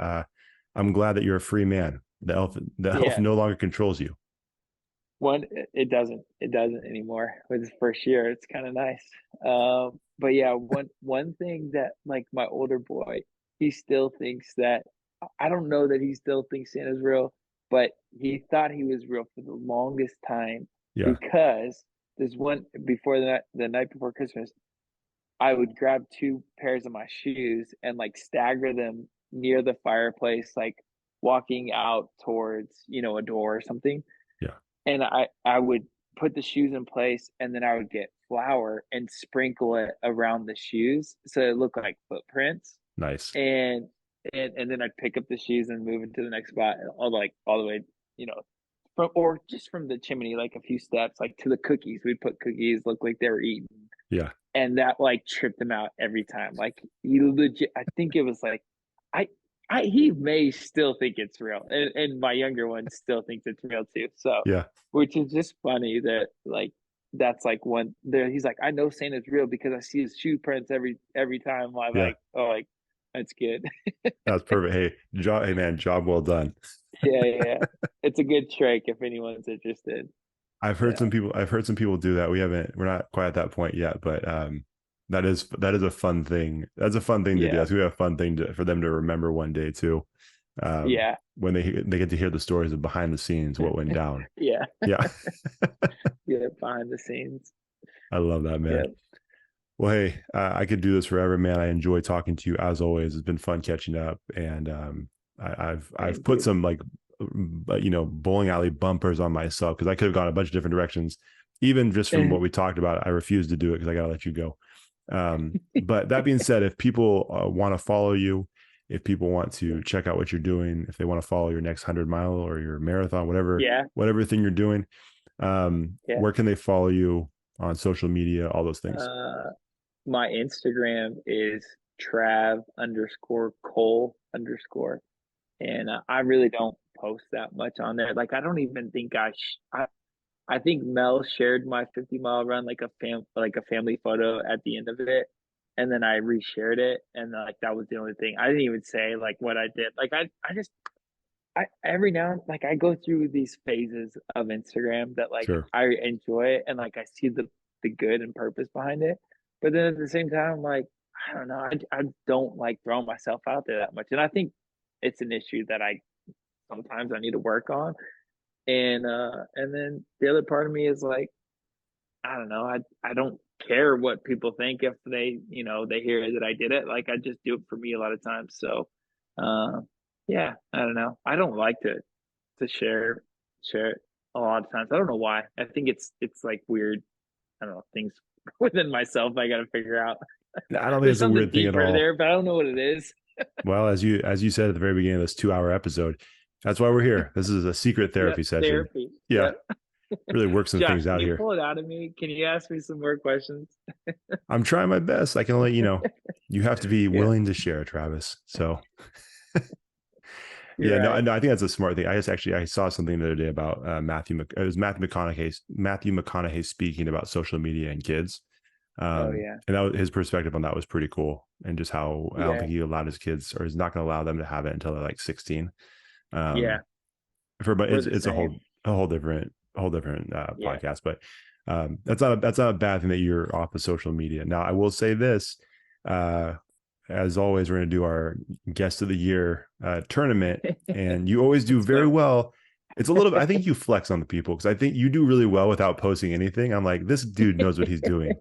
I'm glad that you're a free man. The elf Yeah. no longer controls you. It doesn't anymore with his first year. It's kind of nice. But yeah, one thing that like my older boy, he still thinks that I don't know that he still thinks Santa's real, but he thought he was real for the longest time Yeah, because there's one before the night before Christmas, I would grab two pairs of my shoes and like stagger them near the fireplace, like walking out towards, a door or something. yeah, And I would put the shoes in place and then I would get flour and sprinkle it around the shoes so it looked like footprints. nice. And and then I'd pick up the shoes and move into the next spot, all the way, you know, from or just from the chimney, like a few steps, like to the cookies. We'd put cookies, look like they were eaten Yeah, and that like tripped him out every time. Like he legit, I think it was like, I, he may still think it's real, and my younger one still thinks it's real too. So, yeah, which is just funny that like that's like one there. He's like, I know Santa's real because I see his shoe prints every time. I'm yeah. like, oh, like that's good. That's perfect. Hey man, job well done. Yeah, yeah, yeah. It's a good trick if anyone's interested. Yeah, I've heard some people do that. We're not quite at that point yet, but that is a fun thing. That's a fun thing to do. yeah, That's gonna be a fun thing for them to remember one day too. yeah, When they get to hear the stories of behind the scenes, what went down. yeah, Yeah. yeah. Behind the scenes. I love that, man. Yeah, Well, hey, I could do this forever, man. I enjoy talking to you as always. It's been fun catching up, and I've thank put you. some like bowling alley bumpers on myself because I could have gone a bunch of different directions. even just from what we talked about, I refuse to do it because I got to let you go. But that being said, if people want to follow you, if people want to check out what you're doing, if they want to follow your next 100-mile or your marathon, whatever thing you're doing, where can they follow you on social media, all those things? My Instagram is Trav_Cole_. And I really don't post that much on there. Like, I don't even think I think Mel shared my 50-mile run, like a family photo at the end of it. And then I reshared it. And like, that was the only thing. I didn't even say like what I did. Like, I every now and like I go through these phases of Instagram that like Sure. I enjoy it and like I see the good and purpose behind it. But then at the same time, like, I don't know, I don't like throwing myself out there that much. And I think it's an issue that I sometimes I need to work on. And then the other part of me is like, I don't know, I don't care what people think if they hear that I did it. Like, I just do it for me a lot of times. So uh yeah, I don't know. I don't like to share it a lot of times. I don't know why. I think it's like weird. I don't know, things within myself I gotta figure out. I don't think There's it's a something weird thing at deeper all. there, but I don't know what it is. Well, as you said at the very beginning of this 2-hour episode, that's why we're here. This is a secret therapy Yep, session. therapy. Yeah, Yep. really work some Josh, things can out you here. pull it out of me? Can you ask me some more questions? I'm trying my best. I can only, you have to be Yeah, willing to share, Travis. So you're yeah, no, right. I think that's a smart thing. I saw something the other day about it was Matthew McConaughey speaking about social media and kids. Oh yeah. And his perspective on that was pretty cool. And just how I don't Yeah. think he allowed his kids, or he's not going to allow them to have it until they're like 16. Yeah. Um, but We're it's the it's a whole same. different Yeah. podcast. But that's not a bad thing that you're off of social media. Now, I will say this. As always, we're going to do our guest of the year tournament, and you always do Let's very go. well. It's a little, I think you flex on the people because I think you do really well without posting anything. I'm like, this dude knows what he's doing.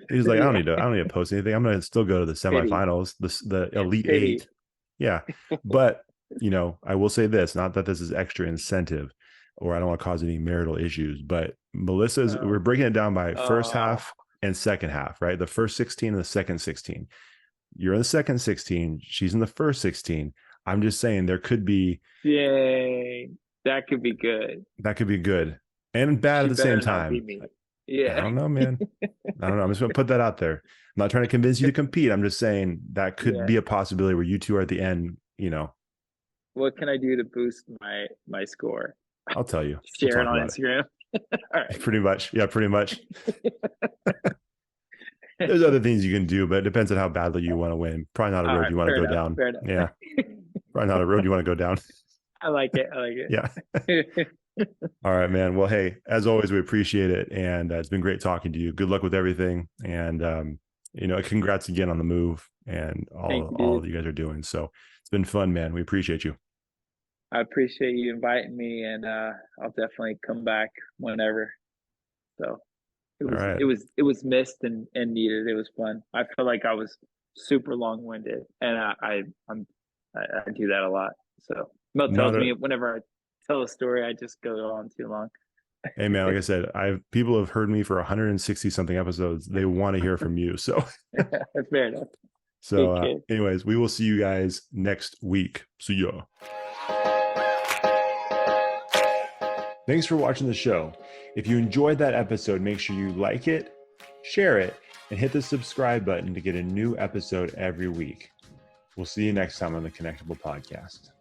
He's like, Yeah. I don't need to post anything. I'm going to still go to the Pity. semifinals, the elite Pity. eight. Yeah. But, I will say this, not that this is extra incentive or I don't want to cause any marital issues, but we're Oh. breaking it down by first Oh. half and second half, right? The first 16 and the second 16. You're in the second 16. She's in the first 16. I'm just saying there could be, Yay. That could be good. that could be good and bad at She the same better not be time. me. I Yeah. don't know, man. I don't know. I'm just going to put that out there. I'm not trying to convince you to compete. I'm just saying that could Yeah. be a possibility where you two are at the end. What can I do to boost my score? I'll tell you. We'll Share it talk on about it. Instagram. All right. Pretty much. Yeah, pretty much. There's other things you can do, but it depends on how badly you want to win. Probably not a All road right. you want to Fair go enough. down. Fair enough. Yeah. Probably not a road you want to go down. I like it. I like Yeah. it. All right, man. Well, hey, as always, we appreciate it. And it's been great talking to you. Good luck with everything. And, congrats again on the move and Thank you, all dude. you guys are doing. So it's been fun, man. We appreciate you. I appreciate you inviting me, and I'll definitely come back whenever. So it All was right. it was it was missed and needed. It was fun. I feel like I was super long winded, and I do that a lot. So Mel Not tells a, me whenever I tell a story, I just go on too long. Hey, man, like I said, people have heard me for 160 something episodes. They want to hear from you. So, Fair enough. Take care. anyways, we will see you guys next week. See ya. Thanks for watching the show. If you enjoyed that episode, make sure you like it, share it, and hit the subscribe button to get a new episode every week. We'll see you next time on the Connectable podcast.